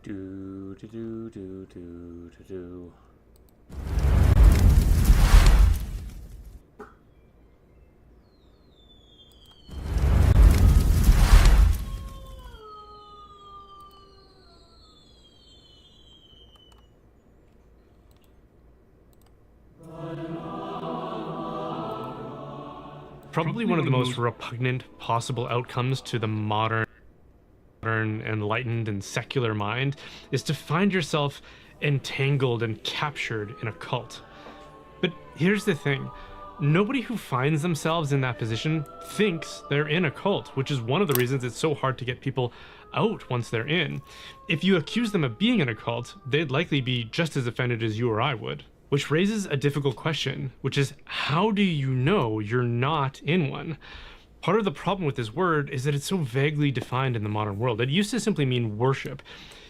Do do do do do do do. Probably one of the most repugnant possible outcomes to the modern, enlightened, and secular mind is to find yourself entangled and captured in a cult. But here's the thing. Nobody who finds themselves in that position thinks they're in a cult, which is one of the reasons it's so hard to get people out once they're in. If you accuse them of being in a cult, they'd likely be just as offended as you or I would. Which raises a difficult question, which is, how do you know you're not in one? Part of the problem with this word is that it's so vaguely defined in the modern world. It used to simply mean worship.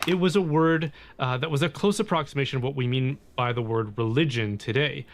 It was a word that was a close approximation of what we mean by the word religion today.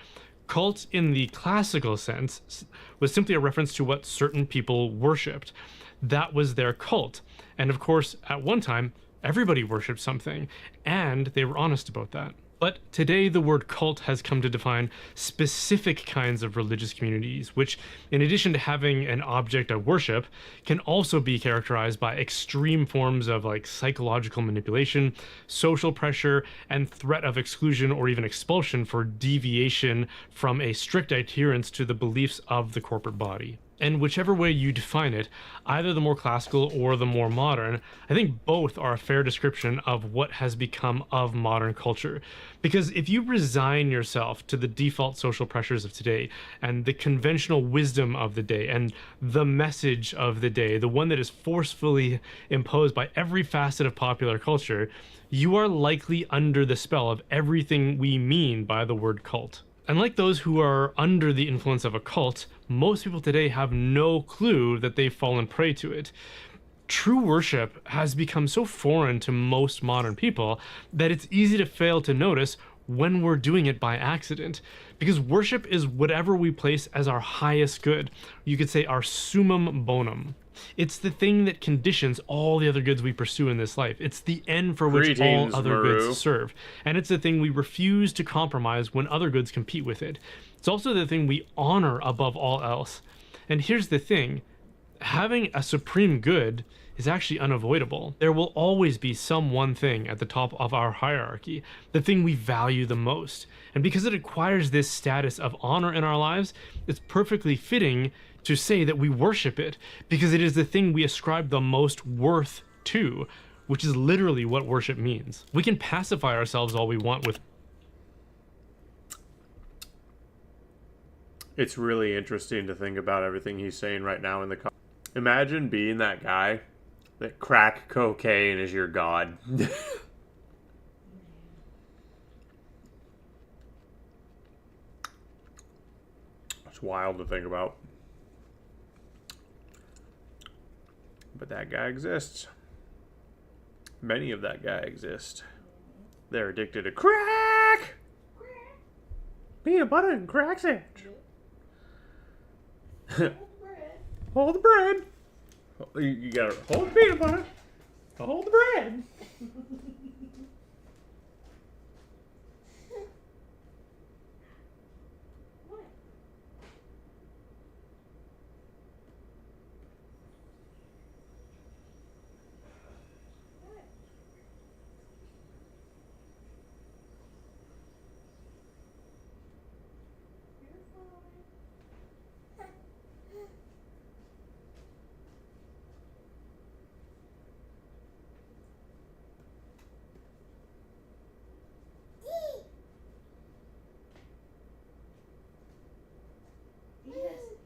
Cult in the classical sense was simply a reference to what certain people worshipped. That was their cult. And of course, at one time, everybody worshipped something, and they were honest about that. But today, the word cult has come to define specific kinds of religious communities, which, in addition to having an object of worship, can also be characterized by extreme forms of psychological manipulation, social pressure, and threat of exclusion or even expulsion for deviation from a strict adherence to the beliefs of the corporate body. And whichever way you define it, either the more classical or the more modern, I think both are a fair description of what has become of modern culture. Because if you resign yourself to the default social pressures of today and the conventional wisdom of the day and the message of the day, the one that is forcefully imposed by every facet of popular culture, you are likely under the spell of everything we mean by the word cult. Unlike those who are under the influence of a cult, most people today have no clue that they've fallen prey to it. True worship has become so foreign to most modern people that it's easy to fail to notice when we're doing it by accident. Because worship is whatever we place as our highest good. You could say our summum bonum. It's the thing that conditions all the other goods we pursue in this life. It's the end for which all other goods serve. And it's the thing we refuse to compromise when other goods compete with it. It's also the thing we honor above all else. And here's the thing. Having a supreme good is actually unavoidable. There will always be some one thing at the top of our hierarchy, the thing we value the most. And because it acquires this status of honor in our lives, it's perfectly fitting to say that we worship it, because it is the thing we ascribe the most worth to, which is literally what worship means. We can pacify ourselves all we want with... It's really interesting to think about everything he's saying right now in the comments. Imagine being that guy that crack cocaine is your god. It's wild to think about. But that guy exists. Many of that guy exist. They're addicted to crack! Peanut butter and crack sandwich. Hold the bread. You gotta hold the peanut butter. Hold the bread.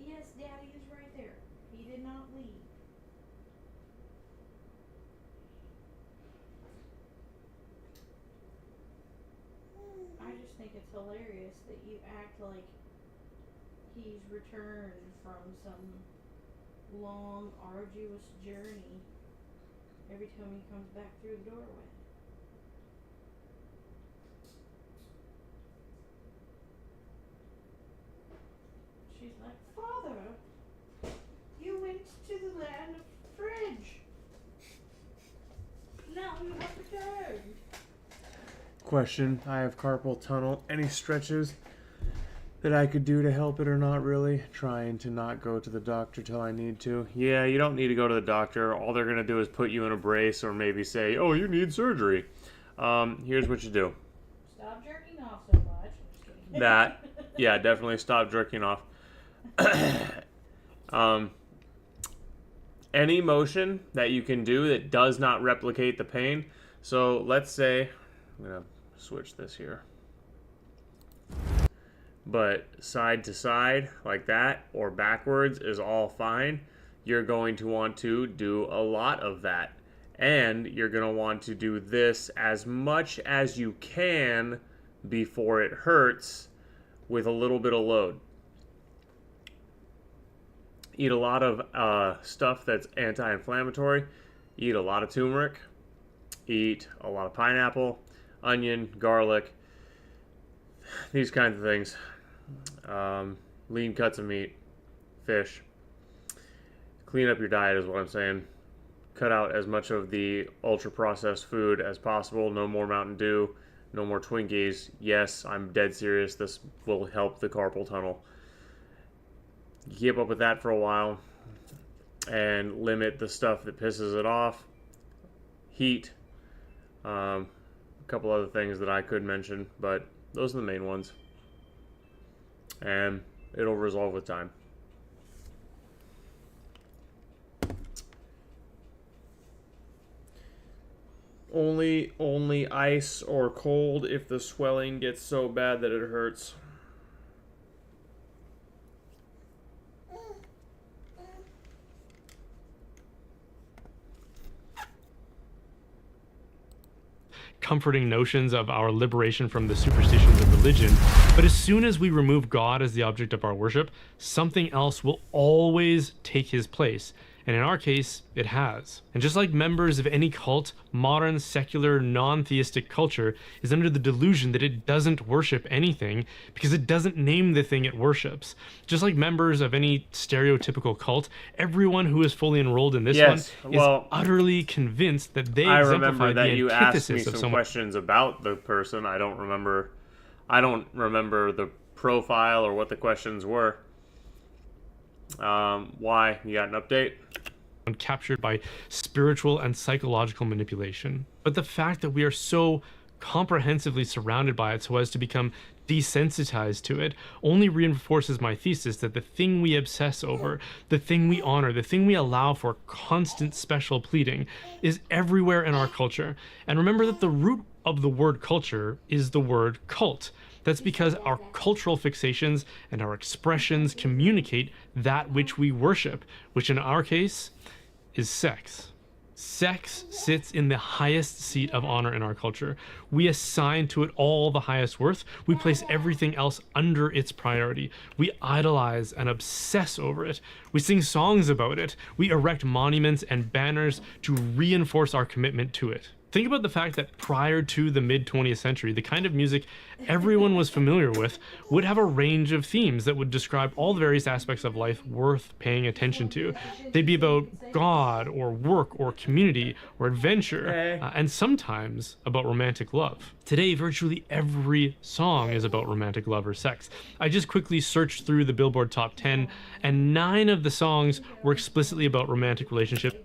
Yes, Daddy is right there. He did not leave. I just think it's hilarious that you act like he's returned from some long, arduous journey every time he comes back through the doorway. She's like, Father, you went to the land of fridge. Now you have returned. question. I have carpal tunnel. Any stretches that I could do to help it or not really? Trying to not go to the doctor till I need to. Yeah, you don't need to go to the doctor. All they're going to do is put you in a brace or maybe say, oh, you need surgery. Here's what you do. Stop jerking off so much. I'm just kidding. That, yeah, definitely stop jerking off. Any motion that you can do that does not replicate the pain. So let's say, I'm going to switch this here. But side to side like that or backwards is all fine. You're going to want to do a lot of that. And you're going to want to do this as much as you can before it hurts with a little bit of load. Eat a lot of stuff that's anti-inflammatory. Eat a lot of turmeric. Eat a lot of pineapple, onion, garlic, these kinds of things. Lean cuts of meat, fish. Clean up your diet is what I'm saying. Cut out as much of the ultra-processed food as possible. No more Mountain Dew. No more Twinkies. Yes, I'm dead serious. This will help the carpal tunnel. Keep up with that for a while and limit the stuff that pisses it off. Heat. A couple other things that I could mention, but those are the main ones. And it'll resolve with time. Only ice or cold if the swelling gets so bad that it hurts. Comforting notions of our liberation from the superstitions of religion, but as soon as we remove God as the object of our worship, something else will always take his place, and in our case, it has. And just like members of any cult, modern, secular, non-theistic culture is under the delusion that it doesn't worship anything because it doesn't name the thing it worships. Just like members of any stereotypical cult, everyone who is fully enrolled in this one is utterly convinced that they exemplify the you asked me antithesis of some someone. questions about the person. I don't remember the profile or what the questions were. Why? You got an update? Captured by spiritual and psychological manipulation. But the fact that we are so comprehensively surrounded by it so as to become desensitized to it only reinforces my thesis that the thing we obsess over, the thing we honor, the thing we allow for constant special pleading is everywhere in our culture. And remember that the root of the word culture is the word cult. That's because our cultural fixations and our expressions communicate that which we worship, which in our case is sex. Sex sits in the highest seat of honor in our culture. We assign to it all the highest worth. We place everything else under its priority. We idolize and obsess over it. We sing songs about it. We erect monuments and banners to reinforce our commitment to it. Think about the fact that prior to the mid-20th century, the kind of music everyone was familiar with would have a range of themes that would describe all the various aspects of life worth paying attention to. They'd be about God, or work, or community, or adventure, and sometimes about romantic love. Today, virtually every song is about romantic love or sex. I just quickly searched through the Billboard Top 10, and 9 of the songs were explicitly about romantic relationships.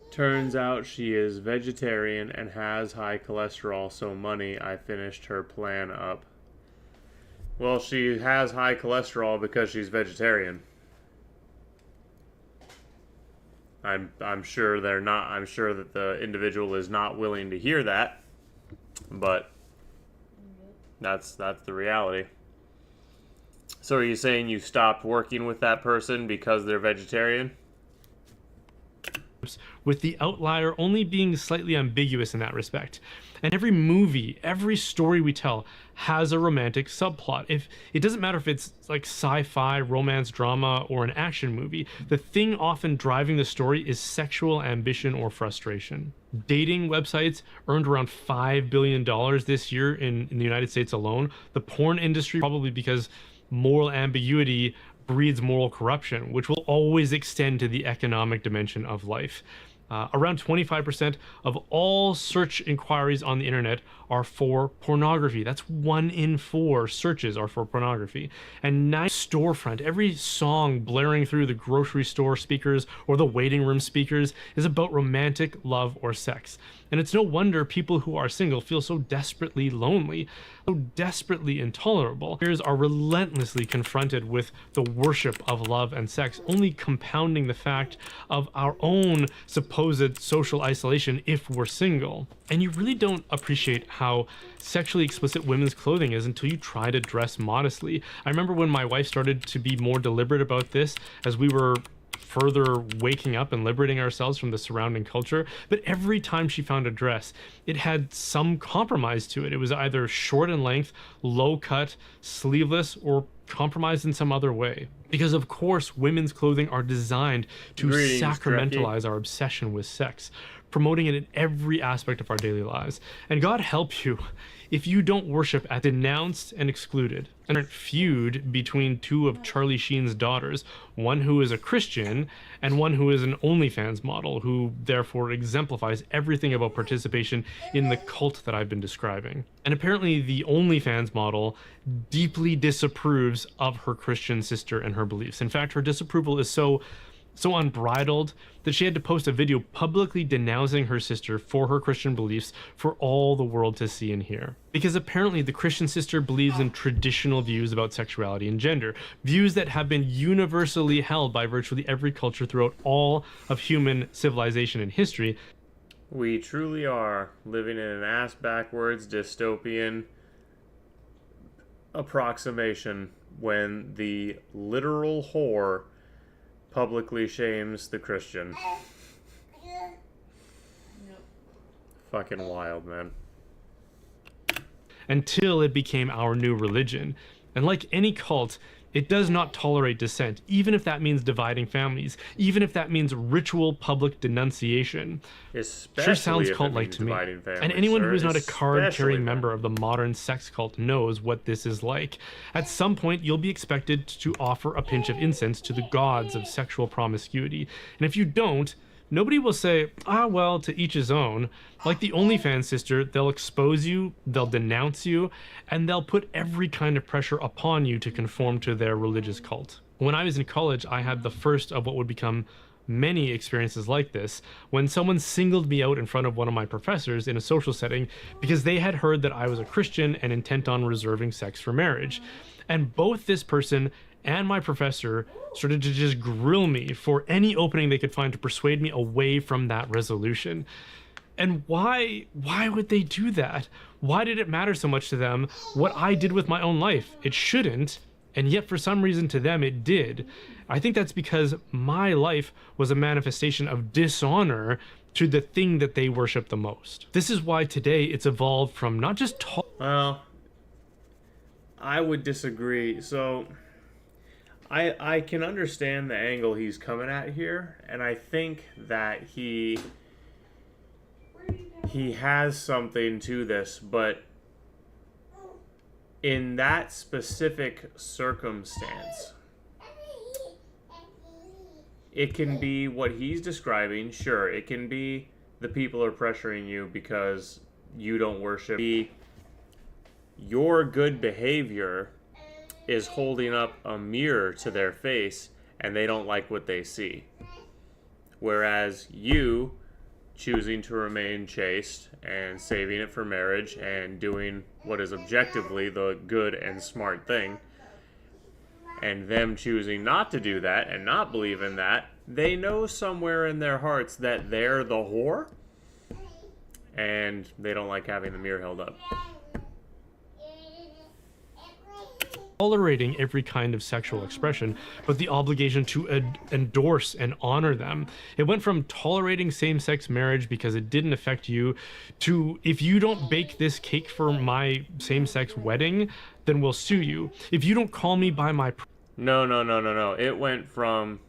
Turns out she is vegetarian and has high cholesterol, so money, I finished her plan up. Well, she has high cholesterol because she's vegetarian. I'm sure they're not. I'm sure that the individual is not willing to hear that, but that's the reality. So are you saying you stopped working with that person because they're vegetarian? With the outlier only being slightly ambiguous in that respect. And every movie, every story we tell has a romantic subplot. If it doesn't matter if it's like sci-fi, romance, drama, or an action movie, the thing often driving the story is sexual ambition or frustration. Dating websites earned around $5 billion this year in the United States alone. The porn industry, probably because moral ambiguity breeds moral corruption, which will always extend to the economic dimension of life. Around 25% of all search inquiries on the internet are for pornography. That's 1 in 4 searches are for pornography. And storefront, every song blaring through the grocery store speakers or the waiting room speakers is about romantic love or sex. And it's no wonder people who are single feel so desperately lonely, so desperately intolerable. Peers are relentlessly confronted with the worship of love and sex, only compounding the fact of our own supposed social isolation if we're single. And you really don't appreciate how sexually explicit women's clothing is until you try to dress modestly. I remember when my wife started to be more deliberate about this as we were further waking up and liberating ourselves from the surrounding culture, but every time she found a dress, it had some compromise to it. It was either short in length, low cut, sleeveless, or compromised in some other way. Because of course, women's clothing are designed to sacramentalize our obsession with sex, promoting it in every aspect of our daily lives. And God help you if you don't worship at denounced and excluded. A feud between 2 of Charlie Sheen's daughters, one who is a Christian and one who is an OnlyFans model, who therefore exemplifies everything about participation in the cult that I've been describing. And apparently the OnlyFans model deeply disapproves of her Christian sister and her beliefs. In fact, her disapproval is so unbridled that she had to post a video publicly denouncing her sister for her Christian beliefs for all the world to see and hear. Because apparently the Christian sister believes in traditional views about sexuality and gender, views that have been universally held by virtually every culture throughout all of human civilization and history. We truly are living in an ass-backwards dystopian approximation when the literal whore publicly shames the Christian. Yep. Fucking wild, man. Until it became our new religion. And like any cult, it does not tolerate dissent, even if that means dividing families, even if that means ritual public denunciation. Especially sure sounds if it cult-like means to me. dividing families, And anyone sir. who's not a card-carrying Especially member of the modern sex cult knows what this is like. At some point, you'll be expected to offer a pinch of incense to the gods of sexual promiscuity. And if you don't, nobody will say, well, to each his own. Like the OnlyFans sister, they'll expose you, they'll denounce you, and they'll put every kind of pressure upon you to conform to their religious cult. When I was in college, I had the first of what would become many experiences like this, when someone singled me out in front of one of my professors in a social setting because they had heard that I was a Christian and intent on reserving sex for marriage. And both this person and my professor started to just grill me for any opening they could find to persuade me away from that resolution. And why would they do that? Why did it matter so much to them what I did with my own life? It shouldn't, and yet for some reason to them it did. I think that's because my life was a manifestation of dishonor to the thing that they worship the most. This is why today it's evolved from not just Well, I would disagree. So I can understand the angle he's coming at here, and I think that he has something to this, but in that specific circumstance, it can be what he's describing. Sure, it can be the people are pressuring you because you don't worship. Your good behavior is holding up a mirror to their face and they don't like what they see. Whereas you choosing to remain chaste and saving it for marriage and doing what is objectively the good and smart thing, and them choosing not to do that and not believe in that, they know somewhere in their hearts that they're the whore and they don't like having the mirror held up. Tolerating every kind of sexual expression, but the obligation to endorse and honor them. It went from tolerating same-sex marriage because it didn't affect you to, if you don't bake this cake for my same-sex wedding, then we'll sue you. If you don't call me by my... No. It went from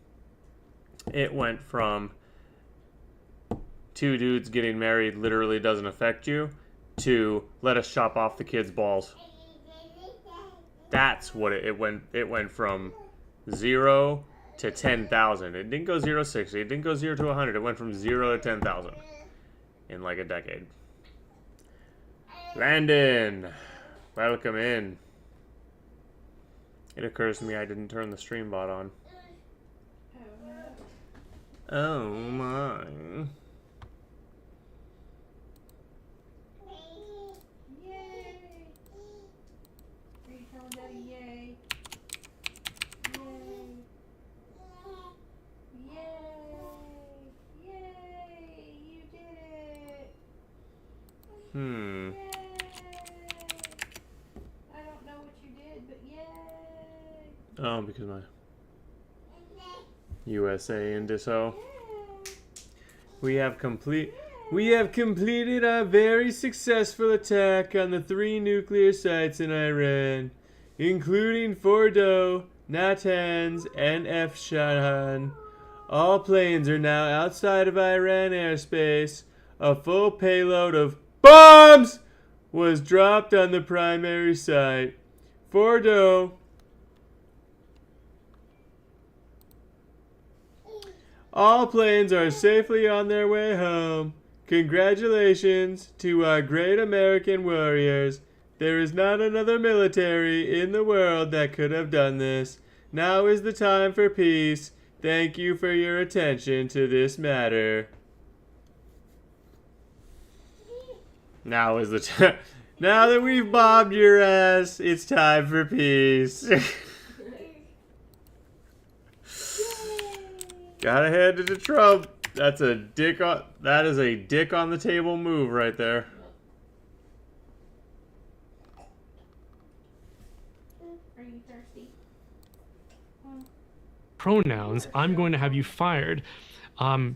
two dudes getting married literally doesn't affect you to let us chop off the kid's balls. That's what it went from 0 to 10,000. It didn't go 0 to 60. It didn't go 0 to 100. It went from 0 to 10,000 in like a decade. Landon, welcome in. It occurs to me I didn't turn the stream bot on. Oh my. Hmm. Yay. I don't know what you did, but yay. Oh, because my USA and Disso. We have completed a very successful attack on the 3 nuclear sites in Iran, including Fordo, Natanz, and Efshan. All planes are now outside of Iran airspace. A full payload of bombs was dropped on the primary site. Fordo. All planes are safely on their way home. Congratulations to our great American warriors. There is not another military in the world that could have done this. Now is the time for peace. Thank you for your attention to this matter. Now is the time. Now that we've bombed your ass, it's time for peace. Gotta hand it to Trump. That is a dick on the table move right there. Are you thirsty? Pronouns, I'm going to have you fired.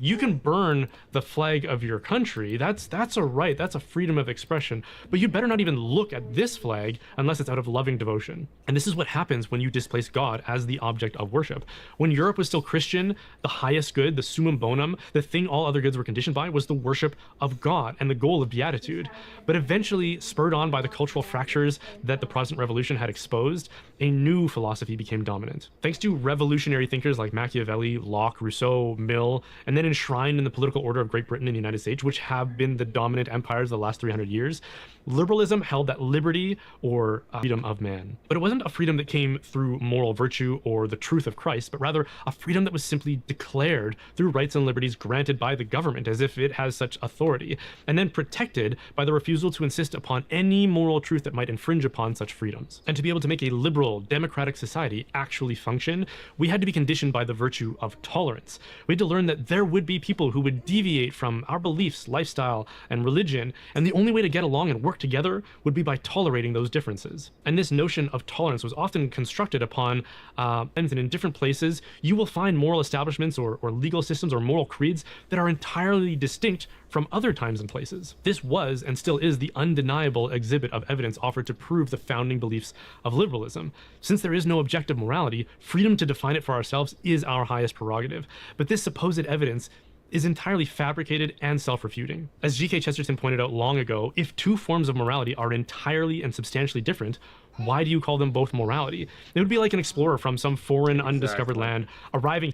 You can burn the flag of your country. That's a right. That's a freedom of expression. But you'd better not even look at this flag unless it's out of loving devotion. And this is what happens when you displace God as the object of worship. When Europe was still Christian, the highest good, the summum bonum, the thing all other goods were conditioned by, was the worship of God and the goal of beatitude. But eventually, spurred on by the cultural fractures that the Protestant Revolution had exposed, a new philosophy became dominant. Thanks to revolutionary thinkers like Machiavelli, Locke, Rousseau, Mill, and then enshrined in the political order of Great Britain and the United States, which have been the dominant empires of the last 300 years, liberalism held that liberty or freedom of man. But it wasn't a freedom that came through moral virtue or the truth of Christ, but rather a freedom that was simply declared through rights and liberties granted by the government as if it has such authority, and then protected by the refusal to insist upon any moral truth that might infringe upon such freedoms. And to be able to make a liberal, democratic society actually function, we had to be conditioned by the virtue of tolerance. We had to learn that there would be people who would deviate from our beliefs, lifestyle, and religion, and the only way to get along and work together would be by tolerating those differences. And this notion of tolerance was often constructed upon, and in different places, you will find moral establishments or legal systems or moral creeds that are entirely distinct from other times and places. This was and still is the undeniable exhibit of evidence offered to prove the founding beliefs of liberalism. Since there is no objective morality, freedom to define it for ourselves is our highest prerogative. But this supposed evidence is entirely fabricated and self-refuting. As G.K. Chesterton pointed out long ago, if two forms of morality are entirely and substantially different, why do you call them both morality? It would be like an explorer from some foreign, undiscovered land arriving.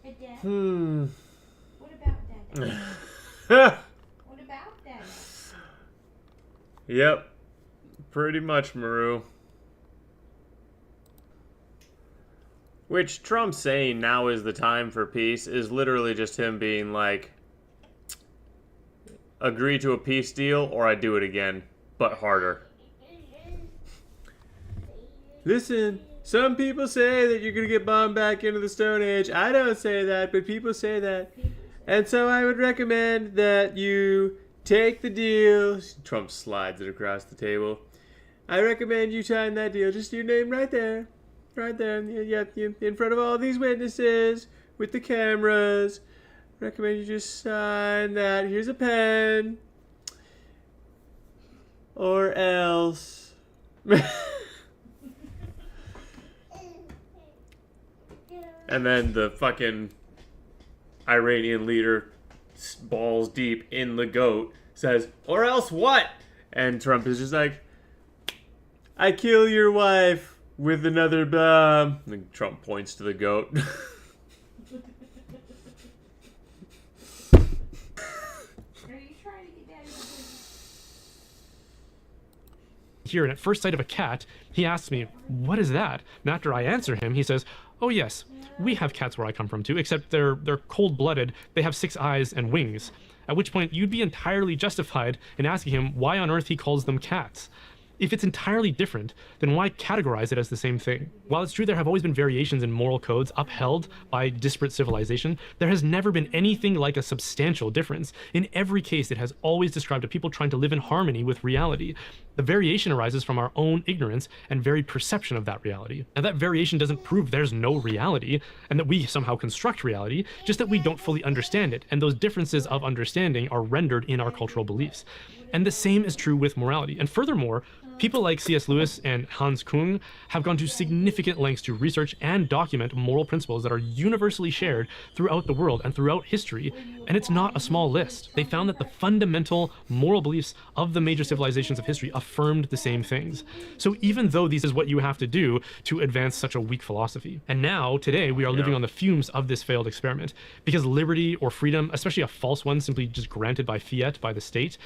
Hey, Dad. Hmm. What about Dad? What about Dad? Yep. Pretty much, Maru. Which Trump saying now is the time for peace is literally just him being like, agree to a peace deal or I do it again, but harder. Listen, some people say that you're going to get bombed back into the Stone Age. I don't say that, but people say that. And so I would recommend that you take the deal. Trump slides it across the table. I recommend you sign that deal. Just your name right there. Right there. Yeah, in front of all these witnesses with the cameras. Recommend you just sign that. Here's a pen. Or else. And then the fucking Iranian leader, balls deep in the goat, says, or else what? And Trump is just like, I kill your wife with another bomb. And Trump points to the goat. Are you trying to get daddy? Here, and at first sight of a cat, he asks me, "What is that?" And after I answer him, he says, "Oh yes, we have cats where I come from too, except they're cold-blooded. They have 6 eyes and wings." At which point, you'd be entirely justified in asking him why on earth he calls them cats. If it's entirely different, then why categorize it as the same thing? While it's true there have always been variations in moral codes upheld by disparate civilization, there has never been anything like a substantial difference. In every case, it has always described a people trying to live in harmony with reality. The variation arises from our own ignorance and varied perception of that reality. Now, that variation doesn't prove there's no reality and that we somehow construct reality, just that we don't fully understand it, and those differences of understanding are rendered in our cultural beliefs. And the same is true with morality. And furthermore, people like C.S. Lewis and Hans Kung have gone to significant lengths to research and document moral principles that are universally shared throughout the world and throughout history, and it's not a small list. They found that the fundamental moral beliefs of the major civilizations of history affirmed the same things. So even though this is what you have to do to advance such a weak philosophy. And now, today, we are living on the fumes of this failed experiment, because liberty or freedom, especially a false one simply just granted by fiat, by the state,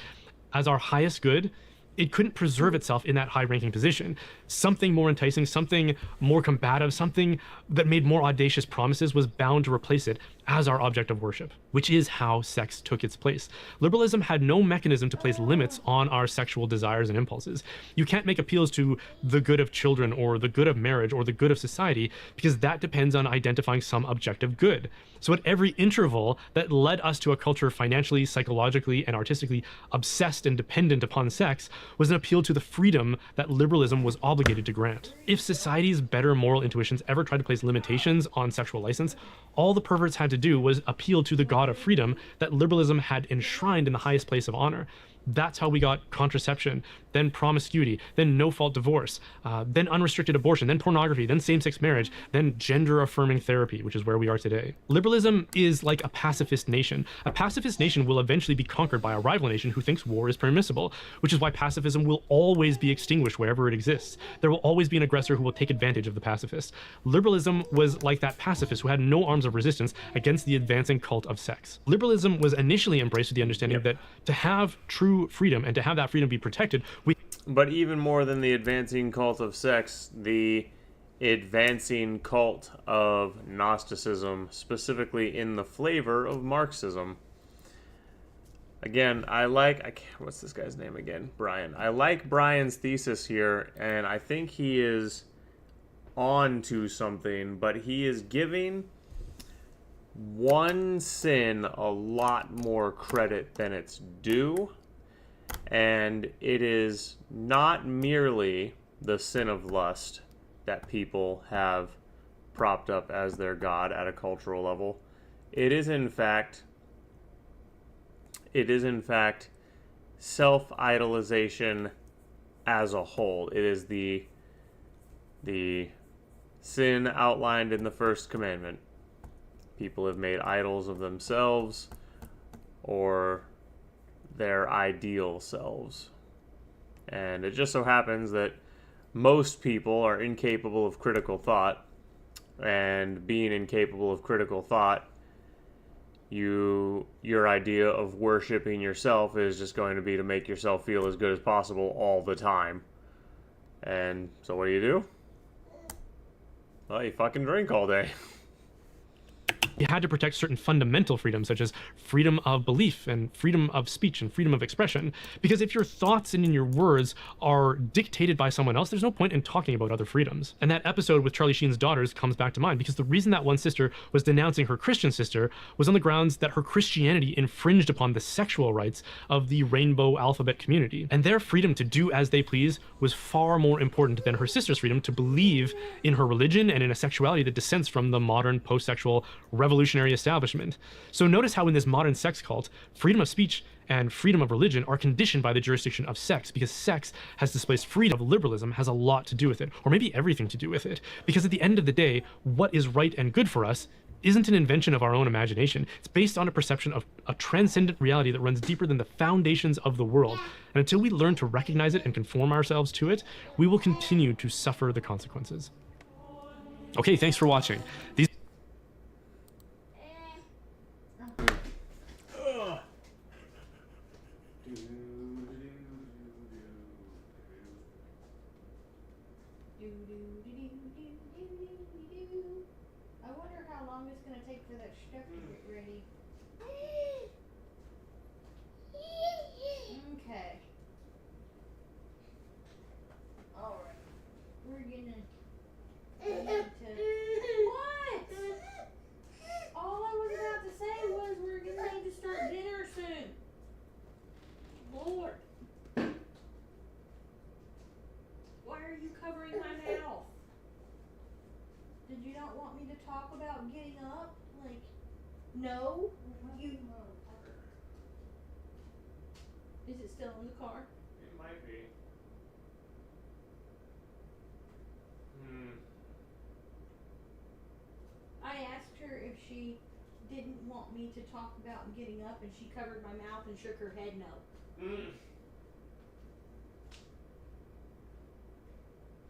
as our highest good, it couldn't preserve itself in that high-ranking position. Something more enticing, something more combative, something that made more audacious promises was bound to replace it as our object of worship, which is how sex took its place. Liberalism had no mechanism to place limits on our sexual desires and impulses. You can't make appeals to the good of children or the good of marriage or the good of society, because that depends on identifying some objective good. So at every interval that led us to a culture financially, psychologically, and artistically obsessed and dependent upon sex was an appeal to the freedom that liberalism was obligated to grant. If society's better moral intuitions ever tried to place limitations on sexual license, all the perverts had to do was appeal to the god of freedom that liberalism had enshrined in the highest place of honor. That's how we got contraception, then promiscuity, then no-fault divorce, then unrestricted abortion, then pornography, then same-sex marriage, then gender-affirming therapy, which is where we are today. Liberalism is like a pacifist nation. A pacifist nation will eventually be conquered by a rival nation who thinks war is permissible, which is why pacifism will always be extinguished wherever it exists. There will always be an aggressor who will take advantage of the pacifist. Liberalism was like that pacifist who had no arms of resistance against the advancing cult of sex. Liberalism was initially embraced with the understanding that to have true freedom and to have that freedom be protected, But even more than the advancing cult of sex, the advancing cult of Gnosticism, specifically in the flavor of Marxism. Again, what's this guy's name again? Brian. I like Brian's thesis here, and I think he is on to something, but he is giving one sin a lot more credit than it's due. And it is not merely the sin of lust that people have propped up as their god at a cultural level. It is in fact self-idolization as a whole. It is the sin outlined in the first commandment. People have made idols of themselves or their ideal selves. And it just so happens that most people are incapable of critical thought, and being incapable of critical thought, your idea of worshiping yourself is just going to be to make yourself feel as good as possible all the time. And so what do? Well, you fucking drink all day. You had to protect certain fundamental freedoms, such as freedom of belief and freedom of speech and freedom of expression. Because if your thoughts and in your words are dictated by someone else, there's no point in talking about other freedoms. And that episode with Charlie Sheen's daughters comes back to mind, because the reason that one sister was denouncing her Christian sister was on the grounds that her Christianity infringed upon the sexual rights of the rainbow alphabet community. And their freedom to do as they please was far more important than her sister's freedom to believe in her religion and in a sexuality that dissents from the modern post-sexual revolutionary establishment. So notice how in this modern sex cult, freedom of speech and freedom of religion are conditioned by the jurisdiction of sex, because sex has displaced freedom. Of liberalism has a lot to do with it, or maybe everything to do with it, because at the end of the day, what is right and good for us isn't an invention of our own imagination. It's based on a perception of a transcendent reality that runs deeper than the foundations of the world. And until we learn to recognize it and conform ourselves to it, we will continue to suffer the consequences. Okay, thanks for watching. These I wonder how long it's gonna take for that stuff to get ready. Okay. Alright. We're gonna what? All I was about to say was we're gonna need to start dinner soon. Lord. Why are you covering my mouth? Did you not want me to talk about getting up? Like, no? You. Is it still in the car? It might be. I asked her if she didn't want me to talk about getting up, and she covered my mouth and shook her head no.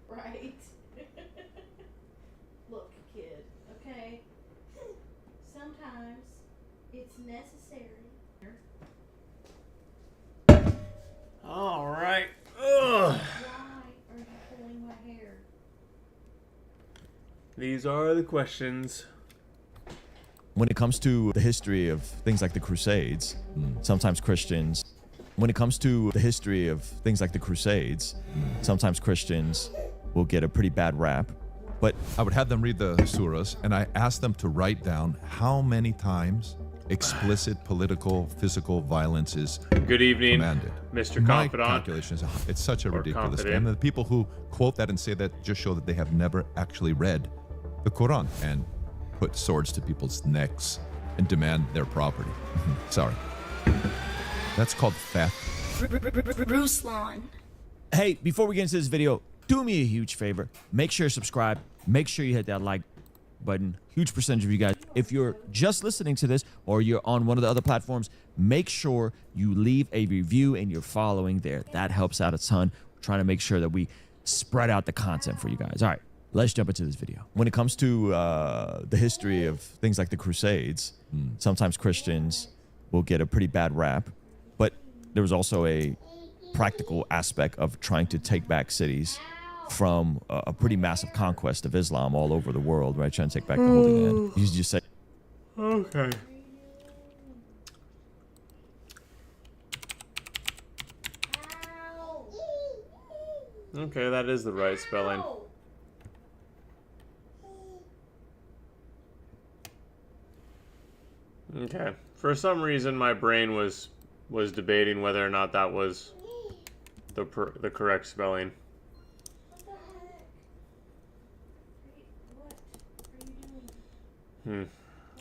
Right? Look, kid, okay? Sometimes it's necessary. All right. Ugh. Why are you pulling my hair? These are the questions. When it comes to the history of things like the Crusades, sometimes Christians, when it comes to the history of things like the Crusades, sometimes Christians will get a pretty bad rap. But I would have them read the surahs, and I asked them to write down how many times explicit political, physical violence is Good evening, commanded. Mr. My Confidant. calculation is it's such a Or ridiculous confident. thing. And the people who quote that and say that just show that they have never actually read the Quran and put swords to people's necks and demand their property. Sorry. That's called theft. Ruslan. hey, before we get into this video, do me a huge favor. Make sure you subscribe. Make sure you hit that like button. Huge percentage of you guys. If you're just listening to this or you're on one of the other platforms, make sure you leave a review and you're following there. That helps out a ton. We're trying to make sure that we spread out the content for you guys. All right, let's jump into this video. When it comes to the history of things like the Crusades, sometimes Christians will get a pretty bad rap, but there was also a practical aspect of trying to take back cities from a pretty massive conquest of Islam all over the world, right? Trying to take back the Holy Land. You just say, Okay. Okay, that is the right spelling. Okay. For some reason, my brain was debating whether or not that was the correct spelling.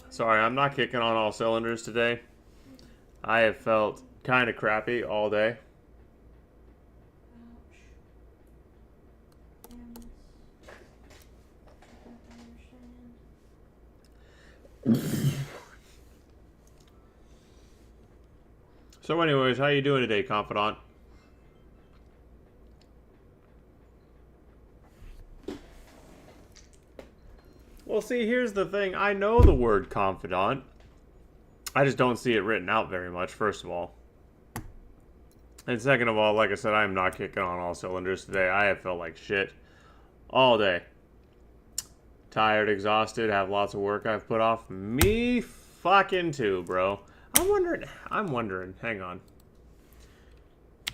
Sorry, I'm not kicking on all cylinders today. I have felt kind of crappy all day. So anyways, how you doing today, Confidant? Well, see, here's the thing. I know the word confidant. I just don't see it written out very much, first of all. And second of all, like I said, I am not kicking on all cylinders today. I have felt like shit all day. Tired, exhausted, have lots of work I've put off. Me fucking too, bro. I'm wondering, hang on.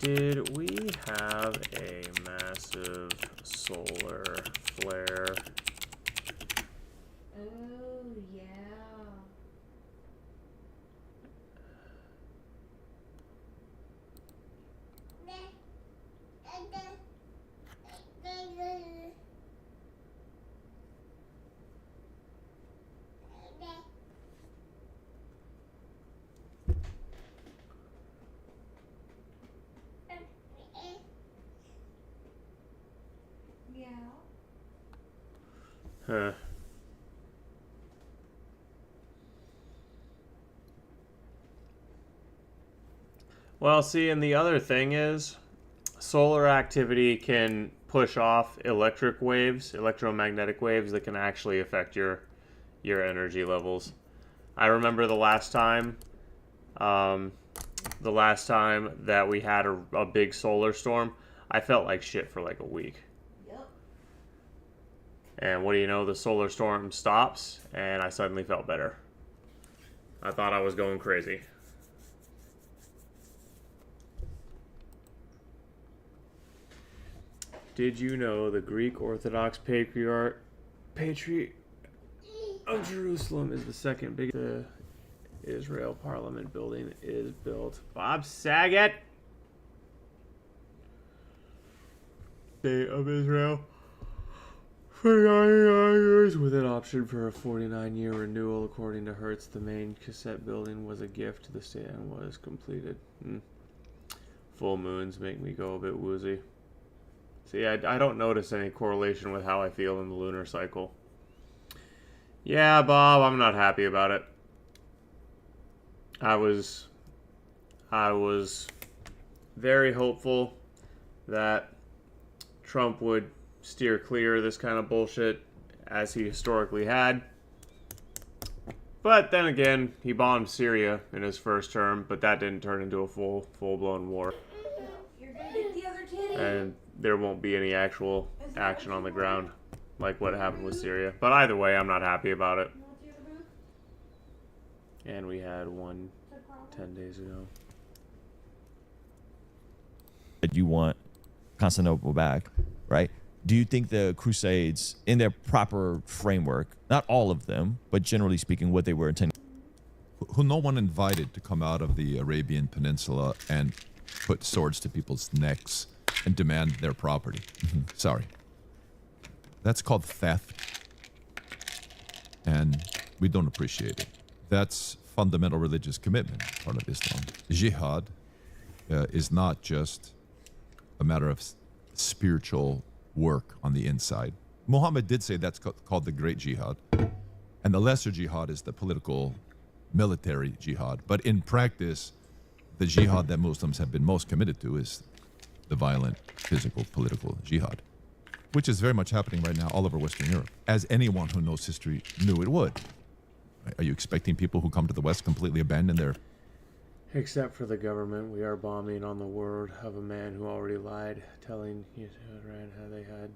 Did we have a massive solar flare? Oh, yeah. Yeah. Huh. Well, see, and the other thing is, solar activity can push off electromagnetic waves that can actually affect your energy levels. I remember the last time that we had a big solar storm, I felt like shit for like a week. Yep. And what do you know, the solar storm stops, and I suddenly felt better. I thought I was going crazy. Did you know the Greek Orthodox Patriarch of Jerusalem is the second biggest? The Israel Parliament building is built. Bob Saget. State of Israel for 99 years with an option for a 49-year renewal. According to Hertz, the main cassette building was a gift to the state and was completed. Full moons make me go a bit woozy. See, I don't notice any correlation with how I feel in the lunar cycle. Yeah, Bob, I'm not happy about it. I was very hopeful that Trump would steer clear of this kind of bullshit, as he historically had. But then again, he bombed Syria in his first term, but that didn't turn into a full-blown war. You're gonna get the other titty. And there won't be any actual action on the ground like what happened with Syria. But either way, I'm not happy about it. And we had one 10 days ago. You want Constantinople back, right? Do you think the Crusades, in their proper framework, not all of them, but generally speaking, what they were intending? Who no one invited to come out of the Arabian Peninsula and put swords to people's necks and demand their property. Sorry. That's called theft. And we don't appreciate it. That's fundamental religious commitment, part of Islam. Jihad is not just a matter of spiritual work on the inside. Muhammad did say that's called the Great Jihad. And the lesser jihad is the political, military jihad. But in practice, the jihad that Muslims have been most committed to is the violent, physical, political jihad, which is very much happening right now all over Western Europe, as anyone who knows history knew it would. Are you expecting people who come to the West completely abandon their... Except for the government, we are bombing on the word of a man who already lied, telling Iran how they had.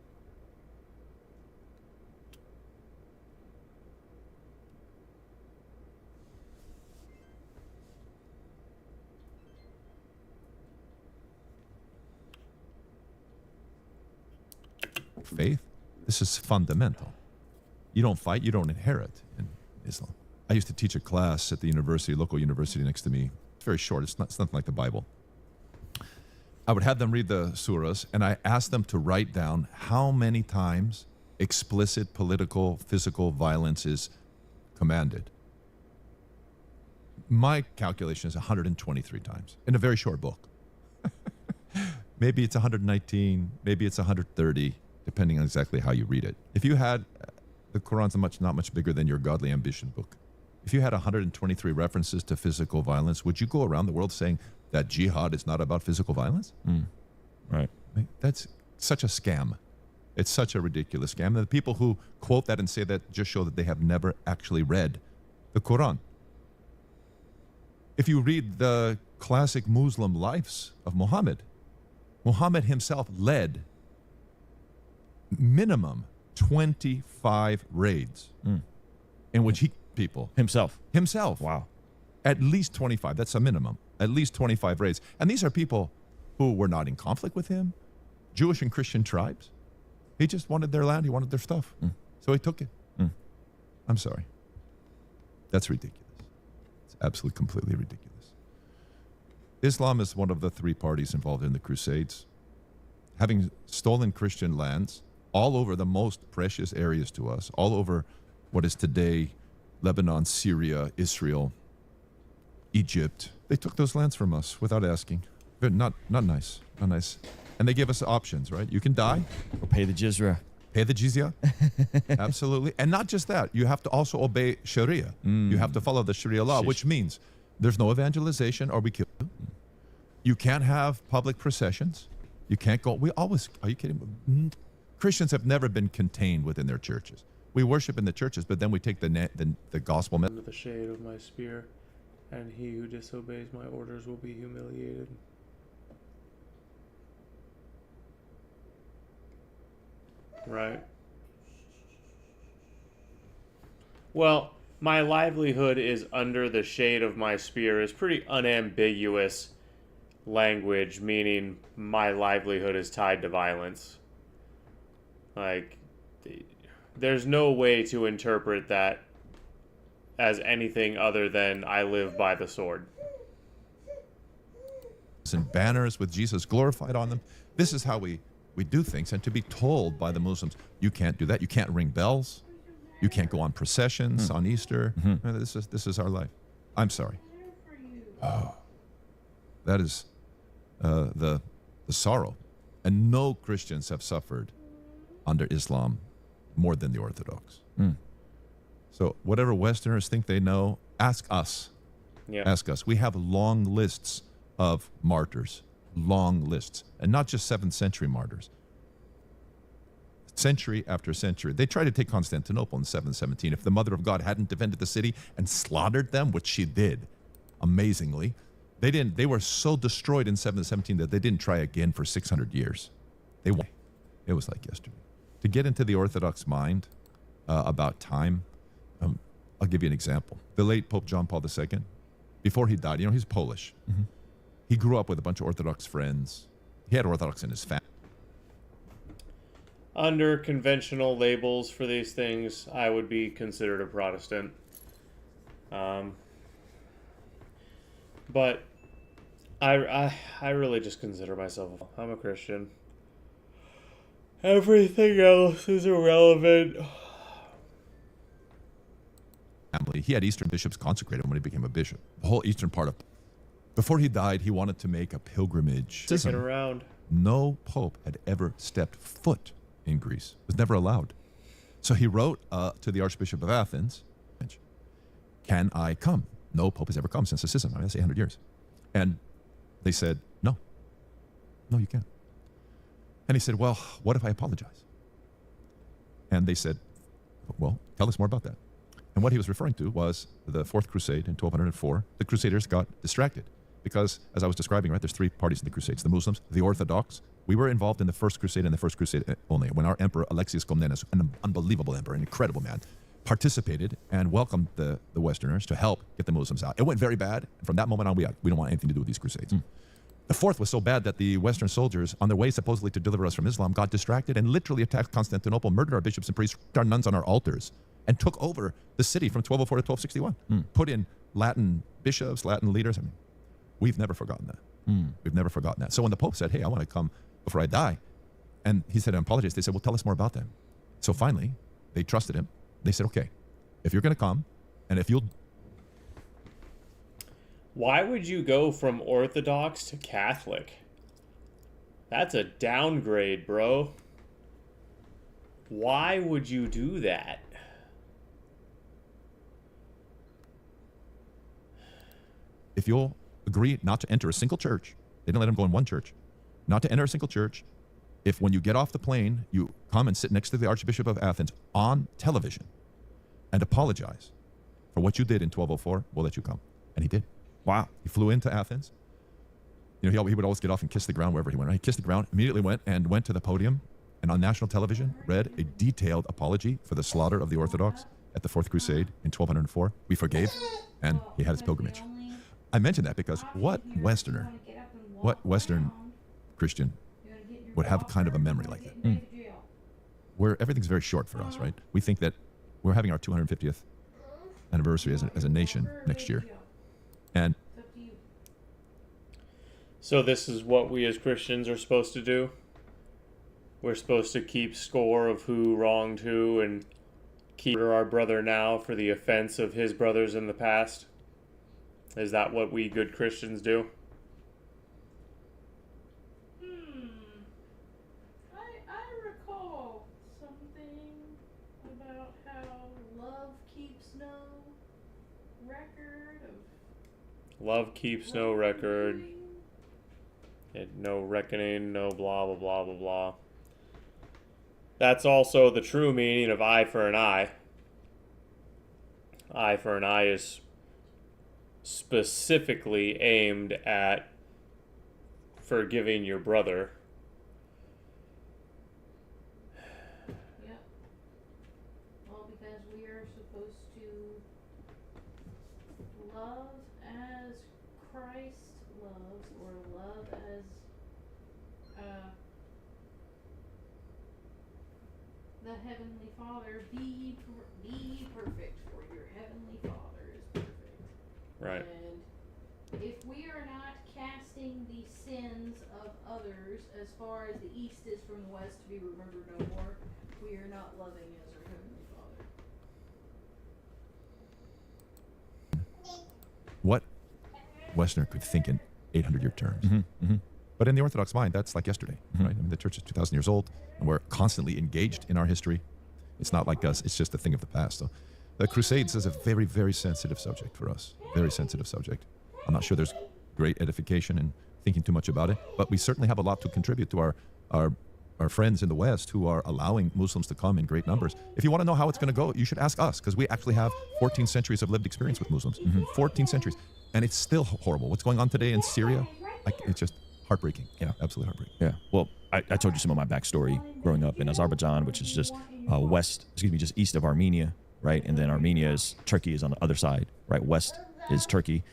faith? This is fundamental. You don't fight, you don't inherit in Islam. I used to teach a class at the university, local university next to me. It's very short. It's nothing like the Bible. I would have them read the surahs, and I asked them to write down how many times explicit political, physical violence is commanded. My calculation is 123 times in a very short book. Maybe it's 119, maybe it's 130, depending on exactly how you read it. If you had, the Quran's not much bigger than your godly ambition book. If you had 123 references to physical violence, would you go around the world saying that jihad is not about physical violence? Right. That's such a scam. It's such a ridiculous scam. And the people who quote that and say that just show that they have never actually read the Quran. If you read the classic Muslim lives of Muhammad, Muhammad himself led minimum 25 raids in which he people Himself. Wow. at least 25. That's a minimum. At least 25 raids. And these are people who were not in conflict with him, Jewish and Christian tribes. He just wanted their land. He wanted their stuff. So he took it. I'm sorry. That's ridiculous. It's absolutely, completely ridiculous. Islam is one of the three parties involved in the Crusades. Having stolen Christian lands all over the most precious areas to us, all over what is today Lebanon, Syria, Israel, Egypt. They took those lands from us without asking. Not nice. Not nice. And they give us options, right? You can die. Or pay the jizya. Pay the jizya. Absolutely. And not just that. You have to also obey Sharia. You have to follow the Sharia law, which means there's no evangelization or we kill you. You can't have public processions. You can't go. We always. Are you kidding? Christians have never been contained within their churches. We worship in the churches, but then we take the gospel. Under the shade of my spear, and he who disobeys my orders will be humiliated. Right. Well, my livelihood is under the shade of my spear is pretty unambiguous language, meaning my livelihood is tied to violence. Like, there's no way to interpret that as anything other than I live by the sword. And banners with Jesus glorified on them. This is how we do things. And to be told by the Muslims, you can't do that. You can't ring bells. You can't go on processions on Easter. This is our life. I'm sorry. Oh, that is the sorrow. And no Christians have suffered under Islam more than the Orthodox. So whatever Westerners think they know, ask us. Yeah. Ask us. We have long lists of martyrs. Long lists. And not just 7th century martyrs. Century after century. They tried to take Constantinople in 717. If the Mother of God hadn't defended the city and slaughtered them, which she did, amazingly, they didn't. They were so destroyed in 717 that they didn't try again for 600 years. It was like yesterday. To get into the Orthodox mind about time, I'll give you an example. The late Pope John Paul II, before he died, he's Polish. He grew up with a bunch of Orthodox friends. He had Orthodox in his family. Under conventional labels for these things, I would be considered a Protestant. But I really just consider myself, I'm a Christian. Everything else is irrelevant. He had Eastern bishops consecrated when he became a bishop. The whole eastern part of... Before he died, he wanted to make a pilgrimage. Sticking around. No pope had ever stepped foot in Greece. It was never allowed. So he wrote to the Archbishop of Athens, can I come? No pope has ever come since the schism. That's 800 years. And they said, no. No, you can't. And he said, well, what if I apologize? And they said, well, tell us more about that. And what he was referring to was the Fourth Crusade in 1204. The Crusaders got distracted because, as I was describing, right, there's three parties in the Crusades. The Muslims, the Orthodox. We were involved in the First Crusade and the First Crusade only, when our Emperor Alexius Comnenus, an unbelievable emperor, an incredible man, participated and welcomed the Westerners to help get the Muslims out. It went very bad. And from that moment on, we don't want anything to do with these Crusades. The fourth was so bad that the Western soldiers, on their way supposedly to deliver us from Islam, got distracted and literally attacked Constantinople, murdered our bishops and priests, our nuns on our altars, and took over the city from 1204 to 1261. Put in Latin bishops, Latin leaders. I mean, we've never forgotten that. We've never forgotten that. So when the Pope said, hey, I want to come before I die, and he said, I apologize, they said, well, tell us more about them. So finally, they trusted him. They said, okay, if you're going to come, and if you'll... Why would you go from Orthodox to Catholic? That's a downgrade, bro. Why would you do that? If you'll agree not to enter a single church, they didn't let him go in one church, not to enter a single church, if when you get off the plane, you come and sit next to the Archbishop of Athens on television and apologize for what you did in 1204, we'll let you come. And he did. Wow. He flew into Athens. He would always get off and kiss the ground wherever he went. Right? He kissed the ground, immediately went to the podium, and on national television read a detailed apology for the slaughter of the Orthodox at the Fourth Crusade in 1204. We forgave, and he had his pilgrimage. I mention that because what Western Christian would have kind of a memory like that? Where everything's very short for us, right? We think that we're having our 250th anniversary as a nation next year. And so this is what we as Christians are supposed to do? We're supposed to keep score of who wronged who and keep our brother now for the offense of his brothers in the past? Is that what we good Christians do? I recall something about how love keeps no record of... Love keeps no record. No reckoning, no blah, blah, blah, blah, blah. That's also the true meaning of eye for an eye. Eye for an eye is specifically aimed at forgiving your brother. Yep. Well, because we are supposed to love as Christ loves, or love as the Heavenly Father. Be perfect, for your Heavenly Father is perfect. Right. And if we are not casting the sins of others as far as the east is from the west, to be remembered no more, we are not loving as our Heavenly Father. What Westerner could think in 800-year terms? But in the Orthodox mind, that's like yesterday, right? I mean, the church is 2,000 years old, and we're constantly engaged in our history. It's not like us, it's just a thing of the past. So the Crusades is a very, very sensitive subject for us. Very sensitive subject. I'm not sure there's great edification in thinking too much about it, but we certainly have a lot to contribute to our friends in the West who are allowing Muslims to come in great numbers. If you want to know how it's going to go, you should ask us, because we actually have 14 centuries of lived experience with Muslims. 14 centuries. And it's still horrible. What's going on today in Syria, it's just heartbreaking. Yeah, absolutely heartbreaking. Yeah. Well, I told you some of my backstory growing up in Azerbaijan, which is just just east of Armenia, right? And then Turkey is on the other side, right? West is Turkey.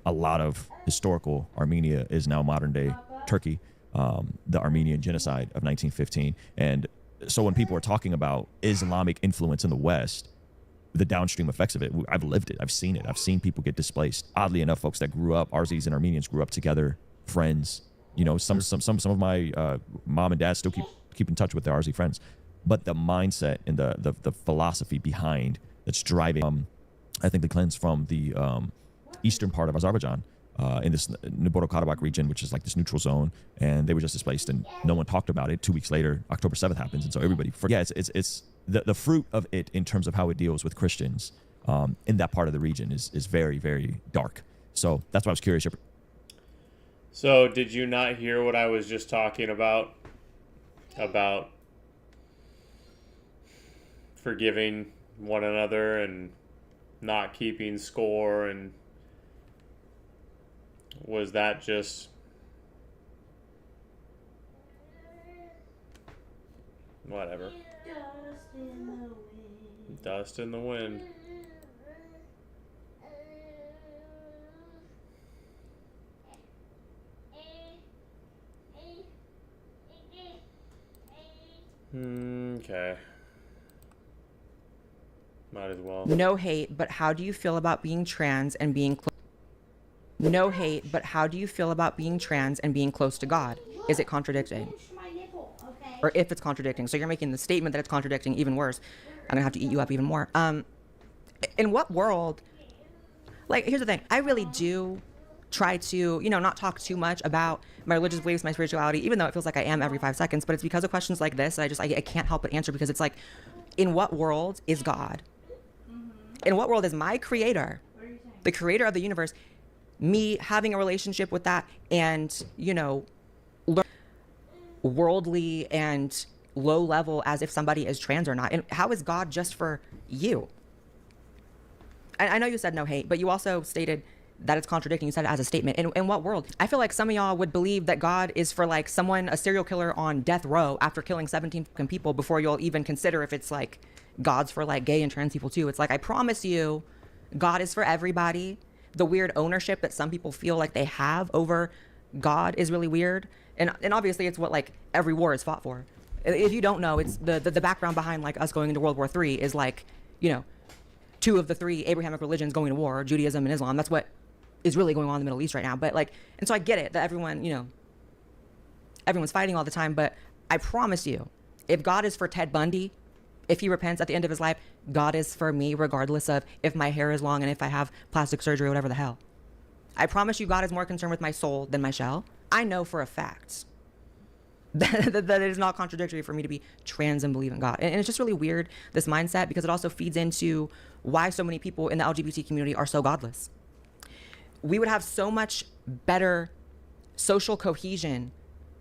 A lot of historical Armenia is now modern day Turkey, the Armenian genocide of 1915. And so when people are talking about Islamic influence in the West, the downstream effects of it, I've lived it. I've seen it. I've seen people get displaced. Oddly enough, folks that grew up, Aussies and Armenians grew up together, friends. You know, some of my mom and dad still keep in touch with their Aussie friends. But the mindset and the philosophy behind that's driving, I think, the cleanse from the eastern part of Azerbaijan in this Nagorno-Karabakh region, which is like this neutral zone, and they were just displaced, and no one talked about it. 2 weeks later, October 7th happens, and so everybody forgets. It's the fruit of it in terms of how it deals with Christians in that part of the region is very, very dark. So that's why I was curious. So did you not hear what I was just talking about? About forgiving one another and not keeping score, and was that just whatever? Dust in the wind. Dust in the wind. Okay. Might as well. No hate, but how do you feel about being trans and being No hate, but how do you feel about being trans and being close to God? Is it contradicting? Pinch my nipple, okay? Or if it's contradicting. So you're making the statement that it's contradicting, even worse. I'm gonna have to eat you up even more. In what world? Like, here's the thing. I really do try to, not talk too much about my religious beliefs, my spirituality, even though it feels like I am every 5 seconds. But it's because of questions like this that I can't help but answer, because it's like, in what world is God? In what world is my creator, the creator of the universe, me having a relationship with that and, learn worldly and low level as if somebody is trans or not? And how is God just for you? I know you said no hate, but you also stated that it's contradicting. You said it as a statement. In what world? I feel like some of y'all would believe that God is for like someone, a serial killer on death row after killing 17 people before you'll even consider if it's like God's for like gay and trans people too. It's like, I promise you, God is for everybody. The weird ownership that some people feel like they have over God is really weird. And obviously it's what like every war is fought for. If you don't know, it's the background behind like us going into World War III is like, 2 of the 3 Abrahamic religions going to war, Judaism and Islam. That's what is really going on in the Middle East right now. But like, and so I get it that everyone, everyone's fighting all the time. But I promise you, if God is for Ted Bundy, if he repents at the end of his life, God is for me, regardless of if my hair is long and if I have plastic surgery or whatever the hell. I promise you, God is more concerned with my soul than my shell. I know for a fact that it is not contradictory for me to be trans and believe in God. And it's just really weird, this mindset, because it also feeds into why so many people in the LGBT community are so godless. We would have so much better social cohesion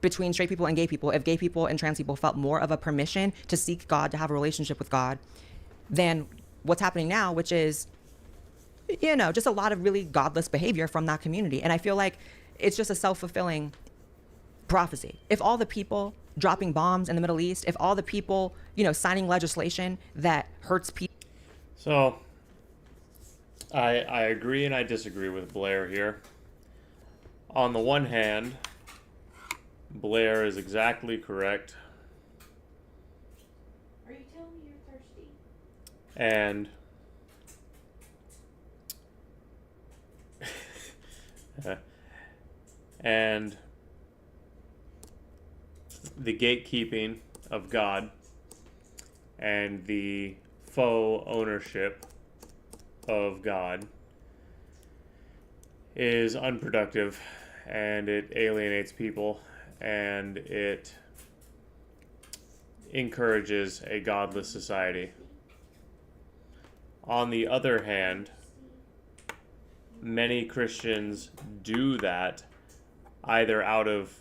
between straight people and gay people if gay people and trans people felt more of a permission to seek God, to have a relationship with God, than what's happening now, which is, you know, just a lot of really godless behavior from that community. And I feel like it's just a self-fulfilling prophecy. If all the people dropping bombs in the Middle East, if all the people, you know, signing legislation that hurts people. So, I agree and I disagree with Blair here. On the one hand, Blair is exactly correct. Are you telling me you're thirsty? And and the gatekeeping of God and the faux ownership of God is unproductive, and it alienates people, and it encourages a godless society. On the other hand, many Christians do that either out of,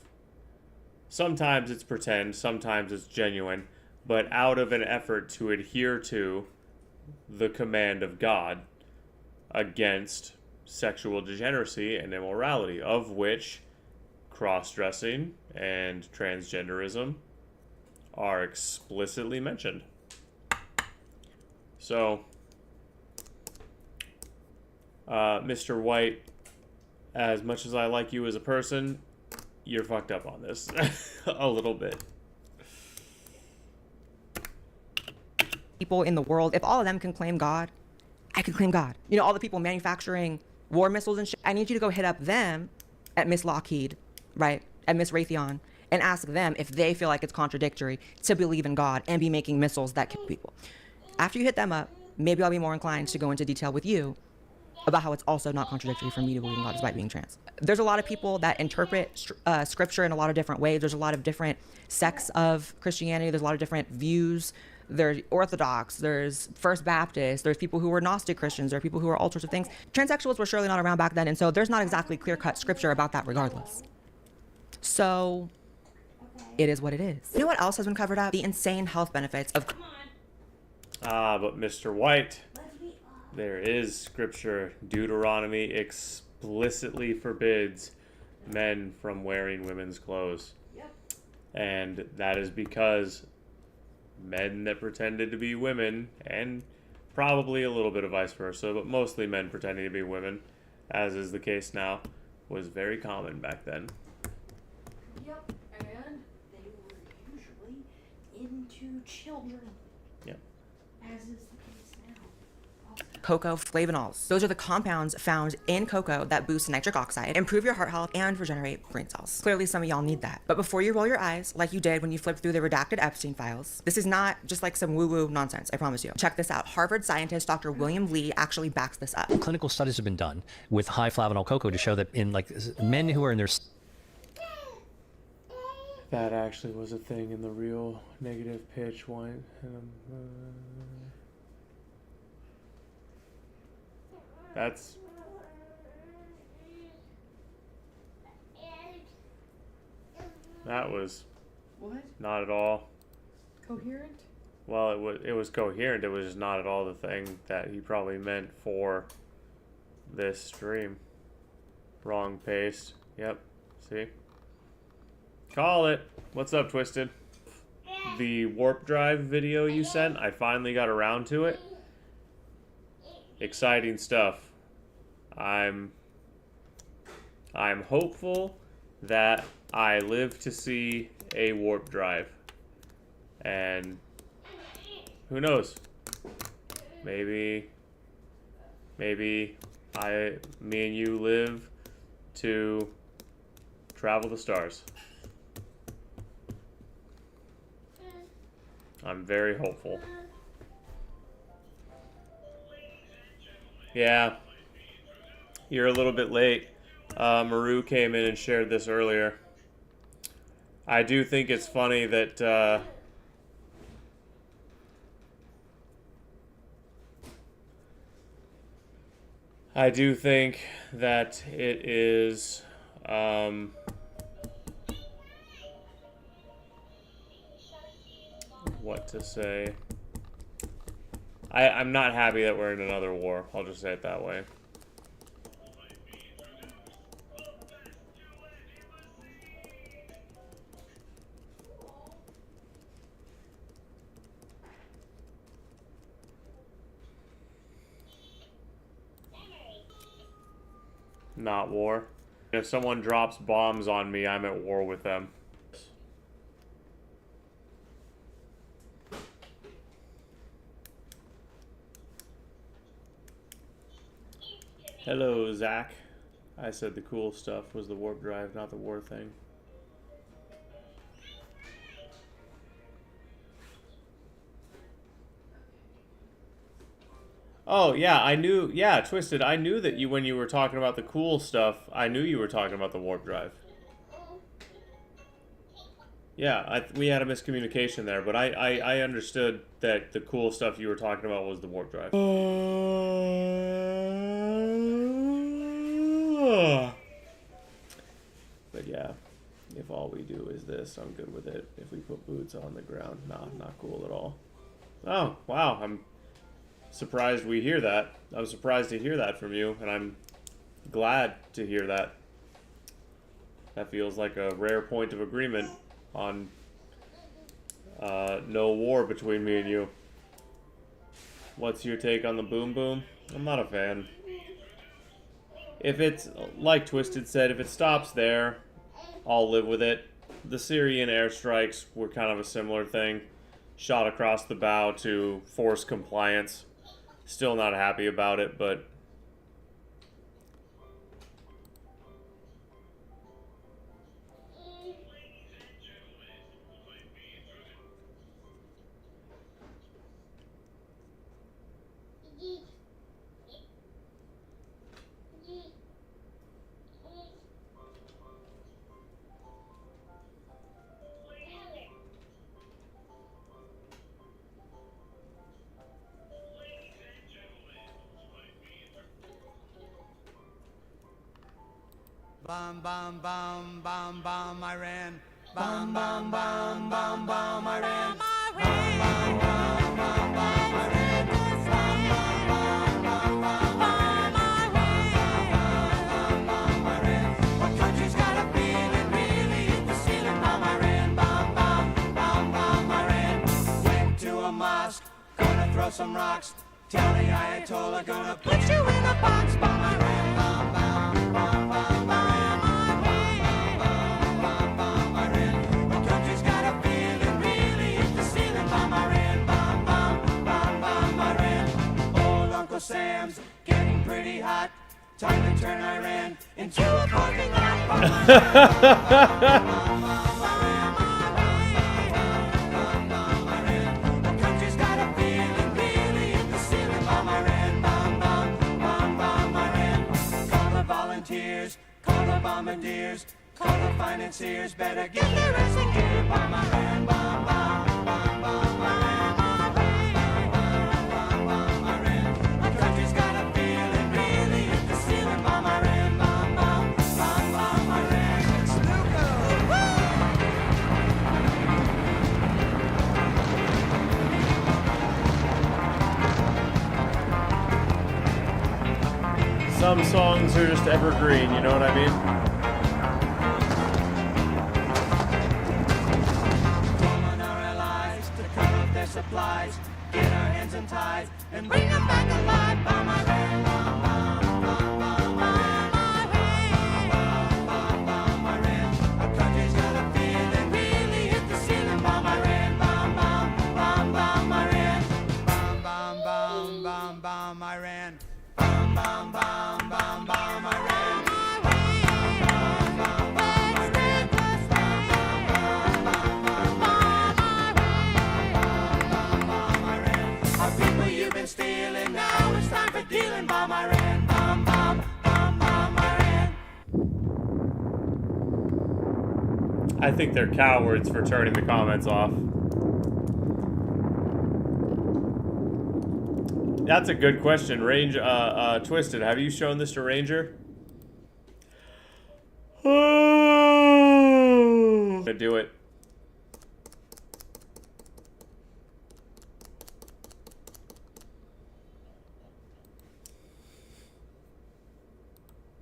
sometimes it's pretend, sometimes it's genuine, but out of an effort to adhere to the command of God against sexual degeneracy and immorality, of which cross-dressing and transgenderism are explicitly mentioned. So, Mr. White, as much as I like you as a person, you're fucked up on this a little bit. People in the world, if all of them can claim God, I can claim God. You know, all the people manufacturing war missiles and shit, I need you to go hit up them at Miss Lockheed, right? At Miss Raytheon, and ask them if they feel like it's contradictory to believe in God and be making missiles that kill people. After you hit them up, maybe I'll be more inclined to go into detail with you about how it's also not contradictory for me to believe in God despite being trans. There's a lot of people that interpret scripture in a lot of different ways. There's a lot of different sects of Christianity. There's a lot of different views. There's Orthodox, there's First Baptist, there's people who were Gnostic Christians, there are people who are all sorts of things. Transsexuals were surely not around back then, and so there's not exactly clear-cut scripture about that regardless. So, it is what it is. You know what else has been covered up? The insane health benefits of... But Mr. White, there is scripture. Deuteronomy explicitly forbids men from wearing women's clothes. Yep. And that is because men that pretended to be women, and probably a little bit of vice versa, but mostly men pretending to be women, as is the case now, was very common back then. Yep. And they were usually into children. Yep. As is the case now. cocoa flavonols. Those are the compounds found in cocoa that boost nitric oxide, improve your heart health, and regenerate brain cells. Clearly, some of y'all need that. But before you roll your eyes, like you did when you flipped through the redacted Epstein files, this is not just like some woo-woo nonsense, I promise you. Check this out. Harvard scientist Dr. William Lee actually backs this up. Clinical studies have been done with high flavanol cocoa to show that in like men who are in their That actually was a thing in the real negative pitch one. That's that was What? not at all. Coherent? Well, it was coherent. It was just not at all the thing that he probably meant for this stream. Wrong paste. Yep. See? Call it. What's up, Twisted? The warp drive video you sent, I finally got around to it. Exciting stuff. I'm hopeful that I live to see a warp drive. And who knows? Maybe me and you live to travel the stars. I'm very hopeful. Yeah. You're a little bit late. Maru came in and shared this earlier. I do think it's funny that I do think that it is what to say. I'm not happy that we're in another war. I'll just say it that way. Not war. If someone drops bombs on me, I'm at war with them. Hello, Zach. I said the cool stuff was the warp drive, not the war thing. Oh, yeah, I knew, yeah, Twisted, I knew that you, when you were talking about the cool stuff, I knew you were talking about the warp drive. Yeah, we had a miscommunication there, but I understood that the cool stuff you were talking about was the warp drive. But yeah, if all we do is this, I'm good with it. If we put boots on the ground, nah, not cool at all. Oh, wow, I'm surprised we hear that. I'm surprised to hear that from you, and I'm glad to hear that. That feels like a rare point of agreement on no war between me and you. What's your take on the boom boom? I'm not a fan. If it's, like Twisted said, if it stops there, I'll live with it. The Syrian airstrikes were kind of a similar thing. Shot across the bow to force compliance. Still not happy about it, but Bum bum bum bum bum Iran. Bum bum bum bum bum Iran. Bum bum bum bum bum Iran. Bum bum bum bum bum Iran. What country's got a feeling really hit the ceiling? Bum Iran. Bum bum bum bum Iran. Went to a mosque, gonna throw some rocks. Tell the Ayatollah gonna put you in a box. Bum Iran. Bum bum bum bum Iran. Sam's getting pretty hot. Time to turn Iran into a parking lot. The country's got a feeling really hit the ceiling. Bomb Iran, bomb, bomb, bomb, bomb Iran. Call the volunteers, call the bombardiers, call the financiers. Better get their ass in gear. Bomb Iran, bomb, bomb, bomb, bomb Iran. some songs are just evergreen, you know what I mean? Supplies, get our hands in ties, and bring them back alive. Bomb Iran, bomb, bomb, bomb, bomb Iran, bomb Iran. Our country's got a feeling, really hit the ceiling. Bomb Iran, bomb, bomb, bomb, bomb Iran, bomb, bomb, bomb, bomb, bomb Iran, bomb, bomb, bomb, bomb, bomb Iran. Stealing, now it's time for dealing. Bomb Iran, bomb, bomb, bomb, bomb Iran. I think they're cowards for turning the comments off. That's a good question. Twisted, have you shown this to Ranger? To do it.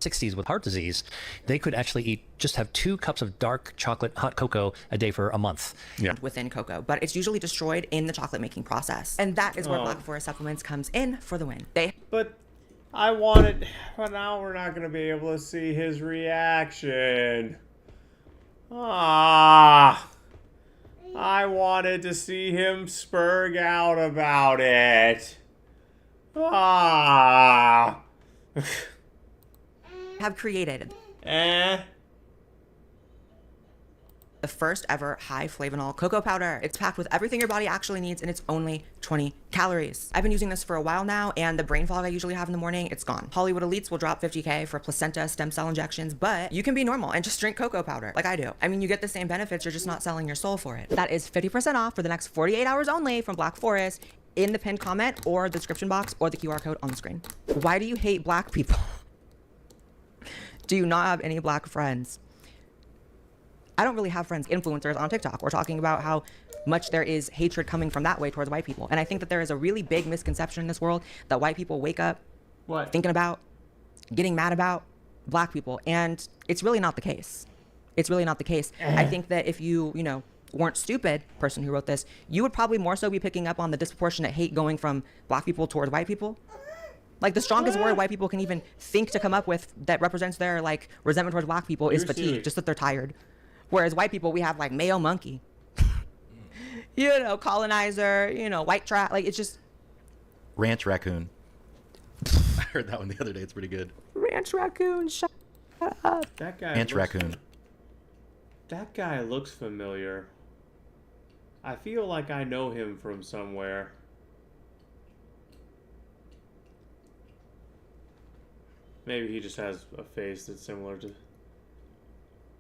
60s with heart disease, they could actually have 2 cups of dark chocolate hot cocoa a day for a month. Yeah. Within cocoa, but it's usually destroyed in the chocolate making process. And that is where Black Forest Supplements comes in for the win. But I wanted... But now we're not going to be able to see his reaction. Ah... I wanted to see him spurg out about it. Ah. have created the first ever high flavanol cocoa powder. It's packed with everything your body actually needs, and it's only 20 calories. I've been using this for a while now, and the brain fog I usually have in the morning, it's gone. Hollywood elites will drop $50K for placenta stem cell injections, but you can be normal and just drink cocoa powder like I do. I mean, you get the same benefits, you're just not selling your soul for it. That is 50% off for the next 48 hours only from Black Forest in the pinned comment or the description box or the QR code on the screen. Why do you hate Black people? Do you not have any Black friends? I don't really have friends, influencers on TikTok. We're talking about how much there is hatred coming from that way towards white people. And I think that there is a really big misconception in this world that white people wake up thinking about, getting mad about Black people. And it's really not the case. It's really not the case. I think that if you weren't stupid, person who wrote this, you would probably more so be picking up on the disproportionate hate going from Black people towards white people. Like, the strongest word white people can even think to come up with that represents their, like, resentment towards Black people is fatigue, just that they're tired. Whereas white people, we have, like, male monkey, colonizer, white trash. Like, it's just... Ranch raccoon. I heard that one the other day. It's pretty good. Ranch raccoon, shut up. That guy Ranch raccoon. That guy looks familiar. I feel like I know him from somewhere. Maybe he just has a face that's similar to...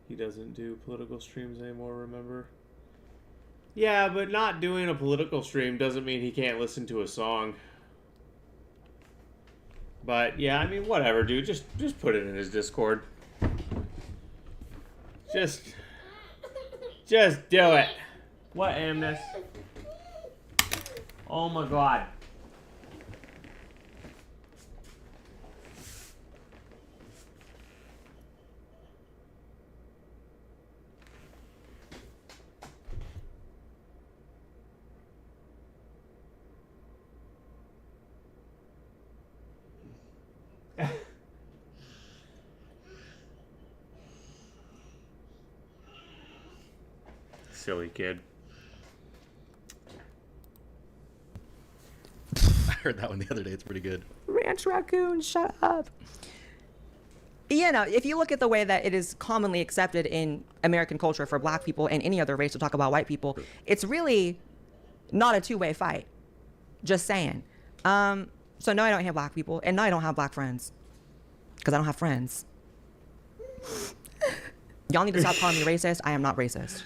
He doesn't do political streams anymore, remember? Yeah, but not doing a political stream doesn't mean he can't listen to a song. But, yeah, I mean, whatever, dude. Just put it in his Discord. Just do it. What, Amnes? Oh my god. Silly kid. I heard that one the other day. It's pretty good. Ranch raccoon, shut up. If you look at the way that it is commonly accepted in American culture for Black people and any other race to talk about white people, it's really not a two-way fight. Just saying. So no, I don't hate Black people, and no, I don't have Black friends. Because I don't have friends. Y'all need to stop calling me racist. I am not racist.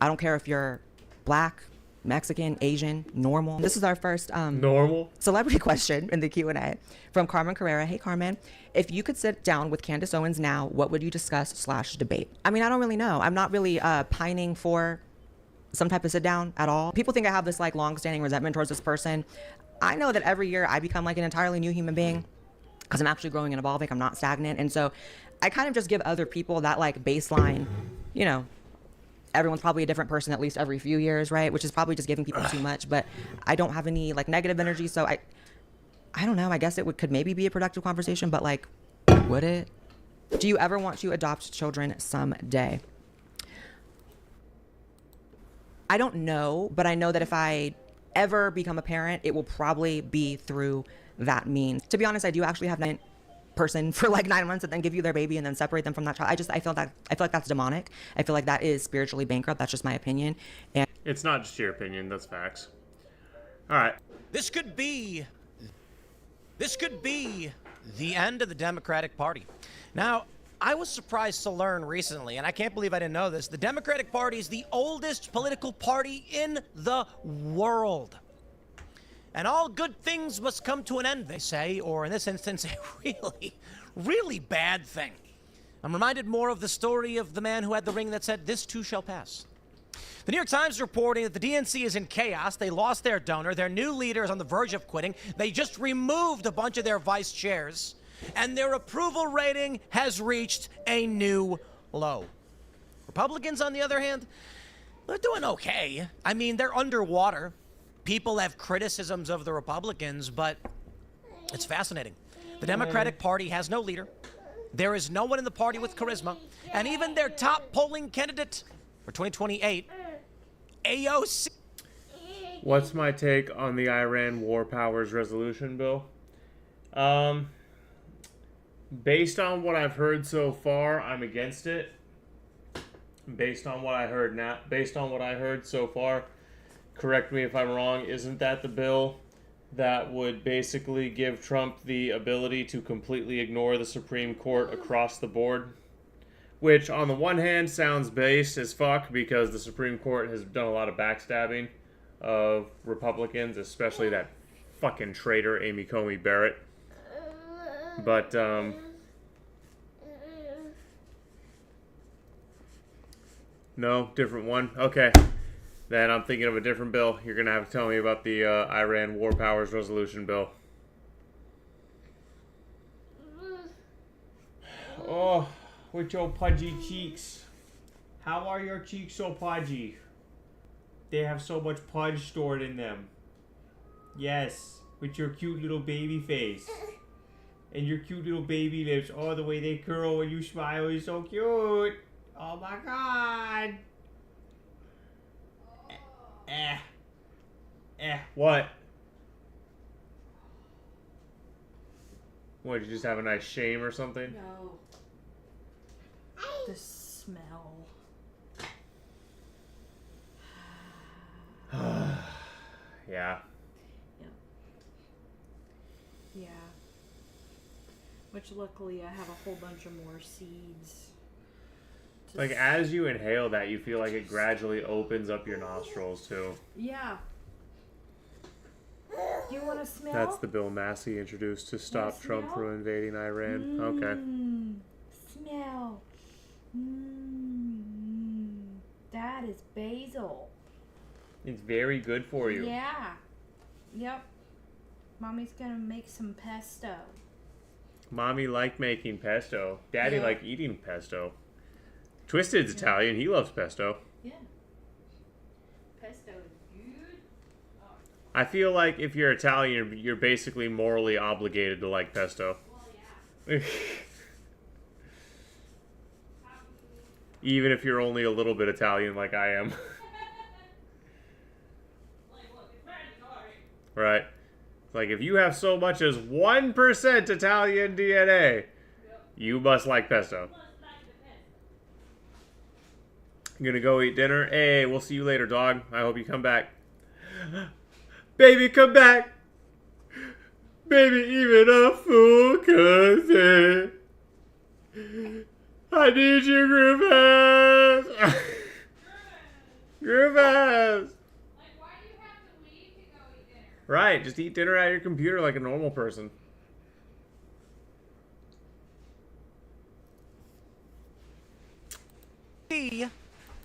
I don't care if you're Black, Mexican, Asian, normal. This is our first normal celebrity question in the Q&A from Carmen Carrera. Hey, Carmen. If you could sit down with Candace Owens now, what would you discuss/debate? I mean, I don't really know. I'm not really pining for some type of sit down at all. People think I have this like long-standing resentment towards this person. I know that every year I become like an entirely new human being because I'm actually growing and evolving. I'm not stagnant. And so I kind of just give other people that like baseline, everyone's probably a different person at least every few years, right? Which is probably just giving people too much, but I don't have any like negative energy. So I don't know. I guess it could maybe be a productive conversation, but like, would it? Do you ever want to adopt children someday? I don't know, but I know that if I ever become a parent, it will probably be through that means. To be honest, I do actually have a person for like 9 months and then give you their baby and then separate them from that child. I feel like that's demonic. I feel like that is spiritually bankrupt. That's just my opinion. And it's not just your opinion, that's facts. All right. This could be the end of the Democratic Party. Now, I was surprised to learn recently, and I can't believe I didn't know this, the Democratic Party is the oldest political party in the world. And all good things must come to an end, they say, or in this instance, a really, really bad thing. I'm reminded more of the story of the man who had the ring that said, "This too shall pass." The New York Times is reporting that the DNC is in chaos. They lost their donor. Their new leader is on the verge of quitting. They just removed a bunch of their vice chairs. and their approval rating has reached a new low. Republicans, on the other hand, they're doing okay. I mean, they're underwater. People have criticisms of the Republicans, but it's fascinating. The Democratic Party has no leader. There is no one in the party with charisma. And even their top polling candidate for 2028, AOC. What's my take on the Iran War Powers Resolution bill? Based on what I've heard so far, I'm against it. Based on what I heard so far, correct me if I'm wrong, isn't that the bill that would basically give Trump the ability to completely ignore the Supreme Court across the board? Which, on the one hand, sounds based as fuck because the Supreme Court has done a lot of backstabbing of Republicans, especially that fucking traitor Amy Coney Barrett. But, no, different one. Okay. Then I'm thinking of a different bill. You're going to have to tell me about the Iran War Powers Resolution bill. Oh, with your pudgy cheeks. How are your cheeks so pudgy? They have so much pudge stored in them. Yes, with your cute little baby face. And your cute little baby lips. Oh, the way they curl when you smile is so cute. Oh my god. What? What, did you just have a nice shame or something? No. The smell. Yeah. Yeah. Which luckily I have a whole bunch of more seeds. Like, as you inhale that, you feel like it gradually opens up your nostrils, too. Yeah. You want to smell? That's the bill Massey introduced to stop Trump from invading Iran. Okay. Smell. That is basil. It's very good for you. Yeah. Yep. Mommy's gonna make some pesto. Mommy liked making pesto. Daddy Yeah. liked eating pesto. Twisted's Italian. He loves pesto. Yeah. Pesto is good. I feel like if you're Italian, you're basically morally obligated to like pesto. Well, yeah. Even if you're only a little bit Italian like I am. Right. Like, if you have so much as 1% Italian DNA, you must like pesto. I'm gonna go eat dinner. Hey, we'll see you later, dog. I hope you come back. Baby, come back. Baby, even a fool could say, I need you, Groove-ass. Groove-ass. Right, just eat dinner at your computer like a normal person.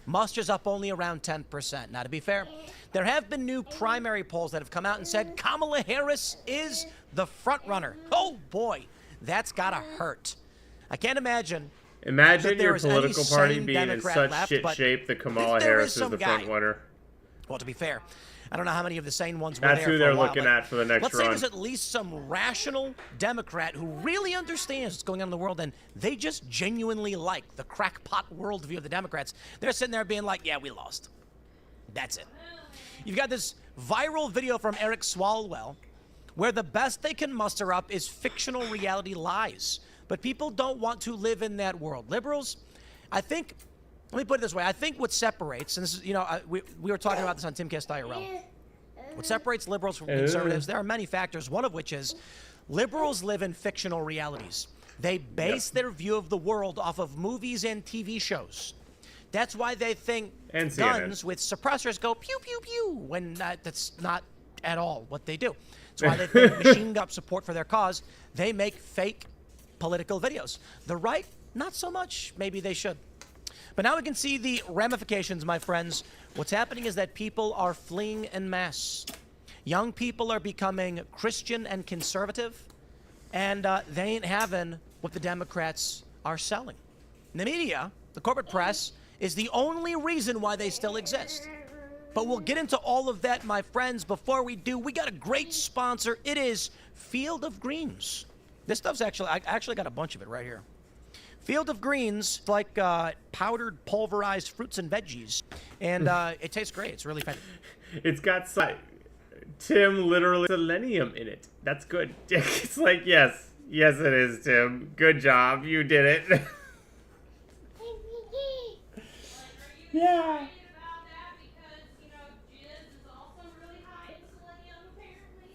Musters up only around 10%. Now, to be fair, there have been new primary polls that have come out and said Kamala Harris is the front runner. Oh boy, that's gotta hurt. I can't imagine. Imagine there your is any political party sane being in Democrat such left, shit but shape that if Kamala there Harris is is some the front guy- runner. Well, to be fair, I don't know how many of the sane ones were That's there who for they're a while, looking but at for the next let's say run. there's at least some rational Democrat who really understands what's going on in the world, and they just genuinely like the crackpot worldview of the Democrats. They're sitting there being like, yeah, we lost. That's it. You've got this viral video from Eric Swalwell where the best they can muster up is fictional reality lies. But people don't want to live in that world. Liberals, I think, let me put it this way. I think what separates, and this is, we were talking about this on Timcast IRL. What separates liberals from conservatives, there are many factors, one of which is liberals live in fictional realities. They base their view of the world off of movies and TV shows. That's why they think And guns CNN. with suppressors go pew, pew, pew, when that's not at all what they do. That's why they think machine gun support for their cause. They make fake political videos. The right, not so much. Maybe they should. But now we can see the ramifications, my friends. What's happening is that people are fleeing en masse. Young people are becoming Christian and conservative. and they ain't having what the Democrats are selling. The media, the corporate press, is the only reason why they still exist. But we'll get into all of that, my friends. Before we do, we got a great sponsor. It is Field of Greens. This stuff's actually, I actually got a bunch of it right here. Field of Greens, like powdered, pulverized fruits and veggies. And it tastes great. It's really fantastic. It's got Tim literally selenium in it. That's good. It's like, yes, it is, Tim. Good job. You did it. Yeah.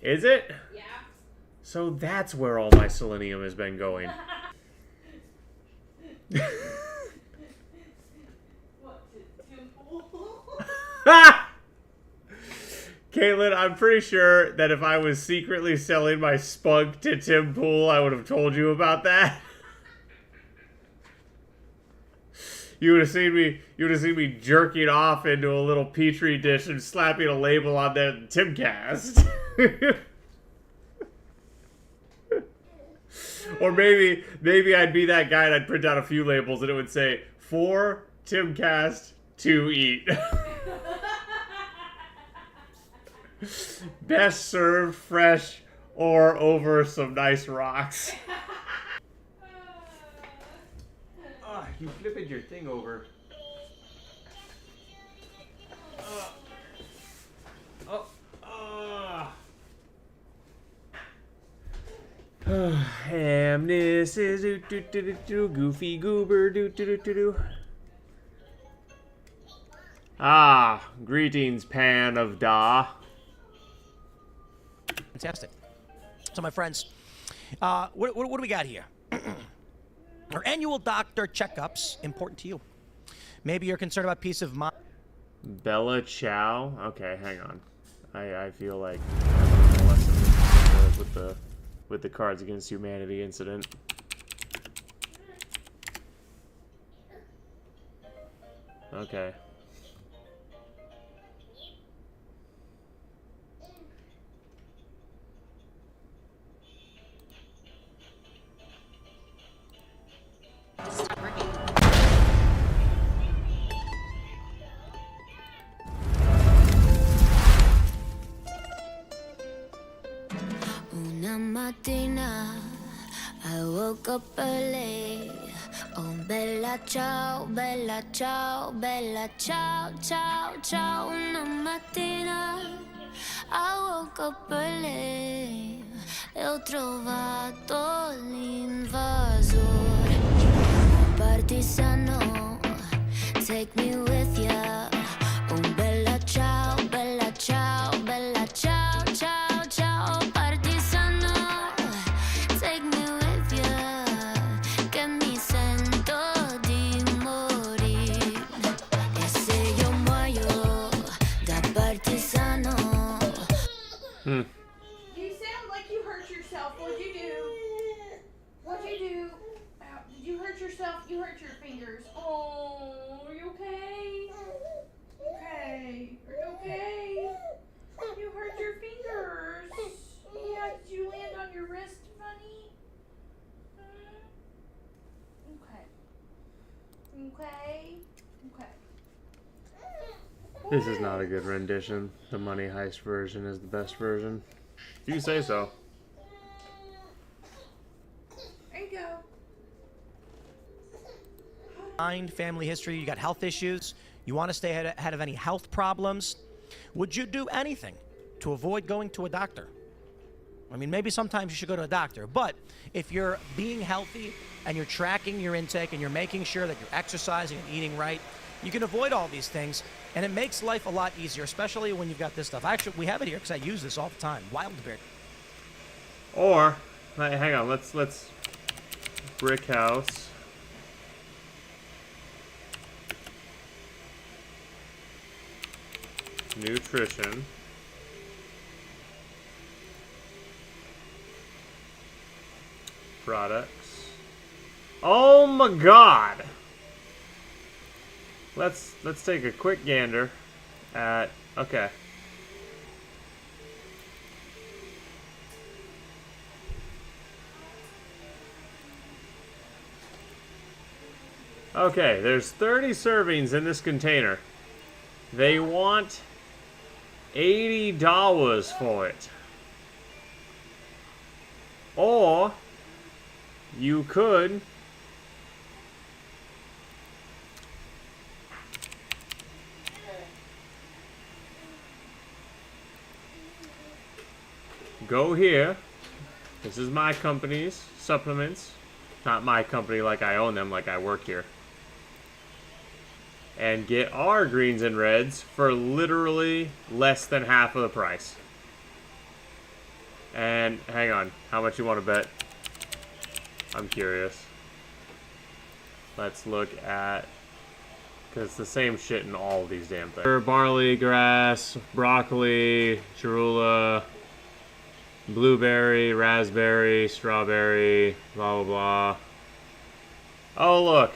Is it? Yeah. So that's where all my selenium has been going. Caitlin, I'm pretty sure that if I was secretly selling my spunk to Tim Pool, I would have told you about that. You would have seen me jerking off into a little petri dish and slapping a label on that Timcast. Or maybe I'd be that guy and I'd print out a few labels and it would say, "For Timcast to eat." Best served fresh or over some nice rocks. Oh, you flipped your thing over. This is goofy goober do. Ah, greetings, pan of da. Fantastic. So, my friends, what do we got here? Our annual doctor checkups, important to you. Maybe you're concerned about peace of mind. Bella Chow? Okay, hang on. I feel like I'm a lesson with the Cards Against Humanity incident. Okay. Una mattina I woke up early. Oh, bella ciao, bella ciao, bella ciao, ciao, ciao. Una mattina I woke up early e ho trovato l'invasore. Partigiano, take me with ya. Oh, bella ciao, bella ciao, bella ciao, ciao, ciao. Partigiano, take me with ya. Che mi sento di morire. E se io muoio da partigiano. You sound like you hurt yourself. What'd you do? What'd you do? Ow, did you hurt yourself? You hurt your fingers. Oh, are you okay? Okay. Are you okay? You hurt your fingers. Yeah, did you land on your wrist, funny? Okay. Okay. Okay. This is not a good rendition. The Money Heist version is the best version. You say so. There you go. Mind, family history, you got health issues, you want to stay ahead of any health problems, would you do anything to avoid going to a doctor? I mean, maybe sometimes you should go to a doctor, but if you're being healthy and you're tracking your intake and you're making sure that you're exercising and eating right, you can avoid all these things, and it makes life a lot easier, especially when you've got this stuff. Actually, we have it here because I use this all the time. Wild Bear. Or, hang on, let's brick house. Nutrition. Products. Oh my god! Let's take a quick gander at, okay. Okay, there's 30 servings in this container. They want $80 for it. Or you could go here. This is my company's supplements. Not my company like I own them, like I work here. And get our greens and reds for literally less than half of the price. And hang on, how much you want to bet? I'm curious. Let's look at, because it's the same shit in all of these damn things. Barley, grass, broccoli, cherula, blueberry, raspberry, strawberry, blah blah blah. Oh look.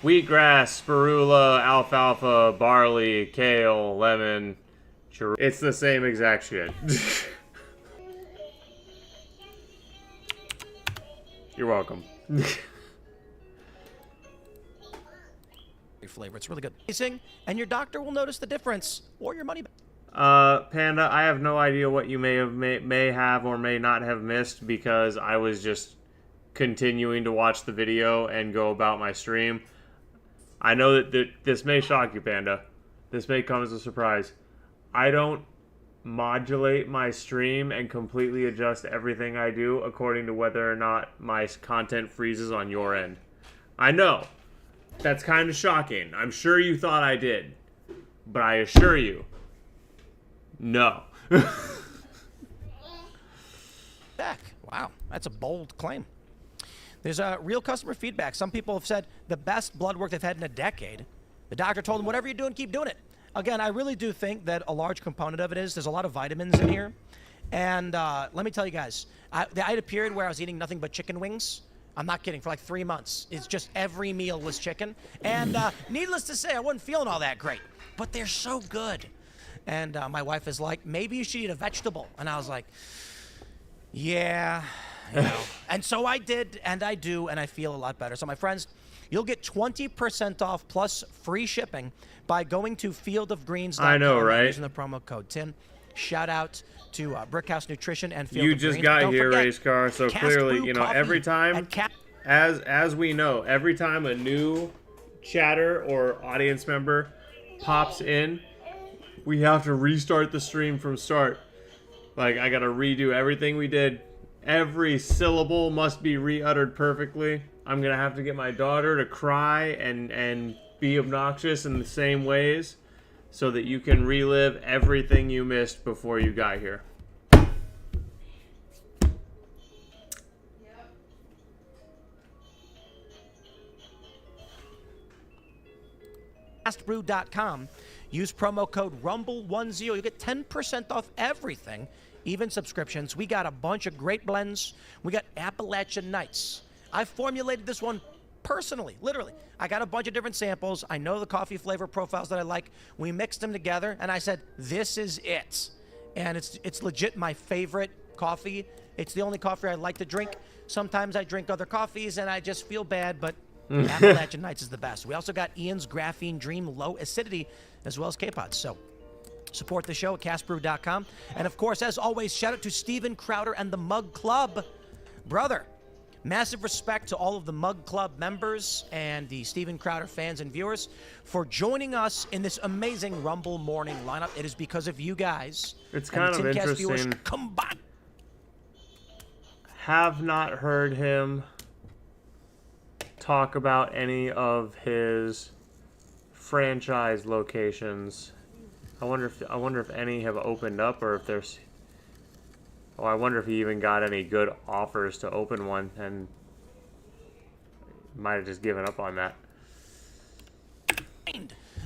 Wheatgrass, spirula, alfalfa, barley, kale, lemon, cherula. It's the same exact shit. You're welcome. Flavor. It's really good. And your doctor will notice the difference or your money back. Panda, I have no idea what you may have or may not have missed because I was just continuing to watch the video and go about my stream. I know that this may shock you, Panda. This may come as a surprise. I don't modulate my stream and completely adjust everything I do according to whether or not my content freezes on your end. I know. That's kind of shocking. I'm sure you thought I did. But I assure you, no. Back. Wow, that's a bold claim. There's real customer feedback. Some people have said the best blood work they've had in a decade. The doctor told them, whatever you're doing, keep doing it. Again, I really do think that a large component of it is there's a lot of vitamins in here. And let me tell you guys, I had a period where I was eating nothing but chicken wings. I'm not kidding, for like 3 months. It's just every meal was chicken. And needless to say, I wasn't feeling all that great. But they're so good. And my wife is like, maybe you should eat a vegetable. And I was like, yeah, you know. And so I did, and I do, and I feel a lot better. So my friends, you'll get 20% off plus free shipping by going to fieldofgreens.com. I know, right? Using the promo code TIN. Shout out to Brickhouse Nutrition and Field You of just Greens. got Don't here, forget, race car, so Cask clearly, Brew you know, Coffee every time, at as we know, every time a new chatter or audience member pops in, we have to restart the stream from start. Like, I gotta redo everything we did. Every syllable must be re-uttered perfectly. I'm gonna have to get my daughter to cry and be obnoxious in the same ways so that you can relive everything you missed before you got here. Castbrew.com. Use promo code RUMBLE10. You get 10% off everything, even subscriptions. We got a bunch of great blends. We got Appalachian Nights. I formulated this one personally, literally. I got a bunch of different samples. I know the coffee flavor profiles that I like. We mixed them together, and I said, this is it. And it's legit my favorite coffee. It's the only coffee I like to drink. Sometimes I drink other coffees, and I just feel bad, but Appalachian Nights is the best. We also got Ian's Graphene Dream Low Acidity, as well as K-Pods. So support the show at castbrew.com. And of course, as always, shout out to Steven Crowder and the Mug Club. Brother, massive respect to all of the Mug Club members and the Steven Crowder fans and viewers for joining us in this amazing Rumble morning lineup. It is because of you guys. It's and kind the of Timcast viewers interesting. combined. Have not heard him talk about any of his franchise locations. I wonder if any have opened up, or if there's. Oh, I wonder if he even got any good offers to open one, and might have just given up on that.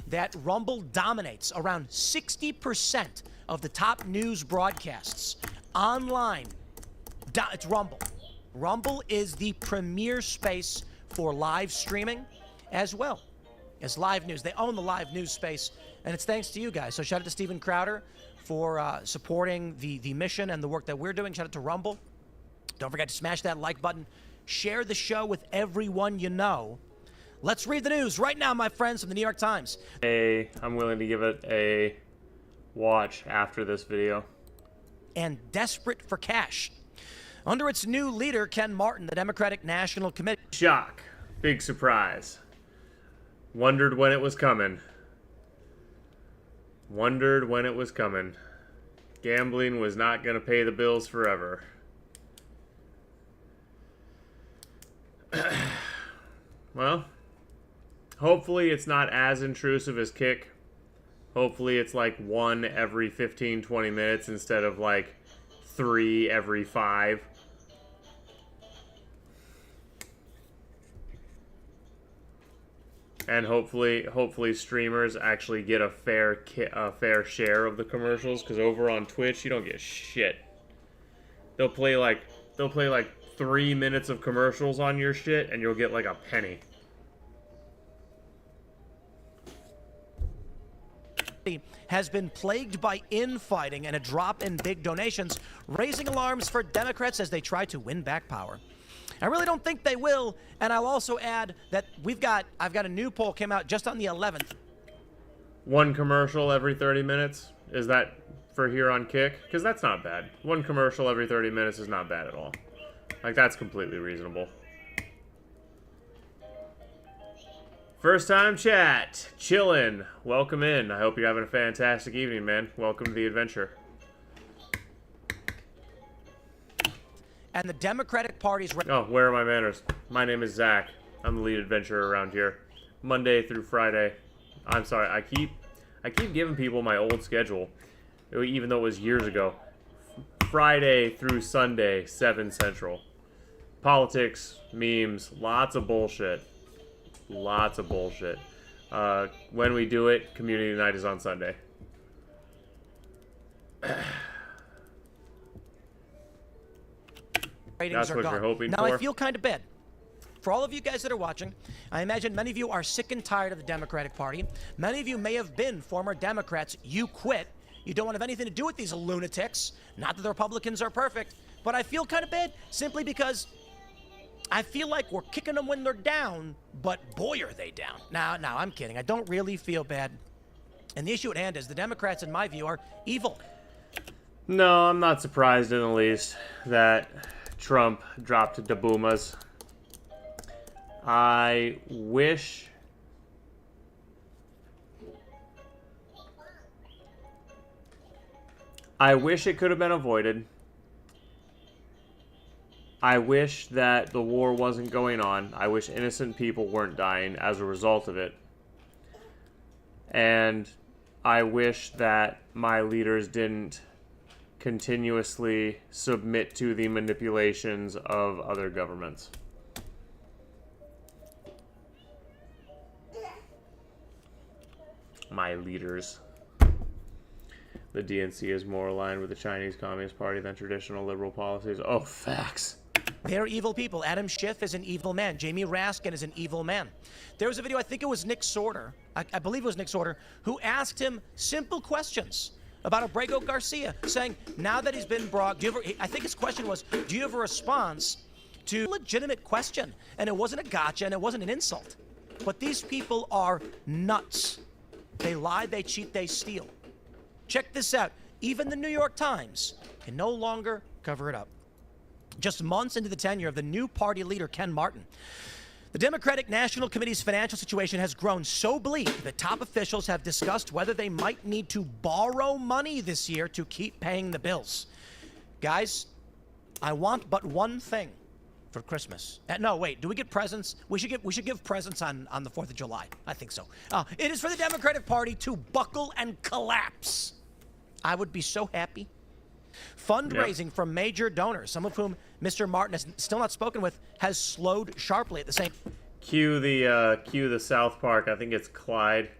That Rumble dominates around 60% of the top news broadcasts online. It's Rumble. Rumble is the premier space for live streaming as well as live news. They own the live news space, and it's thanks to you guys. So shout out to Steven Crowder for supporting the mission and the work that we're doing. Shout out to Rumble. Don't forget to smash that like button. share the show with everyone you know. Let's read the news right now, my friends, from the New York Times. I'm willing to give it a watch after this video. And desperate for cash. Under its new leader, Ken Martin, the Democratic National Committee. Shock. Big surprise. Wondered when it was coming. Wondered when it was coming. Gambling was not going to pay the bills forever. Well, hopefully it's not as intrusive as Kick. Hopefully it's like 1 every 15-20 minutes instead of like 3 every 5. And hopefully streamers actually get a fair share of the commercials, because over on Twitch you don't get shit. They'll play like 3 minutes of commercials on your shit and you'll get like a penny. Has been plagued by infighting and a drop in big donations, raising alarms for Democrats as they try to win back power. I really don't think they will, and I'll also add that I've got a new poll came out just on the 11th. 1 commercial every 30 minutes? Is that for here on Kick? Because that's not bad. 1 commercial every 30 minutes is not bad at all. Like, that's completely reasonable. First time chat. Chillin'. Welcome in. I hope you're having a fantastic evening, man. Welcome to the adventure. And the Democratic Party's... Oh, where are my manners? My name is Zach. I'm the lead adventurer around here. Monday through Friday. I'm sorry, I keep giving people my old schedule, even though it was years ago. Friday through Sunday, 7 Central. Politics, memes, lots of bullshit. Lots of bullshit. When we do it, community night is on Sunday. Ratings That's are what gone. you're hoping now, for? I feel kind of bad. For all of you guys that are watching, I imagine many of you are sick and tired of the Democratic Party. Many of you may have been former Democrats. You quit. You don't want to have anything to do with these lunatics. Not that the Republicans are perfect, but I feel kind of bad simply because I feel like we're kicking them when they're down, but boy, are they down. Now, I'm kidding. I don't really feel bad. And the issue at hand is the Democrats, in my view, are evil. No, I'm not surprised in the least that Trump dropped the boomas. I wish it could have been avoided. I wish that the war wasn't going on. I wish innocent people weren't dying as a result of it. And I wish that my leaders didn't continuously submit to the manipulations of other governments. My leaders. The DNC is more aligned with the Chinese Communist Party than traditional liberal policies. Oh, facts. They're evil people. Adam Schiff is an evil man. Jamie Raskin is an evil man. There was a video, I think it was Nick Sorter, I believe it was Nick Sorter, who asked him simple questions about Abrego Garcia, saying, now that he's been brought, I think his question was, do you have a response to a legitimate question? And it wasn't a gotcha, and it wasn't an insult. But these people are nuts. They lie, they cheat, they steal. Check this out. Even the New York Times can no longer cover it up. Just months into the tenure of the new party leader, Ken Martin, the Democratic National Committee's financial situation has grown so bleak that top officials have discussed whether they might need to borrow money this year to keep paying the bills. Guys, I want but one thing for Christmas. No, wait, do we get presents? We should give presents on the 4th of July. I think so. It is for the Democratic Party to buckle and collapse. I would be so happy. Fundraising from major donors, some of whom Mr. Martin has still not spoken with, has slowed sharply at the same. Cue the South Park. I think it's Clyde.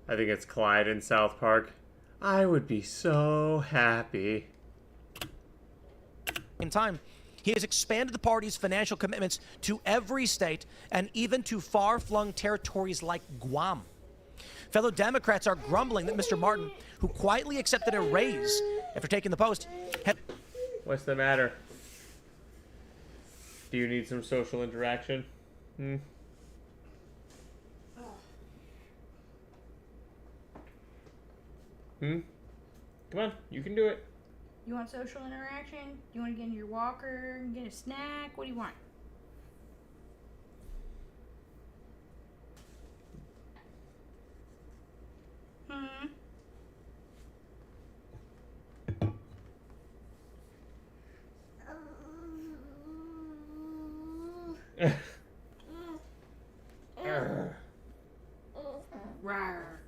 I think it's Clyde in South Park. I would be so happy. Same time, he has expanded the party's financial commitments to every state and even to far-flung territories like Guam. Fellow Democrats are grumbling that Mr. Martin, who quietly accepted a raise after taking the post, What's the matter? Do you need some social interaction? Come on, you can do it. You want social interaction? You want to get in your walker and get a snack? What do you want? Rawr.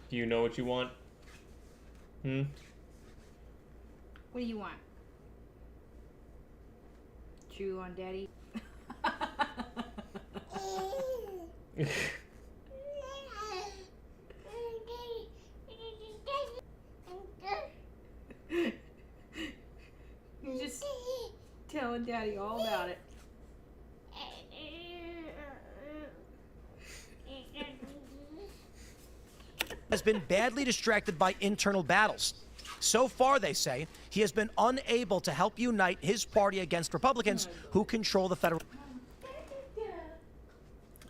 Do you know what you want? What do you want? Chew on daddy? You're just telling daddy all about it. Has been badly distracted by internal battles. So far, they say, he has been unable to help unite his party against Republicans who control the federal.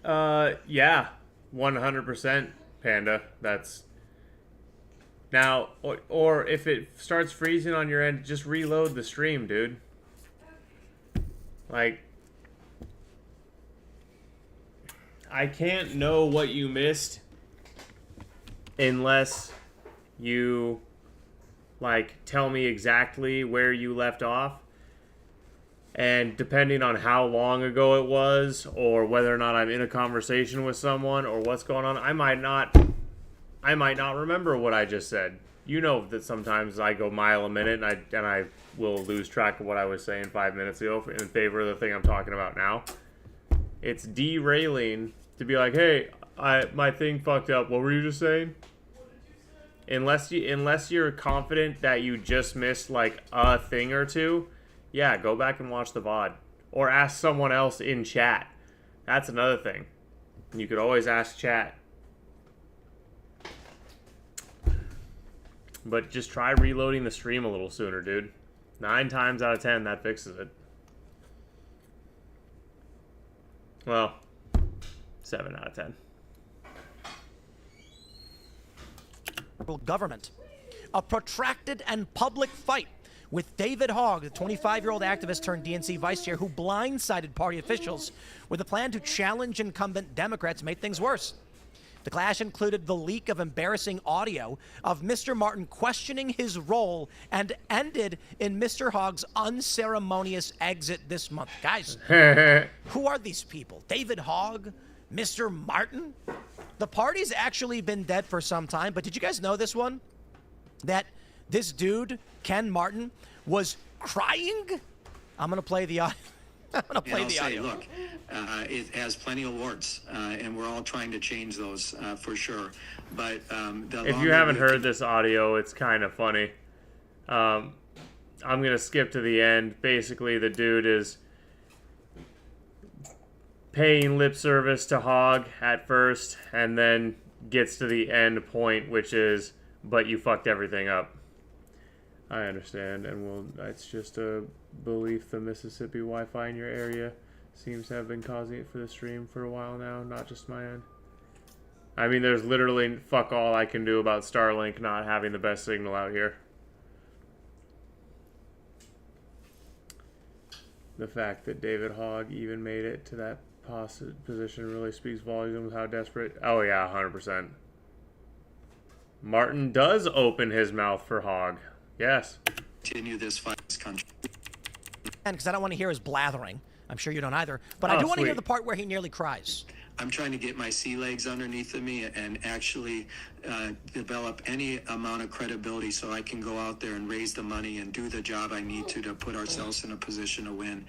Yeah, 100%, Panda. That's now, or if it starts freezing on your end, just reload the stream, dude. Like, I can't know what you missed unless you, like, tell me exactly where you left off. And depending on how long ago it was, or whether or not I'm in a conversation with someone, or what's going on, I might not remember what I just said. You know that sometimes I go mile a minute, and I will lose track of what I was saying 5 minutes ago in favor of the thing I'm talking about now. It's derailing to be like, hey, my thing fucked up. What were you just saying? Unless you're confident that you just missed like a thing or two, yeah, go back and watch the VOD. Or ask someone else in chat. That's another thing. You could always ask chat. But just try reloading the stream a little sooner, dude. 9 times out of 10, that fixes it. Well, 7 out of 10. Government. A protracted and public fight with David Hogg, the 25-year-old activist turned DNC vice chair who blindsided party officials with a plan to challenge incumbent Democrats, made things worse. The clash included the leak of embarrassing audio of Mr. Martin questioning his role and ended in Mr. Hogg's unceremonious exit this month. Guys, who are these people? David Hogg? Mr. Martin? The party's actually been dead for some time, but did you guys know this one? That this dude, Ken Martin, was crying? I'm going to play the audio. I'm going to play the audio. Look, it has plenty of warts, and we're all trying to change those for sure. But if you haven't heard this audio, it's kind of funny. I'm going to skip to the end. Basically, the dude is paying lip service to Hogg at first, and then gets to the end point, which is, but you fucked everything up. I understand, and it's just a belief the Mississippi Wi-Fi in your area seems to have been causing it for the stream for a while now, not just my end. I mean, there's literally fuck all I can do about Starlink not having the best signal out here. The fact that David Hogg even made it to that position really speaks volumes how desperate. Oh yeah, 100%. Martin does open his mouth for Hogg. Yes. Continue this fight in this country. And because I don't want to hear his blathering. I'm sure you don't either. But I do want to hear the part where he nearly cries. I'm trying to get my sea legs underneath of me and actually develop any amount of credibility so I can go out there and raise the money and do the job I need to put ourselves in a position to win.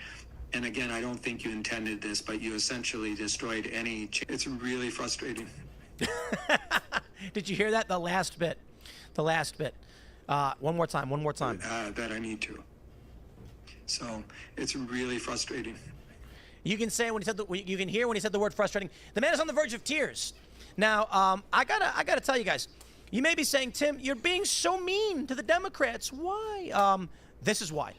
And again, I don't think you intended this, but you essentially destroyed any. It's really frustrating. Did you hear that? The last bit. The last bit. One more time. One more time. That I need to. So it's really frustrating. You can say when he said you can hear when he said the word frustrating. The man is on the verge of tears. Now, I gotta tell you guys, You may be saying, Tim, you're being so mean to the Democrats. Why? This is why.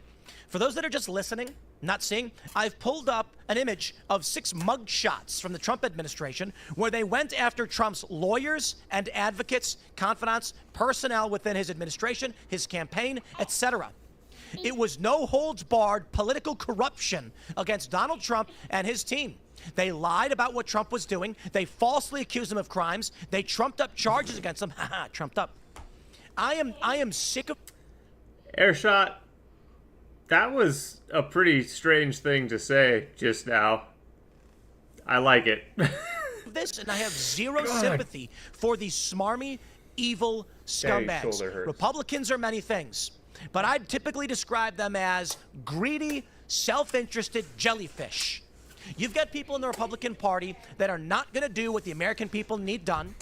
For those that are just listening, not seeing, I've pulled up an image of 6 mug shots from the Trump administration where they went after Trump's lawyers and advocates, confidants, personnel within his administration, his campaign, etc. It was no holds barred political corruption against Donald Trump and his team. They lied about what Trump was doing. They falsely accused him of crimes. They trumped up charges against him. Haha, trumped up. I am sick of Airshot, that was a pretty strange thing to say just now. I like it. this, and I have zero sympathy for these smarmy, evil scumbags. shoulder hurts. Republicans are many things, but I'd typically describe them as greedy, self-interested jellyfish. You've got people in the Republican Party that are not going to do what the American people need done.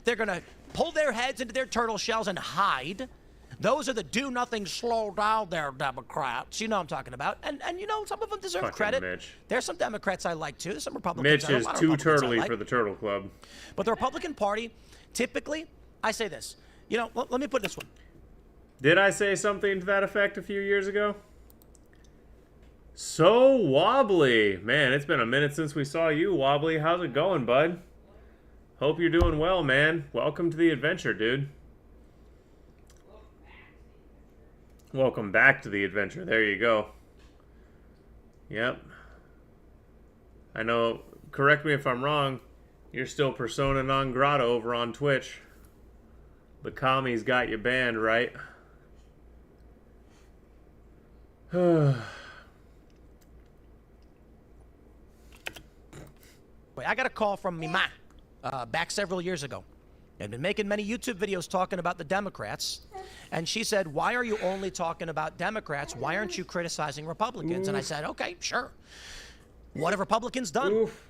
They're going to pull their heads into their turtle shells and hide. Those are the do-nothing, slow down there Democrats. You know what I'm talking about. And you know, some of them deserve Fucking credit. Mitch. There's some Democrats I like, too. There's some Republicans Mitch I is don't- too Republicans I turtly like. for the Turtle Club. But the Republican Party, typically, I say this. You know, let me put it this one. Did I say something to that effect a few years ago? So wobbly. Man, it's been a minute since we saw you, Wobbly. How's it going, bud? Hope you're doing well, man. Welcome to the adventure, dude. Welcome back to the adventure. There you go. Yep. I know, correct me if I'm wrong, you're still persona non grata over on Twitch. The commies got you banned, right? I got a call from me ma back several years ago. I'd been making many YouTube videos talking about the Democrats. And she said, why are you only talking about Democrats? Why aren't you criticizing Republicans? And I said, okay, sure. What have Republicans done? Oof.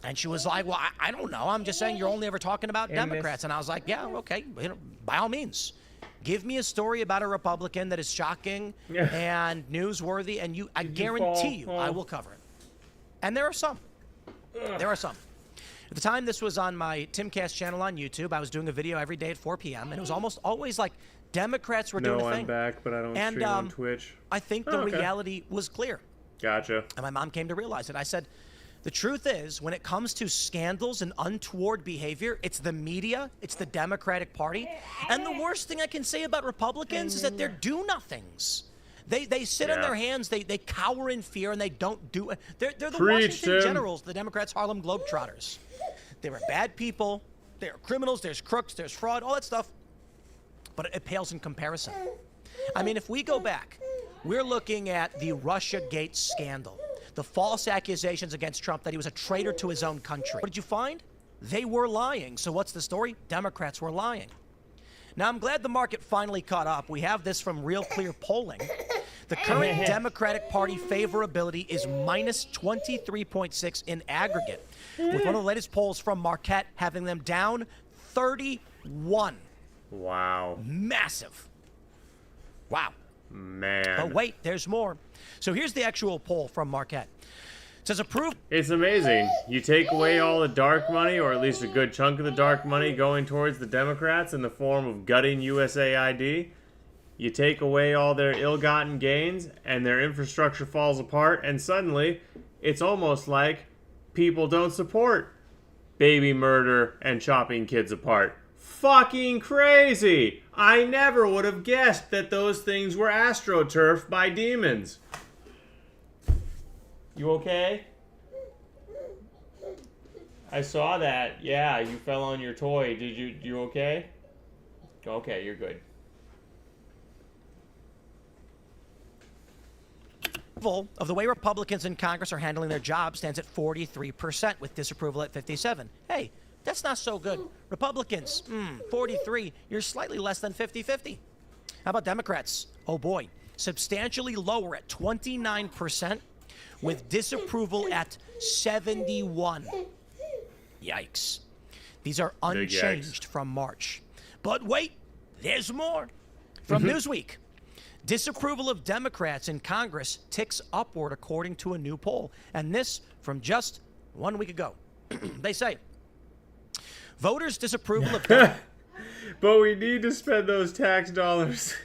And she was like, well, I don't know. I'm just saying you're only ever talking about Democrats. And I was like, yeah, okay, you know, by all means. Give me a story about a Republican that is shocking and newsworthy, and I guarantee you I will cover it. And there are some. There are some. At the time this was on my Timcast channel on YouTube, I was doing a video every day at 4 p.m., and it was almost always like Democrats were doing a thing. I'm back, but I don't stream on Twitch. I think the reality was clear. Gotcha. And my mom came to realize it. I said, the truth is, when it comes to scandals and untoward behavior, it's the media, it's the Democratic Party. And the worst thing I can say about Republicans is that they're do-nothings. They sit on their hands, they cower in fear, and they don't do it. They're the Washington Generals, the Democrats' Harlem Globetrotters. They were bad people, they're criminals, there's crooks, there's fraud, all that stuff. But it pales in comparison. I mean, if we go back, we're looking at the Russiagate scandal. The false accusations against Trump that he was a traitor to his own country. What did you find? They were lying. So what's the story? Democrats were lying. Now, I'm glad the market finally caught up. We have this from Real Clear polling. The current Democratic Party favorability is minus 23.6 in aggregate, with one of the latest polls from Marquette having them down 31. Wow. Massive. Wow. Man. But wait, there's more. So here's the actual poll from Marquette. It says approve. It's amazing. You take away all the dark money, or at least a good chunk of the dark money going towards the Democrats in the form of gutting USAID. You take away all their ill-gotten gains, and their infrastructure falls apart, and suddenly, it's almost like people don't support baby murder and chopping kids apart. Fucking crazy! I never would have guessed that those things were astroturfed by demons. You okay? I saw that. Yeah, you fell on your toy. Did you okay? Okay, you're good. Of the way Republicans in Congress are handling their job stands at 43%, with disapproval at 57%. Hey, that's not so good. Republicans, 43%. You're slightly less than 50-50. How about Democrats? Oh boy, substantially lower at 29%, with disapproval at 71%. Yikes. These are unchanged from March. But wait, there's more. From Newsweek. Disapproval of Democrats in Congress ticks upward according to a new poll. And this from just 1 week ago. They say, voters' disapproval of But we need to spend those tax dollars.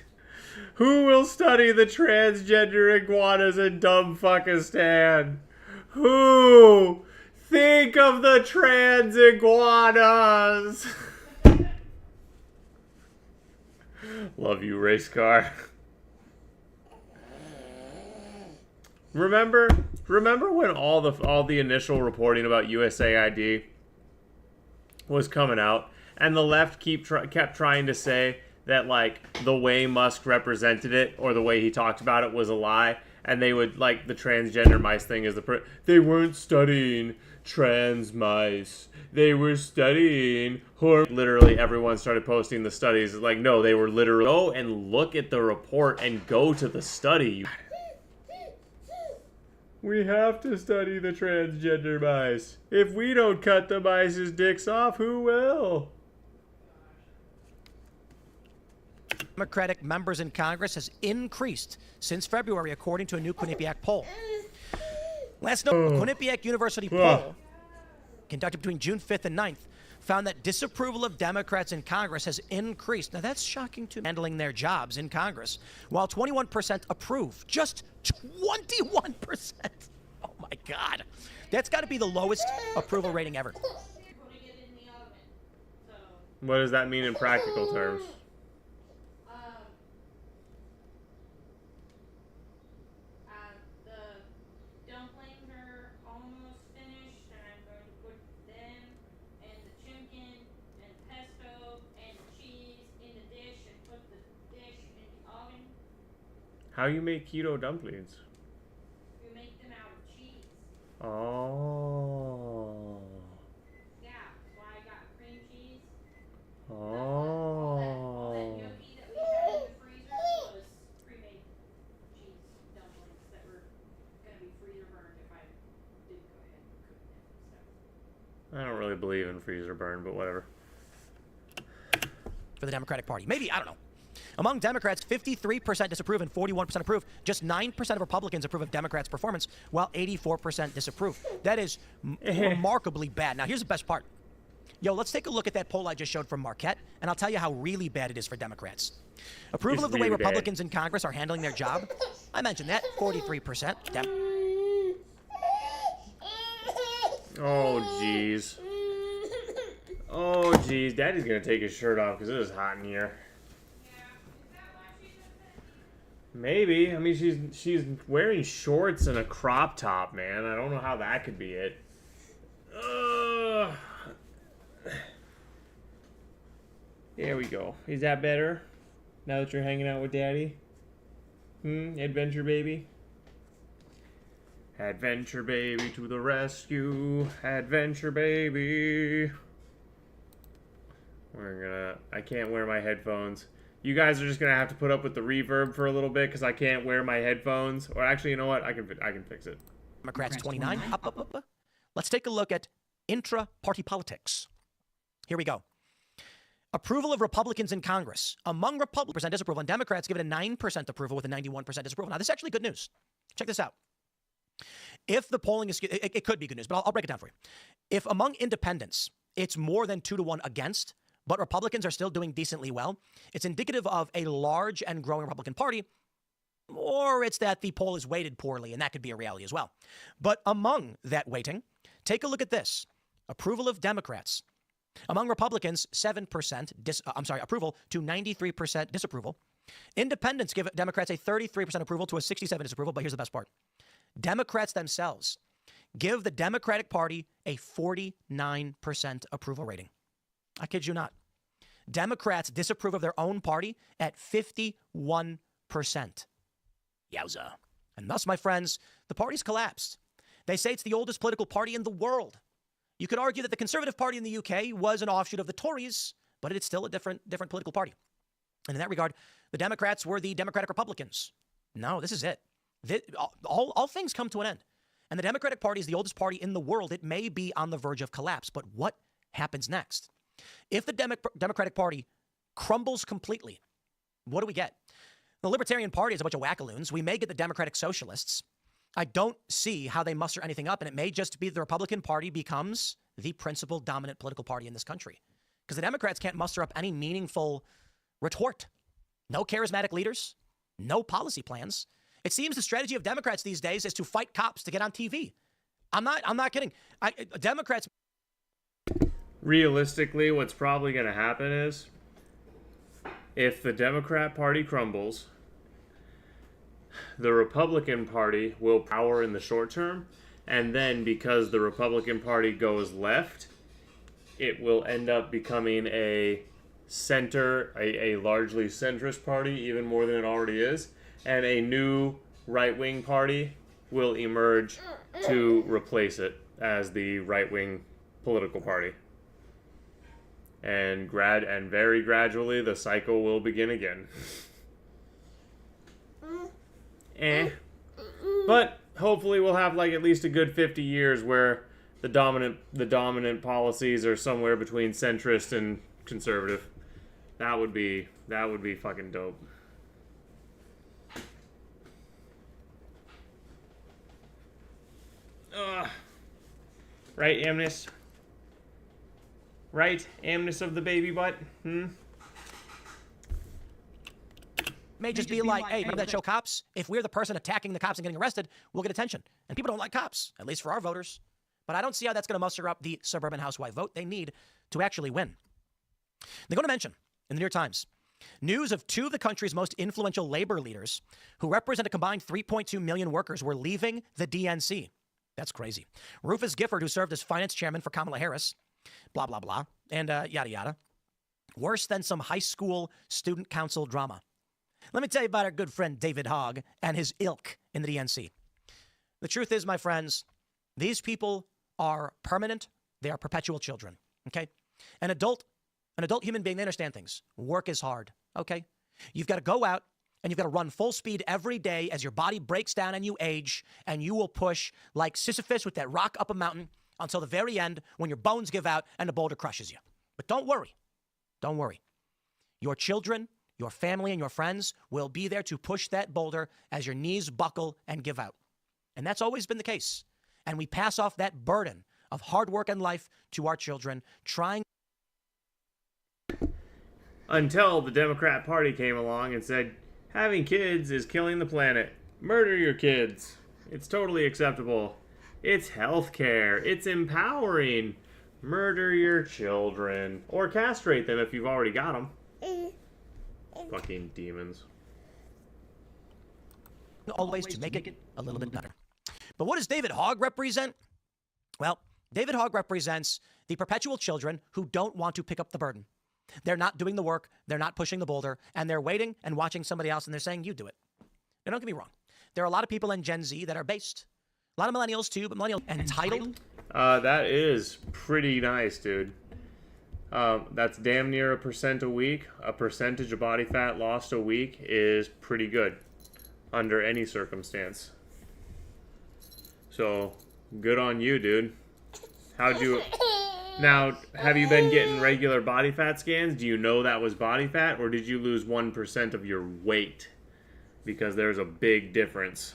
Who will study the transgender iguanas in Dumbfuckistan? Who? Think of the trans iguanas. Love you, race car. Remember when all the initial reporting about USAID was coming out, and the left kept trying to say that like the way Musk represented it or the way he talked about it was a lie, and they would like the transgender mice thing is they weren't studying trans mice, they were studying literally everyone started posting the studies. Like, no, they were literally go and look at the report and go to the study. We have to study the transgender mice. If we don't cut the mice's dicks off, who will? Democratic members in Congress has increased since February, according to a new Quinnipiac poll. Last note, a Quinnipiac University poll conducted between June 5th and 9th found that disapproval of Democrats in Congress has increased. Now, that's shocking to handling their jobs in Congress, while 21% approve. Just 21%. Oh, my God. That's got to be the lowest approval rating ever. What does that mean in practical terms? How you make keto dumplings? You make them out of cheese. Oh. Yeah, that's why I got cream cheese. Oh. All that gnocchi that we had in the freezer was pre-made cheese dumplings that were going to be freezer burned if I didn't go ahead and cook them. So. I don't really believe in freezer burn, but whatever. For the Democratic Party. Maybe, I don't know. Among Democrats, 53% disapprove and 41% approve. Just 9% of Republicans approve of Democrats' performance, while 84% disapprove. That is remarkably bad. Now, here's the best part. Yo, let's take a look at that poll I just showed from Marquette, and I'll tell you how really bad it is for Democrats. Approval of the way Republicans in Congress are handling their job. I mentioned that, 43%. Oh, jeez. Oh, jeez. Daddy's going to take his shirt off because it is hot in here. Maybe. I mean, she's wearing shorts and a crop top, man. I don't know how that could be it. There we go. Is that better? Now that you're hanging out with Daddy? Adventure baby? Adventure baby to the rescue. Adventure baby. I can't wear my headphones. You guys are just gonna have to put up with the reverb for a little bit because I can't wear my headphones. Or actually, you know what? I can fix it. Democrats 29. Up. Let's take a look at intra-party politics. Here we go. Approval of Republicans in Congress. Among Republicans, disapproval, and Democrats give it a 9% approval with a 91% disapproval. Now, this is actually good news. Check this out. If the polling is, it could be good news, but I'll break it down for you. If among independents, it's more than 2-1 against, but Republicans are still doing decently well, it's indicative of a large and growing Republican Party, or it's that the poll is weighted poorly, and that could be a reality as well. But among that weighting, take a look at this. Approval of Democrats. Among Republicans, 7% approval to 93% disapproval. Independents give Democrats a 33% approval to a 67% disapproval, but here's the best part. Democrats themselves give the Democratic Party a 49% approval rating. I kid you not. Democrats disapprove of their own party at 51%. Yowza. And thus, my friends, the party's collapsed. They say it's the oldest political party in the world. You could argue that the Conservative Party in the UK was an offshoot of the Tories, but it's still a different political party. And in that regard, the Democrats were the Democratic Republicans. No, this is it. All things come to an end. And the Democratic Party is the oldest party in the world. It may be on the verge of collapse, but what happens next? If the Democratic Party crumbles completely, what do we get? The Libertarian Party is a bunch of wackaloons. We may get the Democratic Socialists. I don't see how they muster anything up, and it may just be the Republican Party becomes the principal dominant political party in this country. because the Democrats can't muster up any meaningful retort. No charismatic leaders, no policy plans. It seems the strategy of Democrats these days is to fight cops to get on TV. I'm not kidding. Democrats. Realistically, what's probably going to happen is if the Democrat Party crumbles, the Republican Party will power in the short term, and then because the Republican Party goes left, it will end up becoming a largely centrist party, even more than it already is, and a new right-wing party will emerge to replace it as the right-wing political party. And very gradually, the cycle will begin again. But hopefully we'll have like at least a good 50 years where the dominant policies are somewhere between centrist and conservative. That would be fucking dope. Right, Amnes? Right, Amnes of the baby butt? May just be like, hey, remember that show Cops? If we're the person attacking the cops and getting arrested, we'll get attention. And people don't like cops, at least for our voters. But I don't see how that's going to muster up the suburban housewife vote they need to actually win. They're going to mention in the New York Times news of two of the country's most influential labor leaders who represent a combined 3.2 million workers were leaving the DNC. That's crazy. Rufus Gifford, who served as finance chairman for Kamala Harris, blah, blah, blah, and yada, yada. Worse than some high school student council drama. Let me tell you about our good friend David Hogg and his ilk in the DNC. The truth is, my friends, these people are permanent. They are perpetual children, okay? An adult human being, they understand things. Work is hard, okay? You've got to go out and you've got to run full speed every day as your body breaks down and you age, and you will push like Sisyphus with that rock up a mountain until the very end when your bones give out and the boulder crushes you. But don't worry. Don't worry. Your children, your family, and your friends will be there to push that boulder as your knees buckle and give out. And that's always been the case. And we pass off that burden of hard work and life to our children, trying. Until the Democrat Party came along and said, having kids is killing the planet. Murder your kids. It's totally acceptable. It's healthcare. It's empowering. Murder your children. Or castrate them if you've already got them. Fucking demons. Always to make it a little bit better. But what does David Hogg represent? Well, David Hogg represents the perpetual children who don't want to pick up the burden. They're not doing the work, they're not pushing the boulder, and they're waiting and watching somebody else, and they're saying, you do it. Now, don't get me wrong. There are a lot of people in Gen Z that are based. A lot of millennials, too, but millennials entitled. That is pretty nice, dude. That's damn near 1% a week. A percentage of body fat lost a week is pretty good under any circumstance. So, good on you, dude. How'd you... Now, have you been getting regular body fat scans? Do you know that was body fat, or did you lose 1% of your weight? Because there's a big difference.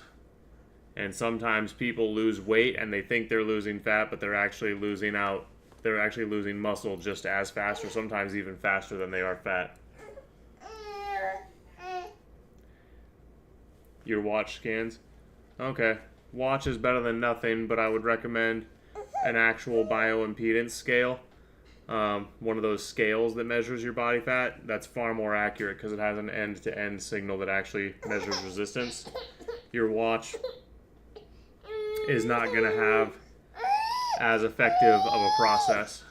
And sometimes people lose weight and they think they're losing fat, but they're actually losing out. They're actually losing muscle just as fast, or sometimes even faster than they are fat. Your watch scans? Okay. Watch is better than nothing, but I would recommend an actual bioimpedance scale. One of those scales that measures your body fat. That's far more accurate because it has an end-to-end signal that actually measures resistance. Your watch is not going to have as effective of a process.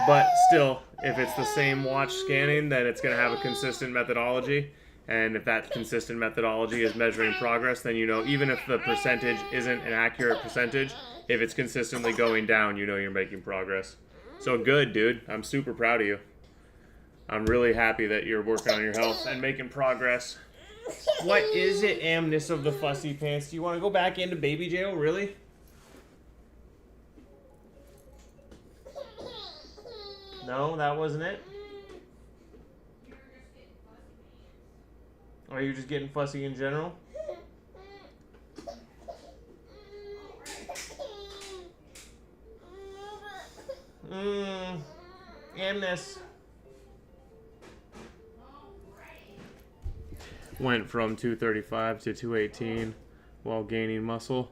But still, if it's the same watch scanning, then it's going to have a consistent methodology. And if that consistent methodology is measuring progress, then you know, even if the percentage isn't an accurate percentage, if it's consistently going down, you know you're making progress. So good, dude. I'm super proud of you. I'm really happy that you're working on your health and making progress. What is it, Amness of the Fussy Pants? Do you want to go back into baby jail, really? No, that wasn't it? Are you just getting fussy in general? Forgiveness. Went from 235 to 218 while gaining muscle.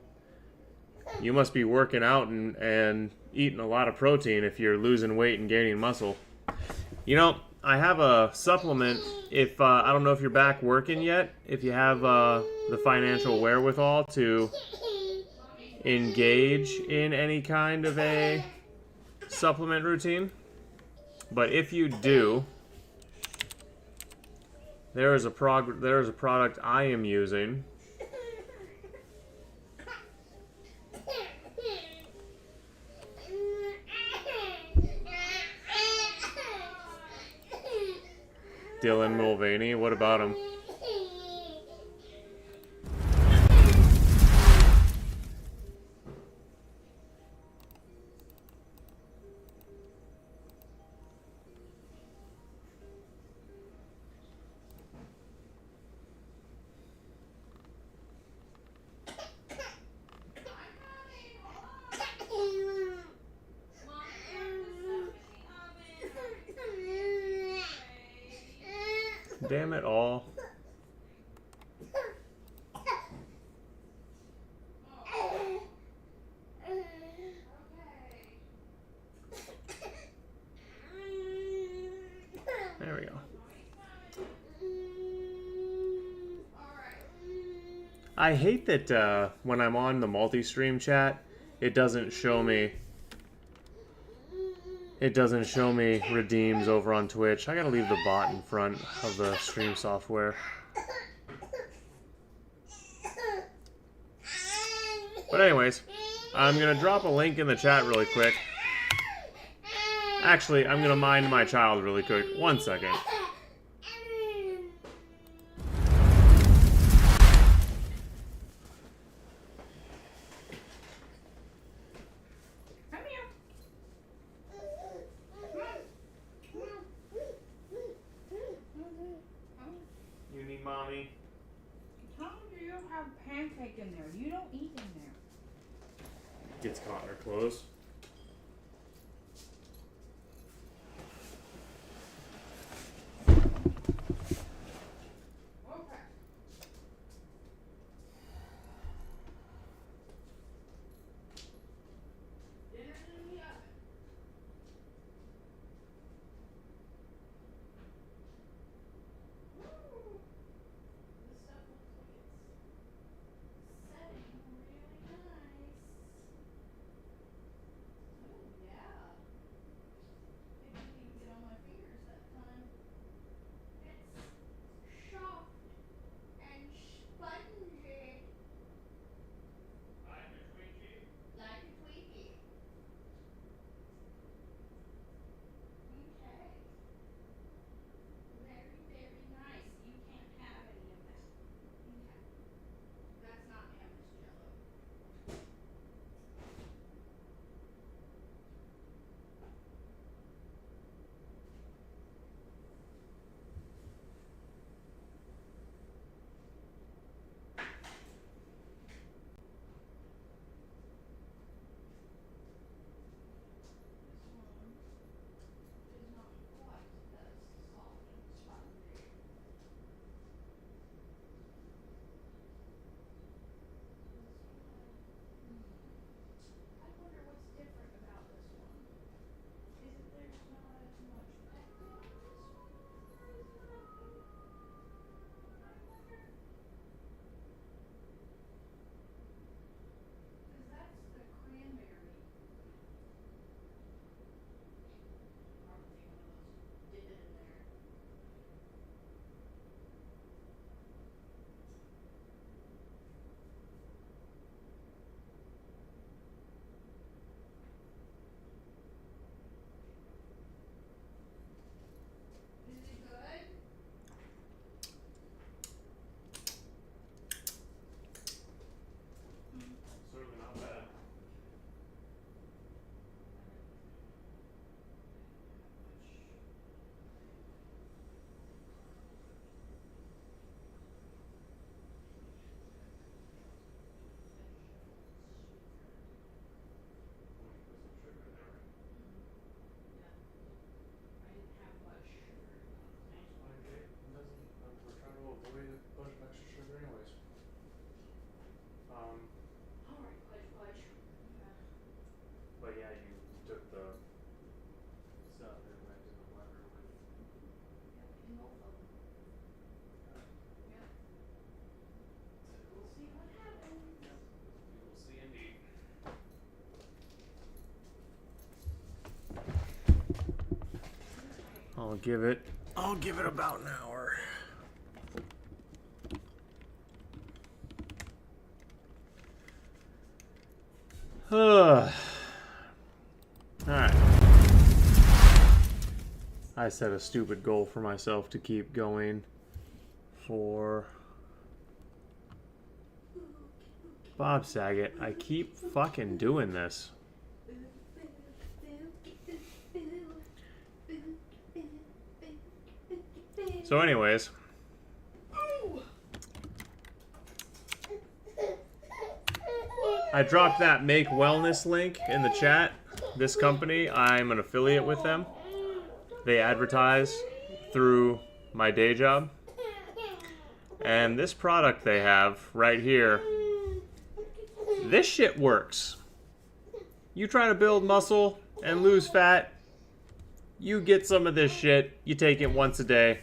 You must be working out and eating a lot of protein if you're losing weight and gaining muscle. You know, I have a supplement. If I don't know if you're back working yet, if you have the financial wherewithal to engage in any kind of a supplement routine. But if you do, there is a product I am using. Dylan Mulvaney, what about him? Damn it all. There we go. I hate that when I'm on the multi-stream chat, it doesn't show me redeems over on Twitch. I gotta leave the bot in front of the stream software. But anyways, I'm gonna drop a link in the chat really quick. Actually, I'm gonna mind my child really quick. 1 second. You need mommy? I told you don't have pancake in there. You don't eat in there. Gets caught in her clothes. Okay. Dinner's in the oven. Woo! This stuff looks like it's setting really nice. I'll give it about an hour. Alright. I set a stupid goal for myself to keep going for Bob Saget. I keep fucking doing this. So anyways, I dropped that Make Wellness link in the chat. This company, I'm an affiliate with them. They advertise through my day job. And this product they have right here, this shit works. You try to build muscle and lose fat, you get some of this shit, you take it once a day.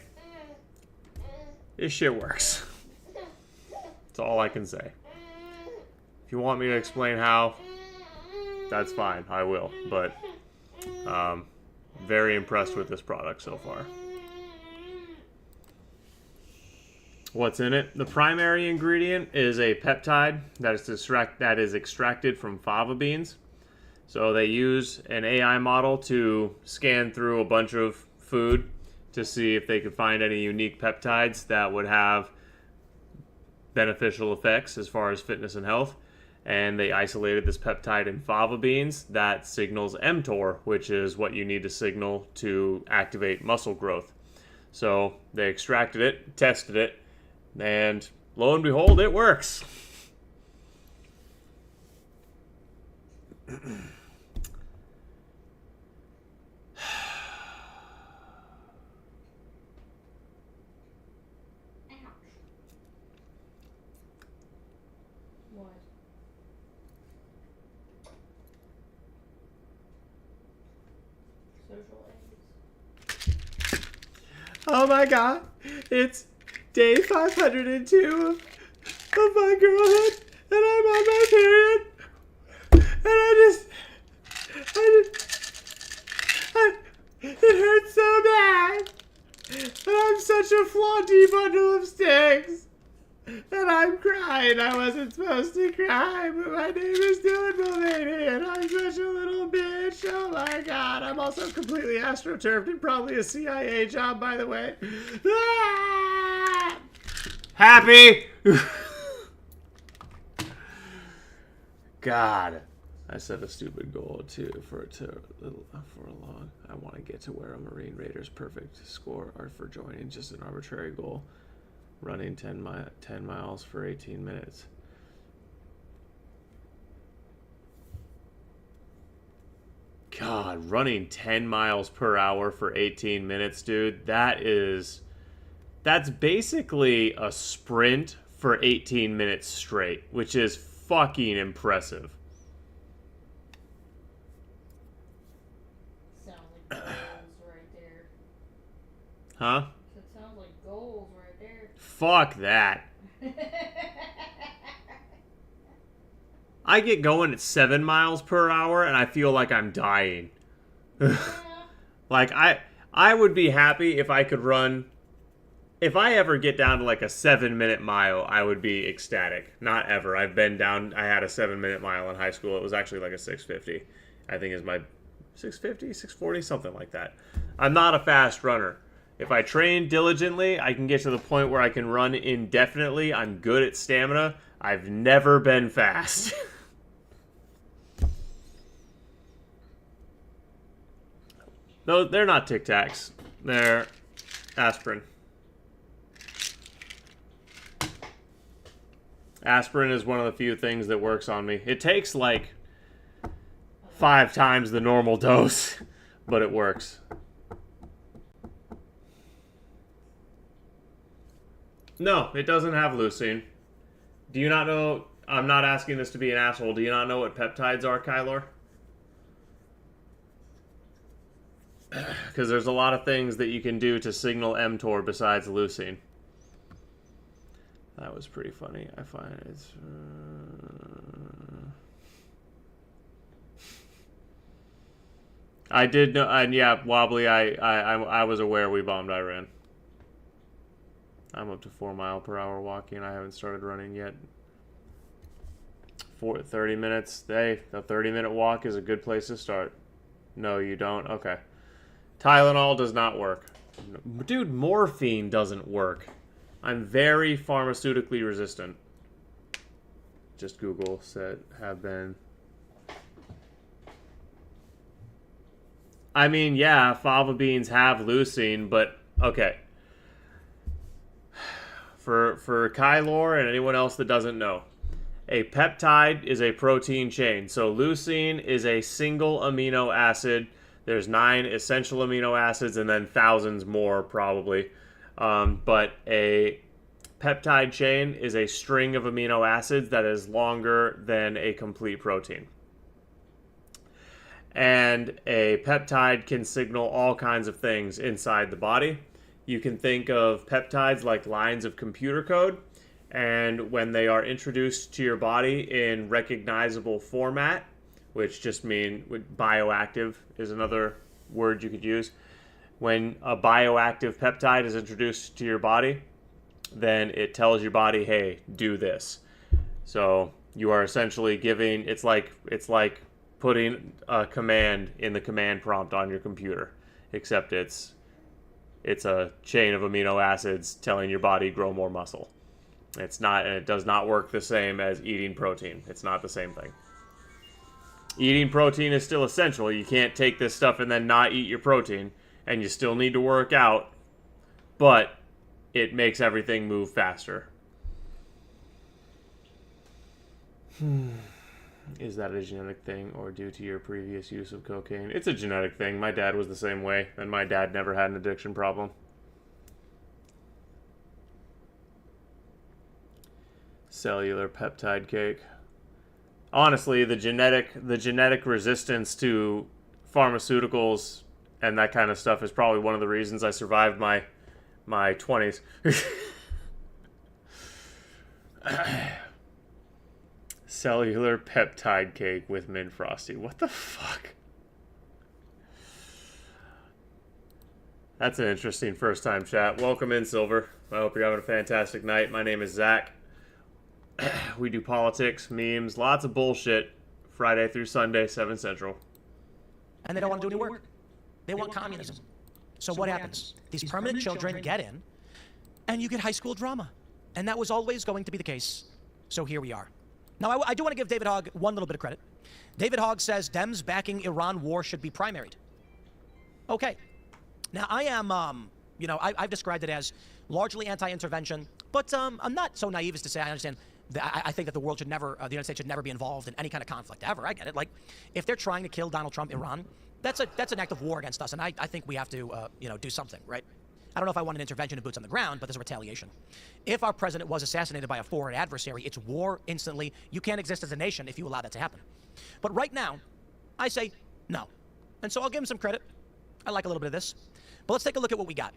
This shit works. That's all I can say. If you want me to explain how, that's fine, I will. But, very impressed with this product so far. What's in it? The primary ingredient is a peptide that is extracted from fava beans. So they use an AI model to scan through a bunch of food to see if they could find any unique peptides that would have beneficial effects as far as fitness and health. And they isolated this peptide in fava beans that signals mTOR, which is what you need to signal to activate muscle growth. So they extracted it, tested it, and lo and behold, it works. What? Social aids. Oh my god, it's day 502 of my girlhood, and I'm on my period, and it hurts so bad, and I'm such a flaunty bundle of sticks, and I'm crying. I wasn't supposed to cry, but my name is Dylan Mulvaney, and I'm such a little bitch. Oh my god, I'm also completely astroturfed and probably a CIA job, by the way. Ah! Happy! God. I set a stupid goal too for long. I want to get to where a Marine Raiders perfect score are for joining, just an arbitrary goal. Running 10 miles for 18 minutes. God, running 10 miles per hour for 18 minutes, dude. That's basically a sprint for 18 minutes straight, which is fucking impressive. Sounds like goals right there. Huh? It sounds like goals right there. Fuck that. I get going at 7 miles per hour and I feel like I'm dying. Like, I would be happy if I could run. If I ever get down to like a 7-minute mile, I would be ecstatic. Not ever. I've been down. I had a 7-minute mile in high school. It was actually like a 6:50. I think is my 6:50, 6:40, something like that. I'm not a fast runner. If I train diligently, I can get to the point where I can run indefinitely. I'm good at stamina. I've never been fast. No, they're not Tic Tacs. They're aspirin. Aspirin is one of the few things that works on me. It takes like 5 times the normal dose, but it works. No, it doesn't have leucine. Do you not know? I'm not asking this to be an asshole. Do you not know what peptides are, Kylor? Because there's a lot of things that you can do to signal mTOR besides leucine. That was pretty funny. I find it's... I did know, and yeah, Wobbly, I was aware we bombed Iran. I'm up to 4 mile per hour walking. I haven't started running yet. 30 minutes. Hey, a 30-minute walk is a good place to start. No, you don't? Okay. Tylenol does not work. Dude, morphine doesn't work. I'm very pharmaceutically resistant. Just Google said have been. I mean, yeah, fava beans have leucine, but okay. For Kylor and anyone else that doesn't know, a peptide is a protein chain. So leucine is a single amino acid. There's 9 essential amino acids and then thousands more probably. But a peptide chain is a string of amino acids that is longer than a complete protein. And a peptide can signal all kinds of things inside the body. You can think of peptides like lines of computer code. And when they are introduced to your body in recognizable format, which just mean bioactive is another word you could use. When a bioactive peptide is introduced to your body, then it tells your body, hey, do this. So you are essentially giving, it's like putting a command in the command prompt on your computer, except it's a chain of amino acids telling your body grow more muscle. It's not, and it does not work the same as eating protein. It's not the same thing. Eating protein is still essential. You can't take this stuff and then not eat your protein, and you still need to work out, but it makes everything move faster. Is that a genetic thing or due to your previous use of cocaine? It's a genetic thing. My dad was the same way, and my dad never had an addiction problem. Cellular peptide cake. Honestly, the genetic resistance to pharmaceuticals and that kind of stuff is probably one of the reasons I survived my 20s. Cellular peptide cake with mint frosty. What the fuck? That's an interesting first time chat. Welcome in, Silver. I hope you're having a fantastic night. My name is Zach. We do politics, memes, lots of bullshit. Friday through Sunday, 7 Central. And they don't want to do any work. They want communism. So what happens? These permanent children get in, and you get high school drama. And that was always going to be the case. So here we are. Now, I do want to give David Hogg one little bit of credit. David Hogg says Dems backing Iran war should be primaried. Okay. Now, I am, I've described it as largely anti-intervention, but I'm not so naive as to say I understand. I think that the world should never, the United States should never be involved in any kind of conflict ever. I get it. Like, if they're trying to kill Donald Trump, Iran, that's an act of war against us, and I think we have to, do something, right? I don't know if I want an intervention of boots on the ground, but there's a retaliation. If our president was assassinated by a foreign adversary, it's war instantly. You can't exist as a nation if you allow that to happen. But right now, I say no. And so I'll give him some credit. I like a little bit of this. But let's take a look at what we got.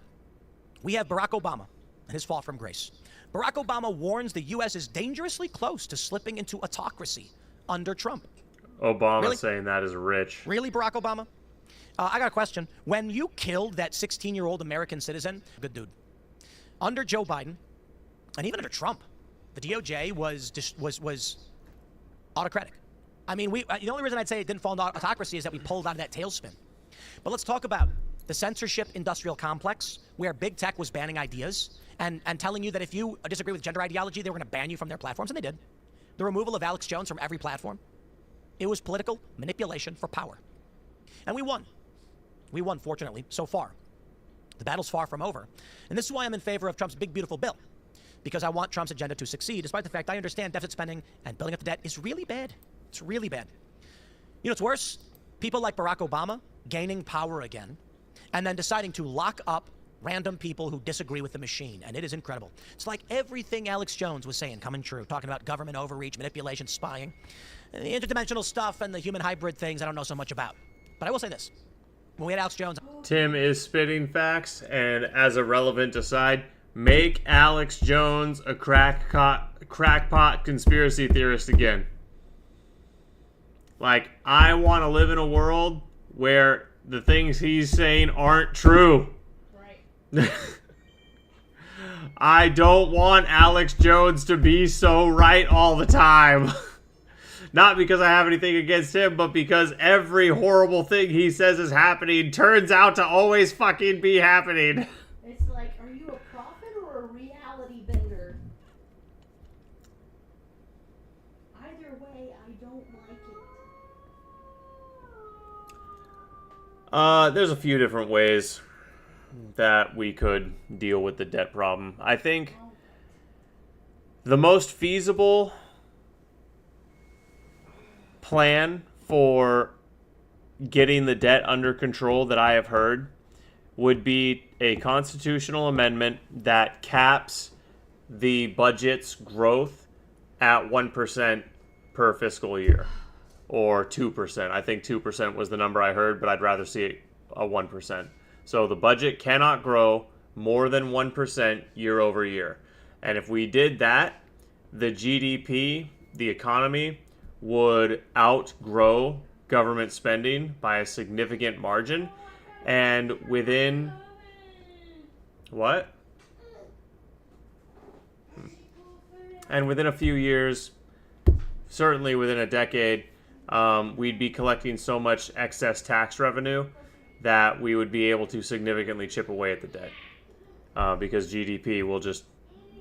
We have Barack Obama and his fall from grace. Barack Obama warns the U.S. is dangerously close to slipping into autocracy under Trump. Obama Really? saying that is rich. Really, Barack Obama? I got a question. When you killed that 16-year-old American citizen, good dude, under Joe Biden, and even under Trump, the DOJ was autocratic. I mean, the only reason I'd say it didn't fall into autocracy is that we pulled out of that tailspin. But let's talk about the censorship industrial complex, where big tech was banning ideas and telling you that if you disagree with gender ideology, they were going to ban you from their platforms, and they did. The removal of Alex Jones from every platform. It was political manipulation for power. And we won. We won, fortunately, so far. The battle's far from over. And this is why I'm in favor of Trump's big, beautiful bill. Because I want Trump's agenda to succeed, despite the fact I understand deficit spending and building up the debt is really bad. It's really bad. You know what's worse? People like Barack Obama gaining power again and then deciding to lock up random people who disagree with the machine. And it is incredible. It's like everything Alex Jones was saying coming true, talking about government overreach, manipulation, spying. And the interdimensional stuff and the human hybrid things I don't know so much about. But I will say this. When we had Alex Jones... Tim is spitting facts, and as a relevant aside, make Alex Jones a crackpot conspiracy theorist again. Like, I want to live in a world where the things he's saying aren't true. Right. I don't want Alex Jones to be so right all the time. Not because I have anything against him, but because every horrible thing he says is happening turns out to always fucking be happening. It's like, are you a prophet or a reality bender? Either way, I don't like it. There's a few different ways that we could deal with the debt problem. I think the most feasible plan for getting the debt under control that I have heard would be a constitutional amendment that caps the budget's growth at 1% per fiscal year, or 2%. I think 2% was the number I heard, but I'd rather see it a 1%. So the budget cannot grow more than 1% year over year. And if we did that, the GDP, the economy, would outgrow government spending by a significant margin. And within... What? And within a few years, certainly within a decade, we'd be collecting so much excess tax revenue that we would be able to significantly chip away at the debt. Because GDP will just,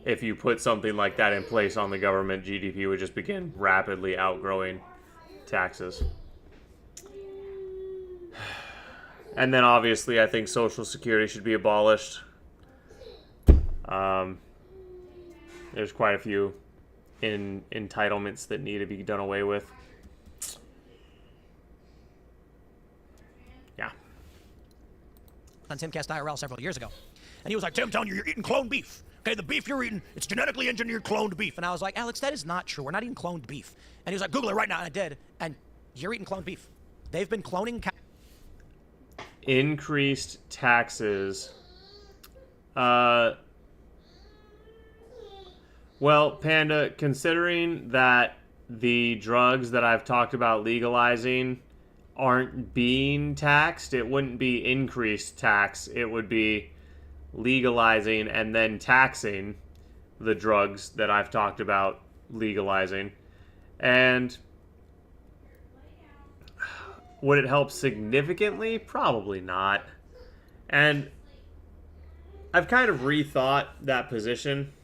if you put something like that in place on the government, GDP would just begin rapidly outgrowing taxes. And then obviously I think Social Security should be abolished. There's quite a few entitlements that need to be done away with. Yeah. On Timcast IRL several years ago. And he was like, Tim, I'm telling you, you're eating cloned beef. Okay, the beef you're eating, it's genetically engineered cloned beef. And I was like, Alex, that is not true. We're not eating cloned beef. And he was like, Google it right now. And I did. And you're eating cloned beef. They've been cloning cows. Increased taxes. Well, Panda, considering that the drugs that I've talked about legalizing aren't being taxed, it wouldn't be increased tax. It would be legalizing and then taxing the drugs that I've talked about legalizing. And would it help significantly? Probably not. And I've kind of rethought that position.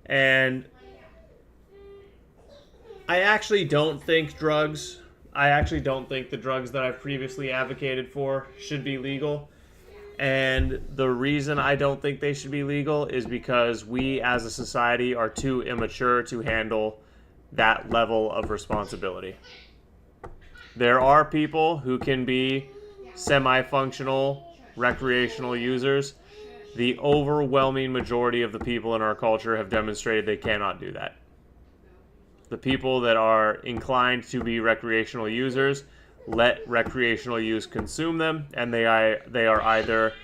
And I actually don't think the drugs that I've previously advocated for should be legal. And the reason I don't think they should be legal is because we as a society are too immature to handle that level of responsibility. There are people who can be semi-functional recreational users. The overwhelming majority of the people in our culture have demonstrated they cannot do that. The people that are inclined to be recreational users let recreational use consume them, and they are either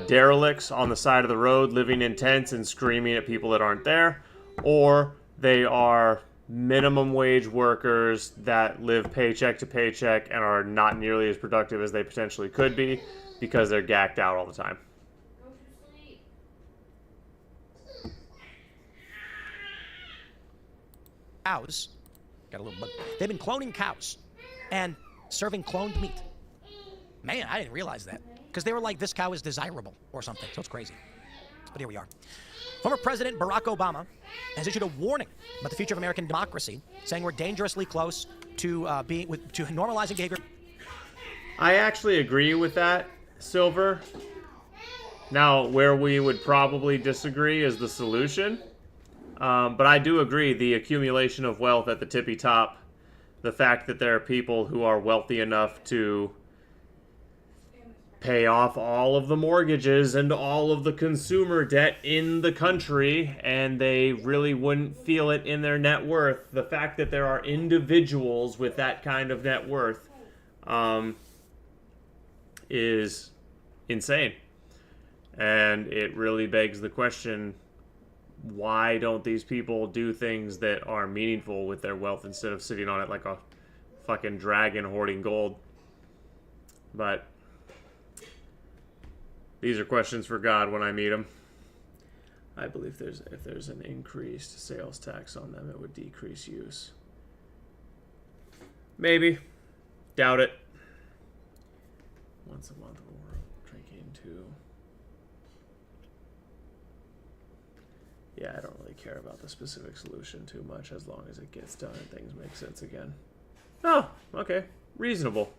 derelicts on the side of the road living in tents and screaming at people that aren't there, or they are minimum wage workers that live paycheck to paycheck and are not nearly as productive as they potentially could be because they're gacked out all the time. Cows. Got a little bug. They've been cloning cows and serving cloned meat. Man, I didn't realize that. Because they were like, this cow is desirable or something. So it's crazy. But here we are. Former President Barack Obama has issued a warning about the future of American democracy, saying we're dangerously close to to normalizing behavior. I actually agree with that, Silver. Now, where we would probably disagree is the solution. But I do agree, the accumulation of wealth at the tippy top, the fact that there are people who are wealthy enough to pay off all of the mortgages and all of the consumer debt in the country, and they really wouldn't feel it in their net worth. The fact that there are individuals with that kind of net worth is insane. And it really begs the question, why don't these people do things that are meaningful with their wealth instead of sitting on it like a fucking dragon hoarding gold. But these are questions for God when I meet him. I believe if there's an increased sales tax on them, it would decrease use. Maybe. Doubt it. Once a month we're drinking too. Yeah, I don't really care about the specific solution too much as long as it gets done and things make sense again. Oh, okay. Reasonable.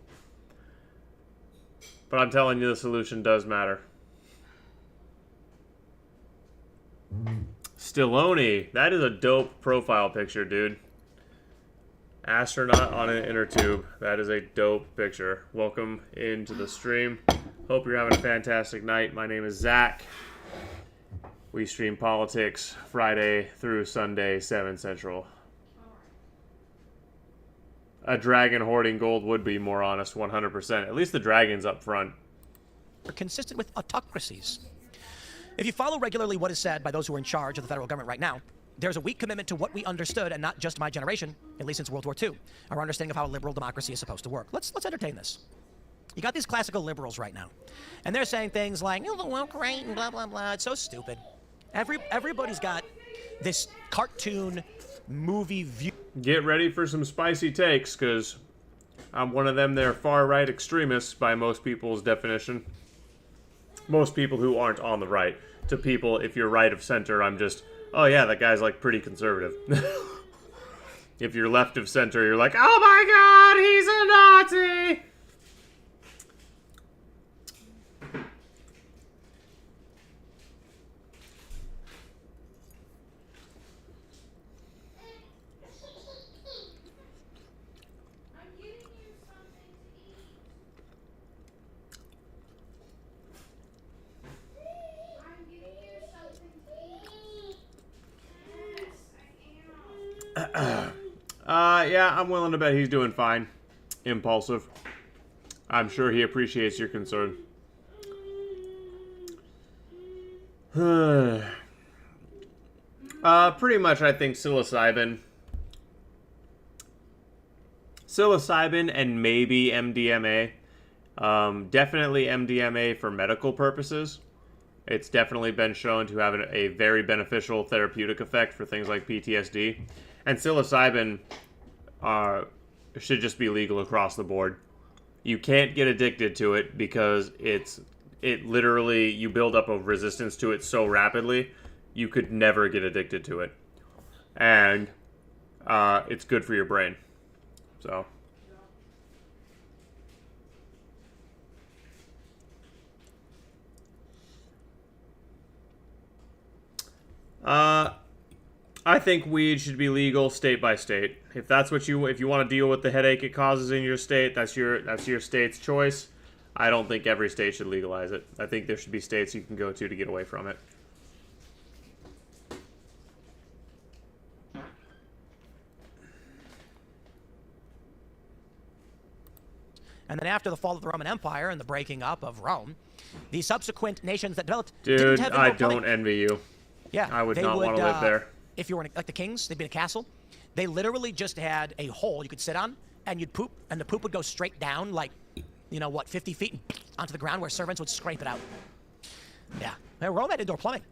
But I'm telling you the solution does matter. Stallone. That is a dope profile picture, dude. Astronaut on an inner tube. That is a dope picture. Welcome into the stream. Hope you're having a fantastic night. My name is Zach. We stream politics Friday through Sunday, 7 Central. A dragon hoarding gold would be more honest, 100%. At least the dragon's up front. Consistent with autocracies. If you follow regularly what is said by those who are in charge of the federal government right now, there's a weak commitment to what we understood, and not just my generation, at least since World War II, our understanding of how a liberal democracy is supposed to work. Let's entertain this. You got these classical liberals right now, and they're saying things like, "Oh, the woke right," and blah, blah, blah. It's so stupid. Everybody's got this cartoon movie view. Get ready for some spicy takes, because I'm one of them. They're far-right extremists by most people's definition. Most people who aren't on the right. To people, if you're right of center, I'm just, oh yeah, that guy's like pretty conservative. If you're left of center, you're like, oh my god, he's a Nazi! Yeah, I'm willing to bet he's doing fine. Impulsive. I'm sure he appreciates your concern. Pretty much, I think psilocybin and maybe MDMA. Definitely MDMA for medical purposes. It's definitely been shown to have a very beneficial therapeutic effect for things like PTSD. And psilocybin should just be legal across the board. You can't get addicted to it because it literally, you build up a resistance to it so rapidly, you could never get addicted to it. And it's good for your brain. So. I think weed should be legal state by state. If that's what if you want to deal with the headache it causes in your state, that's your state's choice. I don't think every state should legalize it. I think there should be states you can go to get away from it. And then after the fall of the Roman Empire and the breaking up of Rome, the subsequent nations that developed Dude, didn't have I don't envy you. Yeah, I would not want to live there. If you were like the kings, they'd be in a castle. They literally just had a hole you could sit on, and you'd poop, and the poop would go straight down, like, 50 feet onto the ground, where servants would scrape it out. Yeah, and Rome had indoor plumbing.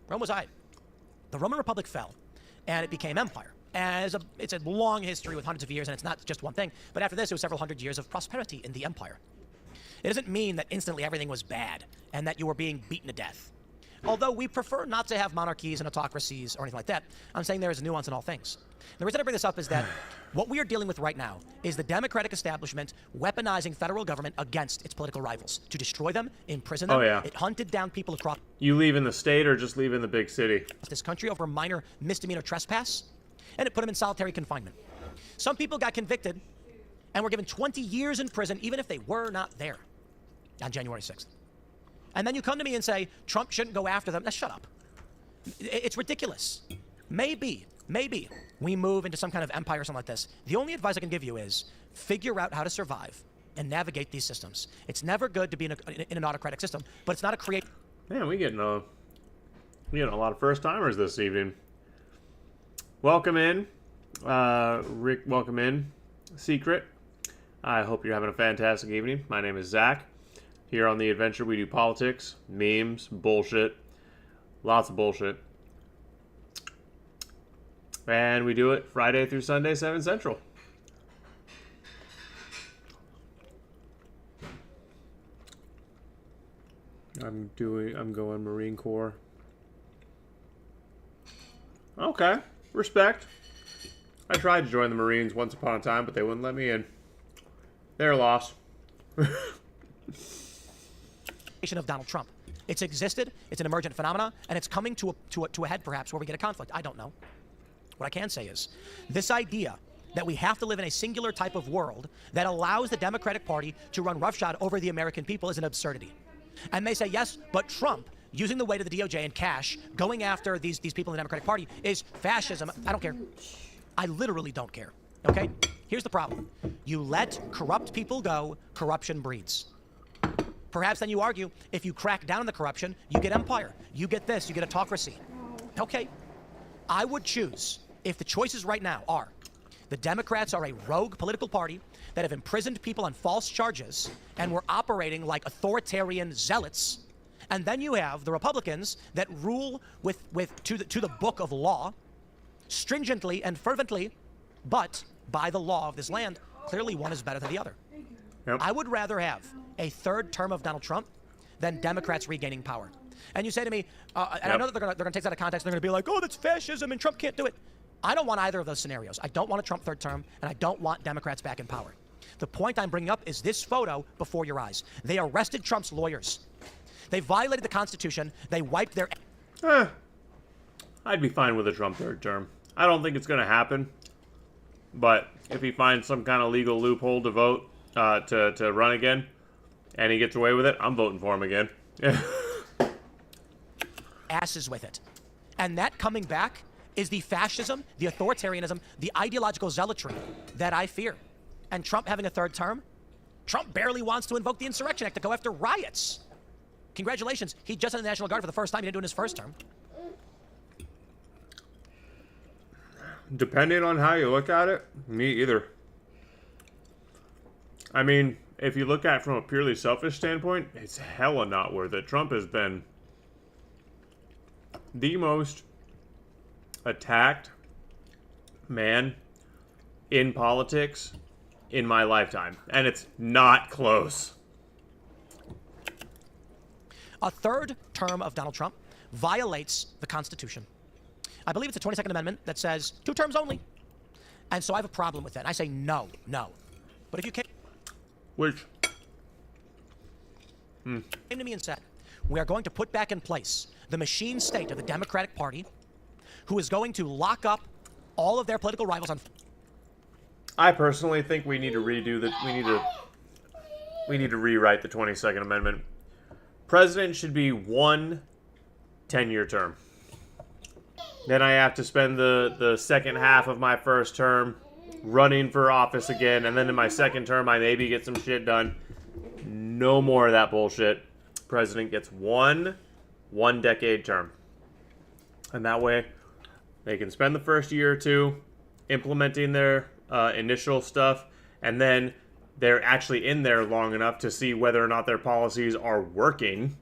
Rome was alright. The Roman Republic fell, and it became empire. It's a long history with hundreds of years, and it's not just one thing. But after this, it was several hundred years of prosperity in the empire. It doesn't mean that instantly everything was bad, and that you were being beaten to death. Although we prefer not to have monarchies and autocracies or anything like that, I'm saying there is a nuance in all things. The reason I bring this up is that what we are dealing with right now is the democratic establishment weaponizing federal government against its political rivals to destroy them, imprison them. Oh, yeah. It hunted down people across. You leave in the state or just leave in the big city? This country over a minor misdemeanor trespass, and it put them in solitary confinement. Some people got convicted and were given 20 years in prison, even if they were not there on January 6th. And then you come to me and say, Trump shouldn't go after them. Now, shut up. It's ridiculous. Maybe we move into some kind of empire or something like this. The only advice I can give you is figure out how to survive and navigate these systems. It's never good to be in an autocratic system, but it's not a create. Man, we getting a lot of first-timers this evening. Welcome in. Rick, welcome in. secret. I hope you're having a fantastic evening. My name is Zach. Here on The Adventure, we do politics, memes, bullshit, lots of bullshit. And we do it Friday through Sunday, 7 Central. I'm going Marine Corps. Okay, respect. I tried to join the Marines once upon a time, but they wouldn't let me in. Their loss. Of Donald Trump. It's existed, it's an emergent phenomena, and it's coming to a head perhaps where we get a conflict. I don't know. What I can say is this idea that we have to live in a singular type of world that allows the Democratic Party to run roughshod over the American people is an absurdity. And they say, yes, but Trump, using the weight of the DOJ and cash, going after these people in the Democratic Party is fascism. I don't care. I literally don't care. Okay? Here's the problem. You let corrupt people go, corruption breeds. Perhaps then you argue, if you crack down on the corruption, you get empire. You get this, you get autocracy. Okay. I would choose, if the choices right now are, the Democrats are a rogue political party that have imprisoned people on false charges and were operating like authoritarian zealots, and then you have the Republicans that rule to the book of law, stringently and fervently, but by the law of this land. Clearly one is better than the other. Yep. I would rather have a third term of Donald Trump than Democrats regaining power. And you say to me, and I know that they're going to take that out of context, and they're going to be like, oh, that's fascism and Trump can't do it. I don't want either of those scenarios. I don't want a Trump third term, and I don't want Democrats back in power. The point I'm bringing up is this photo before your eyes. They arrested Trump's lawyers. They violated the Constitution. They wiped their... I'd be fine with a Trump third term. I don't think it's going to happen. But if he finds some kind of legal loophole to vote, to run again, and he gets away with it, I'm voting for him again. asses with it. And that coming back is the fascism, the authoritarianism, the ideological zealotry that I fear. And Trump having a third term, Trump barely wants to invoke the Insurrection Act to go after riots. Congratulations, he just in the National Guard for the first time. He didn't do it in his first term. Depending on how you look at it, me either. I mean, if you look at it from a purely selfish standpoint, it's hella not worth it. Trump has been the most attacked man in politics in my lifetime. And it's not close. A third term of Donald Trump violates the Constitution. I believe it's the 22nd Amendment that says 2 terms only. And so I have a problem with that. And I say no. But if you came to me and said, we are going to put back in place the machine state of the Democratic Party, who is going to lock up all of their political rivals on... I personally think we need to redo the... We need to rewrite the 22nd Amendment. President should be 1 10-year term. Then I have to spend the second half of my first term running for office again, and then in my second term I maybe get some shit done. No more of that bullshit. President gets one decade term. And that way they can spend the first year or two implementing their initial stuff, and then they're actually in there long enough to see whether or not their policies are working,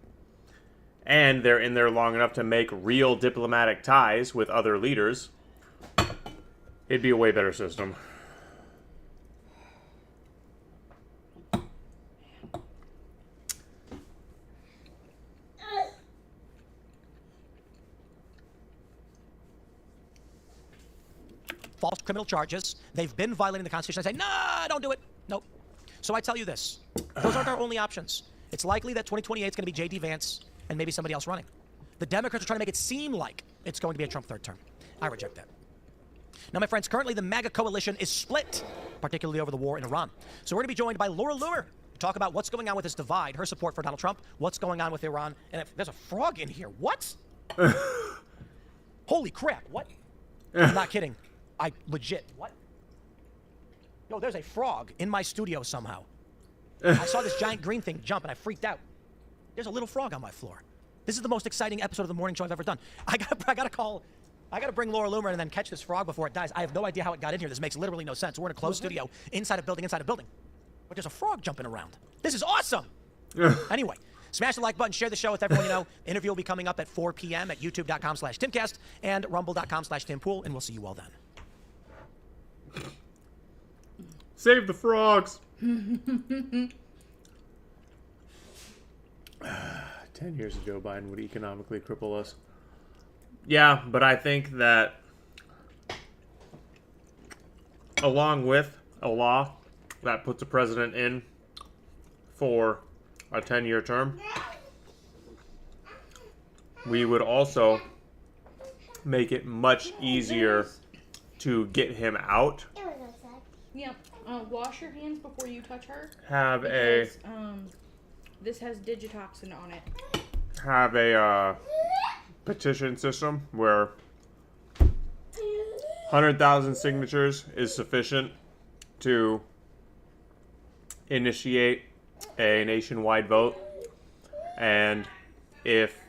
and they're in there long enough to make real diplomatic ties with other leaders. It'd be a way better system. False criminal charges. They've been violating the Constitution. I say, nah, don't do it. Nope. So I tell you this. Those aren't our only options. It's likely that 2028 is going to be J.D. Vance and maybe somebody else running. The Democrats are trying to make it seem like it's going to be a Trump third term. I reject that. Now, my friends, currently the MAGA coalition is split, particularly over the war in Iran. So we're going to be joined by Laura Loomer to talk about what's going on with this divide, her support for Donald Trump, what's going on with Iran, and if there's a frog in here. What? Holy crap, what? I'm not kidding. I legit, what? Yo, there's a frog in my studio somehow. I saw this giant green thing jump and I freaked out. There's a little frog on my floor. This is the most exciting episode of the morning show I've ever done. I gotta call I gotta bring Laura Loomer and then catch this frog before it dies. I have no idea how it got in here. This makes literally no sense. We're in a closed studio inside a building, but there's a frog jumping around. This is awesome. Anyway, smash the like button, share the show with everyone you know. Interview will be coming up at 4 p.m. at youtube.com/Timcast and rumble.com/Timpool, and we'll see you all then. Save the frogs. 10 years of Joe Biden would economically cripple us. Yeah, but I think that along with a law that puts a president in for a 10-year term, we would also make it much easier to get him out. Yep. Wash your hands before you touch her. This has digitoxin on it. Have a petition system where 100,000 signatures is sufficient to initiate a nationwide vote, and if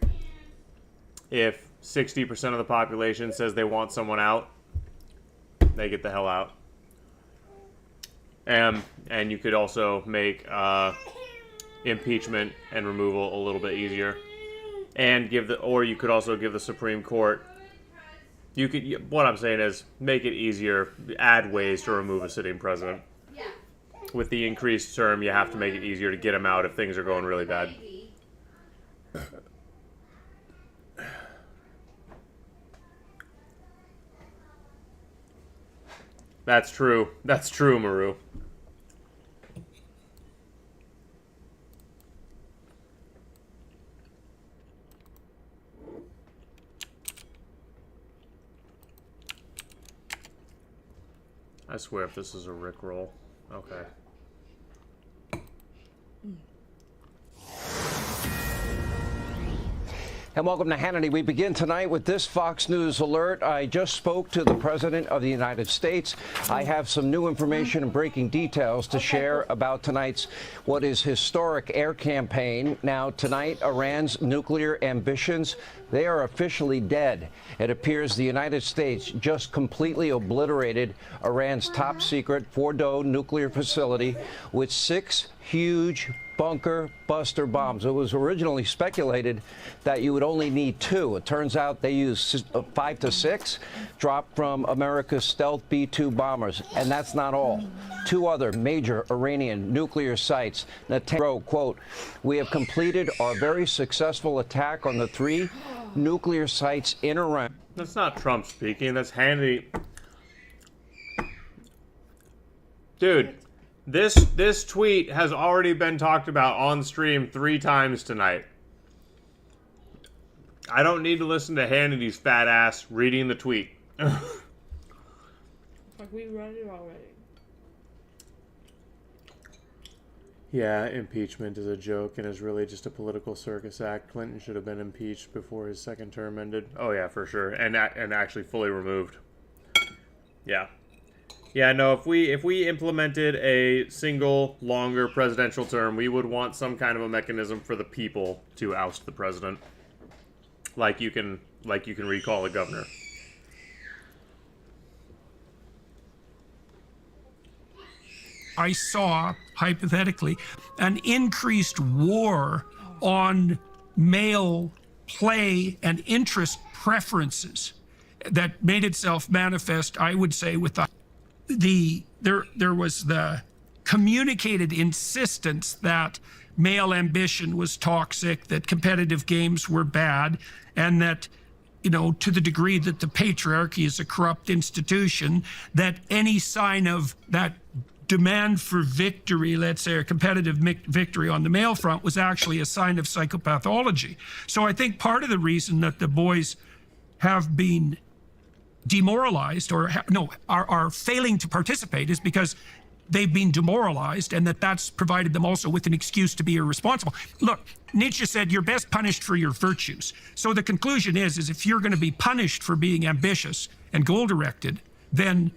60% of the population says they want someone out, they get the hell out. And you could also make impeachment and removal a little bit easier, and you could also give the Supreme Court. What I'm saying is make it easier, add ways to remove a sitting president. With the increased term, you have to make it easier to get him out if things are going really bad. That's true. That's true, Maru. I swear if this is a Rickroll. Okay. And welcome to Hannity. We begin tonight with this Fox News alert. I just spoke to the President of the United States. I have some new information and breaking details to share about tonight's what is historic air campaign. Now, tonight, Iran's nuclear ambitions, they are officially dead. It appears the United States just completely obliterated Iran's top secret Fordow nuclear facility with 6 huge bunker buster bombs. It was originally speculated that you would only need 2. It turns out they used 5 to 6 dropped from America's stealth B-2 bombers. And that's not all. 2 other major Iranian nuclear sites. Netanyahu wrote, quote, "We have completed our very successful attack on the 3 nuclear sites in Iran." That's not Trump speaking. That's Hannity. Dude. This tweet has already been talked about on stream 3 times tonight. I don't need to listen to Hannity's fat ass reading the tweet. Like we read it already. Yeah, impeachment is a joke and is really just a political circus act. Clinton should have been impeached before his 2nd term ended. Oh yeah, for sure, and actually fully removed. Yeah. Yeah, no, if we implemented a single longer presidential term, we would want some kind of a mechanism for the people to oust the president. Like you can recall a governor. I saw, hypothetically, an increased war on male play and interest preferences that made itself manifest, I would say, with there was the communicated insistence that male ambition was toxic, that competitive games were bad, and that, you know, to the degree that the patriarchy is a corrupt institution, that any sign of that demand for victory, let's say a competitive victory on the male front, was actually a sign of psychopathology. So I think part of the reason that the boys have been demoralized or are failing to participate is because they've been demoralized, and that's provided them also with an excuse to be irresponsible. Look, Nietzsche said you're best punished for your virtues. So the conclusion is if you're going to be punished for being ambitious and goal-directed, then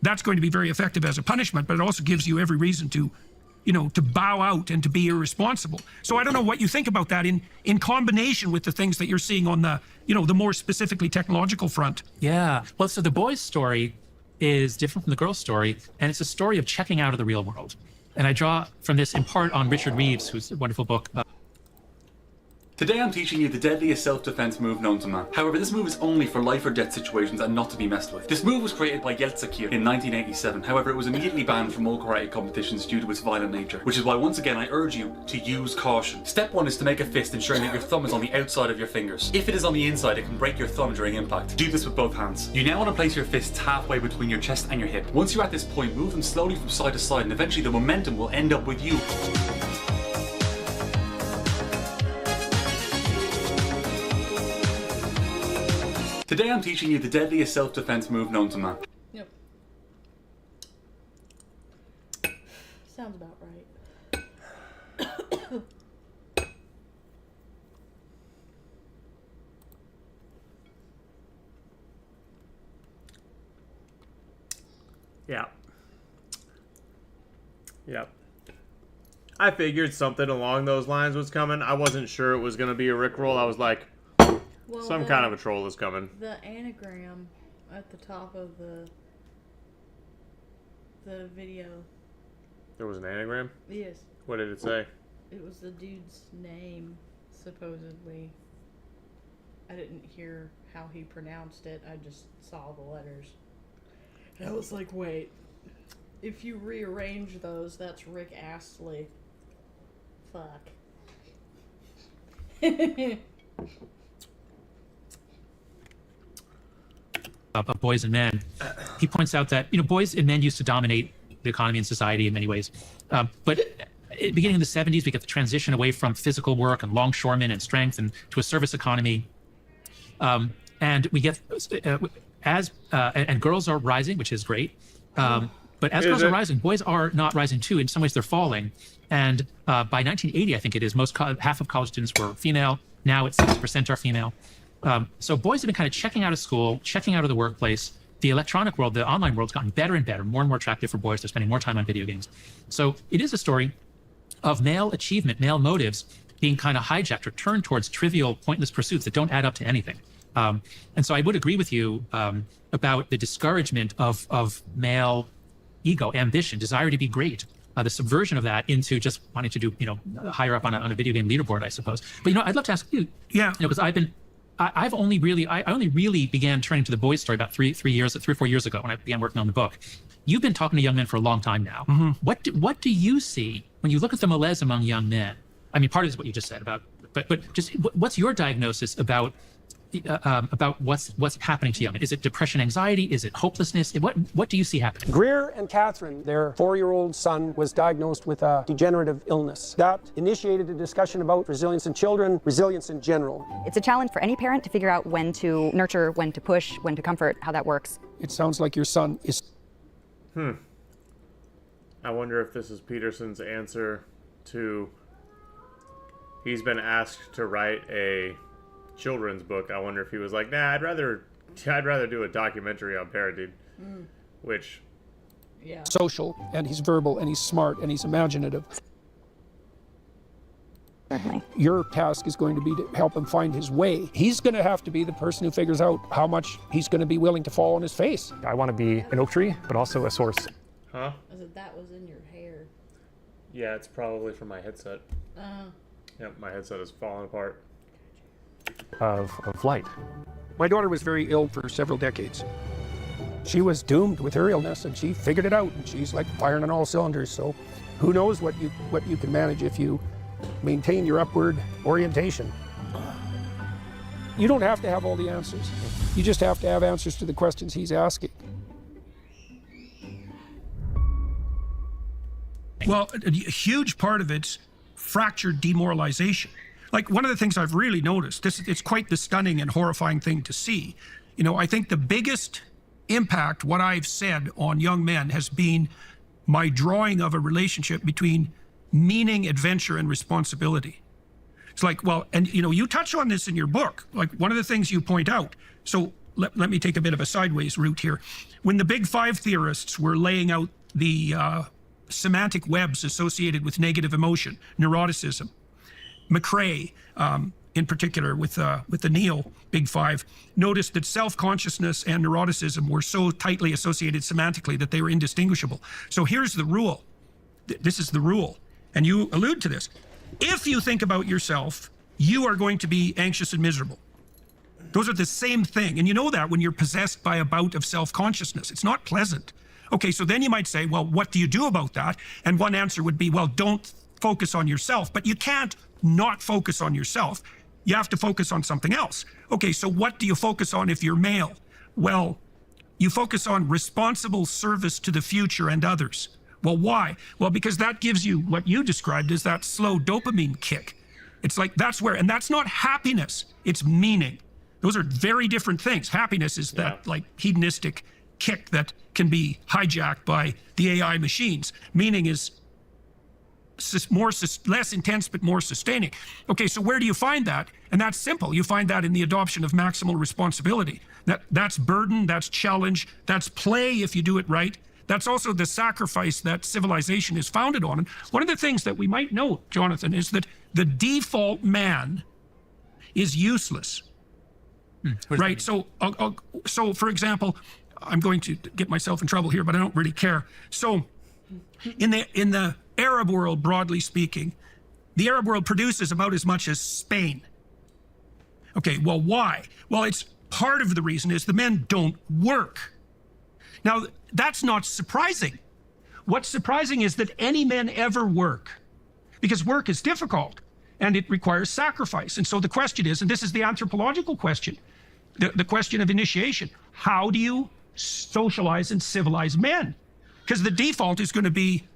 that's going to be very effective as a punishment, but it also gives you every reason to you know, to bow out and to be irresponsible. So I don't know what you think about that in combination with the things that you're seeing on the, you know, the more specifically technological front. Yeah. Well, so the boy's story is different from the girl's story, and it's a story of checking out of the real world. And I draw from this in part on Richard Reeves, whose wonderful book. Today I'm teaching you the deadliest self-defense move known to man. However, this move is only for life or death situations and not to be messed with. This move was created by LBGTQ in 1987. However, it was immediately banned from all karate competitions due to its violent nature, which is why once again I urge you to use caution. Step 1 is to make a fist ensuring that your thumb is on the outside of your fingers. If it is on the inside, it can break your thumb during impact. Do this with both hands. You now want to place your fists halfway between your chest and your hip. Once you're at this point, move them slowly from side to side and eventually the momentum will end up with you. Today I'm teaching you the deadliest self-defense move known to man. Yep. Sounds about right. Yeah. Yep. I figured something along those lines was coming. I wasn't sure it was going to be a Rickroll. I was like, well, some kind of a troll is coming. The anagram at the top of the video. There was an anagram? Yes. What did it say? It was the dude's name, supposedly. I didn't hear how he pronounced it. I just saw the letters. And I was like, wait. If you rearrange those, that's Rick Astley. Fuck. Of boys and men. He points out that, you know, boys and men used to dominate the economy and society in many ways. But at the beginning of the 70s, we get the transition away from physical work and longshoremen and strength and to a service economy. And we get, and girls are rising, which is great. But as girls are rising, boys are not rising too. In some ways, they're falling. And by 1980, I think it is, half of college students were female. Now it's 60% are female. So boys have been kind of checking out of school, checking out of the workplace. The electronic world, the online world's gotten better and better, more and more attractive for boys. They're spending more time on video games. So it is a story of male achievement, male motives being kind of hijacked or turned towards trivial, pointless pursuits that don't add up to anything. And so I would agree with you about the discouragement of male ego, ambition, desire to be great, the subversion of that into just wanting to do, you know, higher up on a video game leaderboard, I suppose. But, you know, I'd love to ask you, yeah, you know, because I only really began turning to the boys' story about 3 or 4 years ago when I began working on the book. You've been talking to young men for a long time now. Mm-hmm. What do you see when you look at the malaise among young men? I mean, part of it is what you just said about, but just what's your diagnosis about what's happening to young men? Is it depression, anxiety? Is it hopelessness? What do you see happening? Greer and Catherine, their 4-year-old son, was diagnosed with a degenerative illness. That initiated a discussion about resilience in children, resilience in general. It's a challenge for any parent to figure out when to nurture, when to push, when to comfort, how that works. It sounds like your son is... I wonder if this is Peterson's answer to... He's been asked to write a children's book. I wonder if he was like, nah, I'd rather do a documentary on parenting. Which, yeah, social, and he's verbal, and he's smart, and he's imaginative. Certainly. Your task is going to be to help him find his way. He's going to have to be the person who figures out how much he's going to be willing to fall on his face. I want to be an oak tree, but also a source. Huh? I said that was in your hair. Yeah, it's probably from my headset. Yep, my headset is falling apart. Of light. My daughter was very ill for several decades. She was doomed with her illness, and she figured it out, and she's like firing on all cylinders. So who knows what you can manage if you maintain your upward orientation. You don't have to have all the answers. You just have to have answers to the questions he's asking. Well, a huge part of it's fractured demoralization. Like, one of the things I've really noticed, it's quite the stunning and horrifying thing to see. You know, I think the biggest impact, what I've said on young men, has been my drawing of a relationship between meaning, adventure, and responsibility. It's like, well, and you know, you touch on this in your book, like one of the things you point out. So let me take a bit of a sideways route here. When the big five theorists were laying out the semantic webs associated with negative emotion, neuroticism. McRae, in particular with the NEO Big Five, noticed that self-consciousness and neuroticism were so tightly associated semantically that they were indistinguishable. So here's the rule. This is the rule, and you allude to this. If you think about yourself, you are going to be anxious and miserable. Those are the same thing, and you know that when you're possessed by a bout of self-consciousness. It's not pleasant. Okay, so then you might say, well, what do you do about that? And one answer would be, well, don't focus on yourself. But you can't not focus on yourself. You have to focus on something else. Okay, so what do you focus on if you're male? Well, you focus on responsible service to the future and others. Well, why? Well, because that gives you what you described as that slow dopamine kick. It's like that's where, and that's not happiness, it's meaning. Those are very different things. Happiness is that like hedonistic kick that can be hijacked by the AI machines. Meaning is less intense but more sustaining. Okay, so where do you find that? And that's simple. You find that in the adoption of maximal responsibility. That's burden, that's challenge, that's play if you do it right. That's also the sacrifice that civilization is founded on. And one of the things that we might note, Jonathan, is that the default man is useless. Right? So for example, I'm going to get myself in trouble here, but I don't really care. So in the Arab world, broadly speaking, the Arab world produces about as much as Spain. Okay, well, why? Well, it's part of the reason is the men don't work. Now, that's not surprising. What's surprising is that any men ever work, because work is difficult and it requires sacrifice. And so the question is, and this is the anthropological question, the question of initiation, how do you socialize and civilize men? Because the default is going to be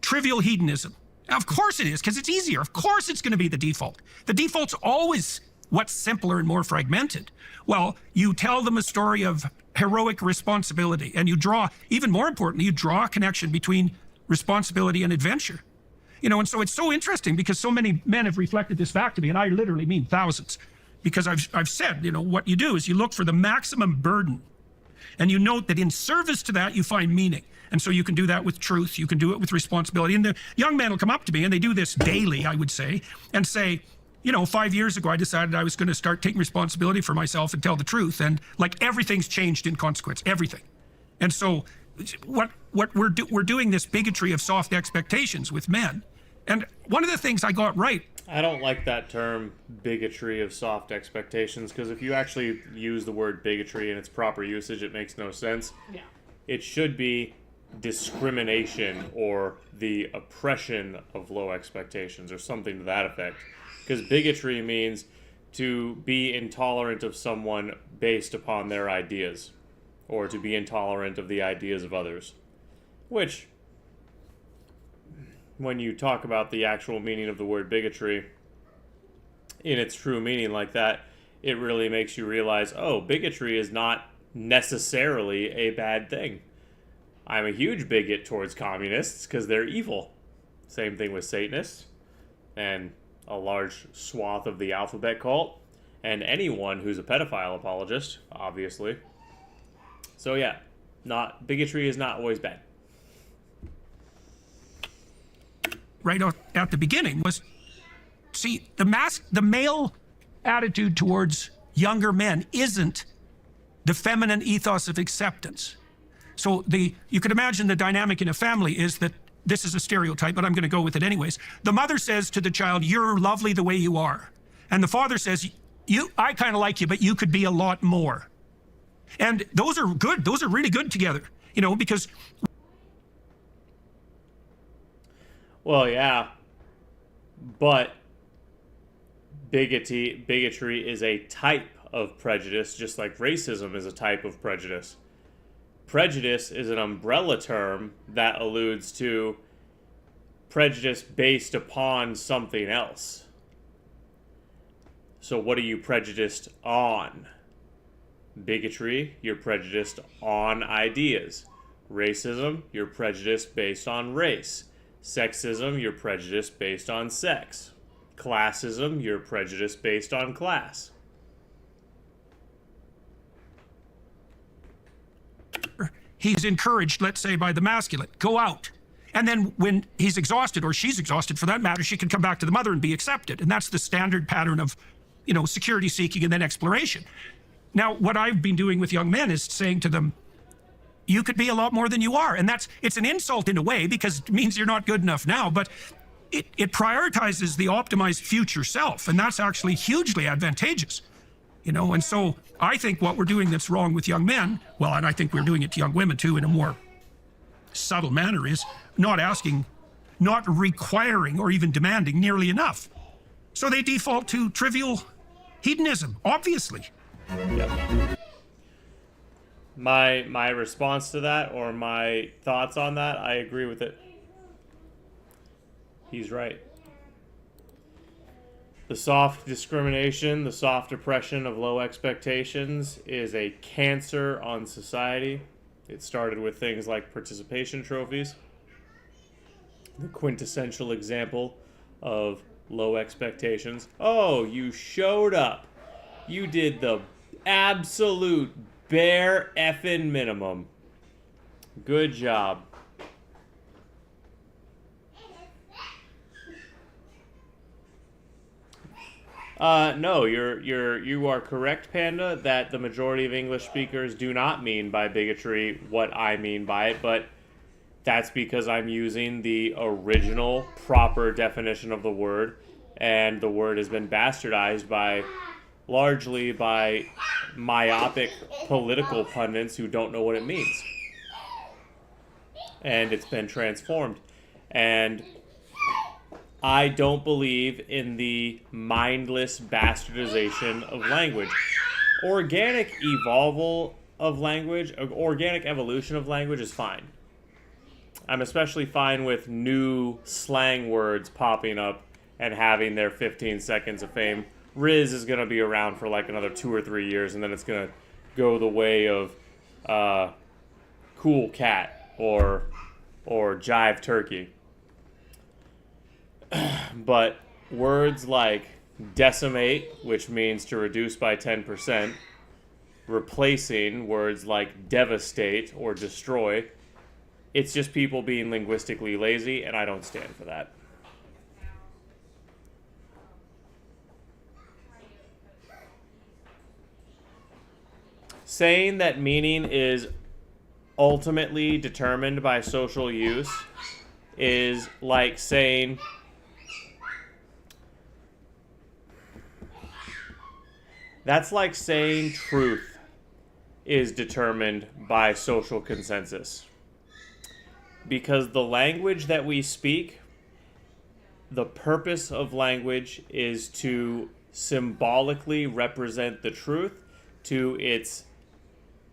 trivial hedonism. Of course it is, because it's easier. Of course it's going to be the default. The default's always what's simpler and more fragmented. Well, you tell them a story of heroic responsibility, and you draw, even more importantly, you draw a connection between responsibility and adventure. You know, and so it's so interesting because so many men have reflected this back to me, and I literally mean thousands, because I've said, you know, what you do is you look for the maximum burden, and you note that in service to that, you find meaning. And so you can do that with truth, you can do it with responsibility. And the young men will come up to me, and they do this daily, I would say, and say, you know, 5 years ago, I decided I was going to start taking responsibility for myself and tell the truth. And like everything's changed in consequence, everything. And so what we're doing this bigotry of soft expectations with men. And one of the things I got right. I don't like that term, bigotry of soft expectations, because if you actually use the word bigotry in its proper usage, it makes no sense. Yeah. It should be discrimination or the oppression of low expectations or something to that effect. Because bigotry means to be intolerant of someone based upon their ideas, or to be intolerant of the ideas of others. Which, when you talk about the actual meaning of the word bigotry, in its true meaning like that, it really makes you realize, oh, bigotry is not necessarily a bad thing. I'm a huge bigot towards communists because they're evil. Same thing with Satanists and a large swath of the alphabet cult and anyone who's a pedophile apologist, obviously. So yeah, bigotry is not always bad. Right at the beginning was, see, the male attitude towards younger men isn't the feminine ethos of acceptance. So you could imagine the dynamic in a family is that, this is a stereotype, but I'm going to go with it anyways. The mother says to the child, you're lovely the way you are. And the father says, I kind of like you, but you could be a lot more. And those are good. Those are really good together, you know, because... Well, yeah, but bigotry is a type of prejudice, just like racism is a type of prejudice. Prejudice is an umbrella term that alludes to prejudice based upon something else. So what are you prejudiced on? Bigotry, you're prejudiced on ideas. Racism, you're prejudiced based on race. Sexism, you're prejudiced based on sex. Classism, you're prejudiced based on class. He's encouraged, let's say, by the masculine. Go out. And then when he's exhausted, or she's exhausted for that matter, she can come back to the mother and be accepted. And that's the standard pattern of, you know, security seeking and then exploration. Now, what I've been doing with young men is saying to them, you could be a lot more than you are. And it's an insult in a way, because it means you're not good enough now, but it prioritizes the optimized future self. And that's actually hugely advantageous, you know? And so I think what we're doing that's wrong with young men, well, and I think we're doing it to young women too in a more subtle manner, is not asking, not requiring, or even demanding nearly enough. So they default to trivial hedonism, obviously. Yep. My response to that, or my thoughts on that, I agree with it. He's right. The soft discrimination, the soft oppression of low expectations is a cancer on society. It started with things like participation trophies. The quintessential example of low expectations. Oh, you showed up. You did the absolute bare effing minimum. Good job. No, you are correct, Panda, that the majority of English speakers do not mean by bigotry what I mean by it, but that's because I'm using the original proper definition of the word, and the word has been bastardized largely by myopic political pundits who don't know what it means. And it's been transformed. And I don't believe in the mindless bastardization of language. Organic evolution of language is fine. I'm especially fine with new slang words popping up and having their 15 seconds of fame. Riz is going to be around for like another 2 or 3 years, and then it's going to go the way of cool cat or jive turkey. But words like decimate, which means to reduce by 10%, replacing words like devastate or destroy, it's just people being linguistically lazy, and I don't stand for that. Saying that meaning is ultimately determined by social use is like saying truth is determined by social consensus. Because the language that we speak, the purpose of language is to symbolically represent the truth to its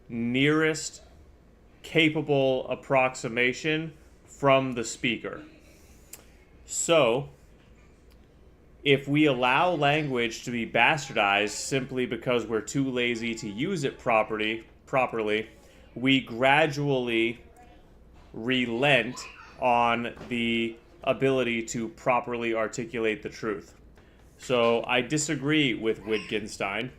nearest capable approximation from the speaker. So, if we allow language to be bastardized simply because we're too lazy to use it properly, we gradually relent on the ability to properly articulate the truth. So I disagree with Wittgenstein.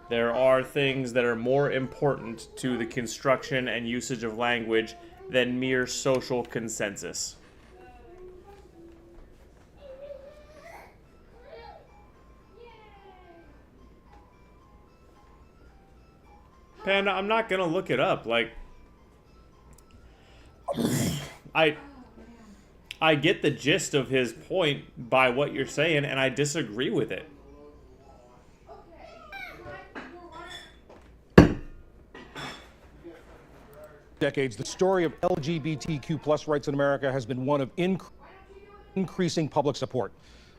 There are things that are more important to the construction and usage of language than mere social consensus. Panda, I'm not gonna look it up. Like, I get the gist of his point by what you're saying, and I disagree with it. Decades, the story of LGBTQ plus rights in America has been one of increasing public support.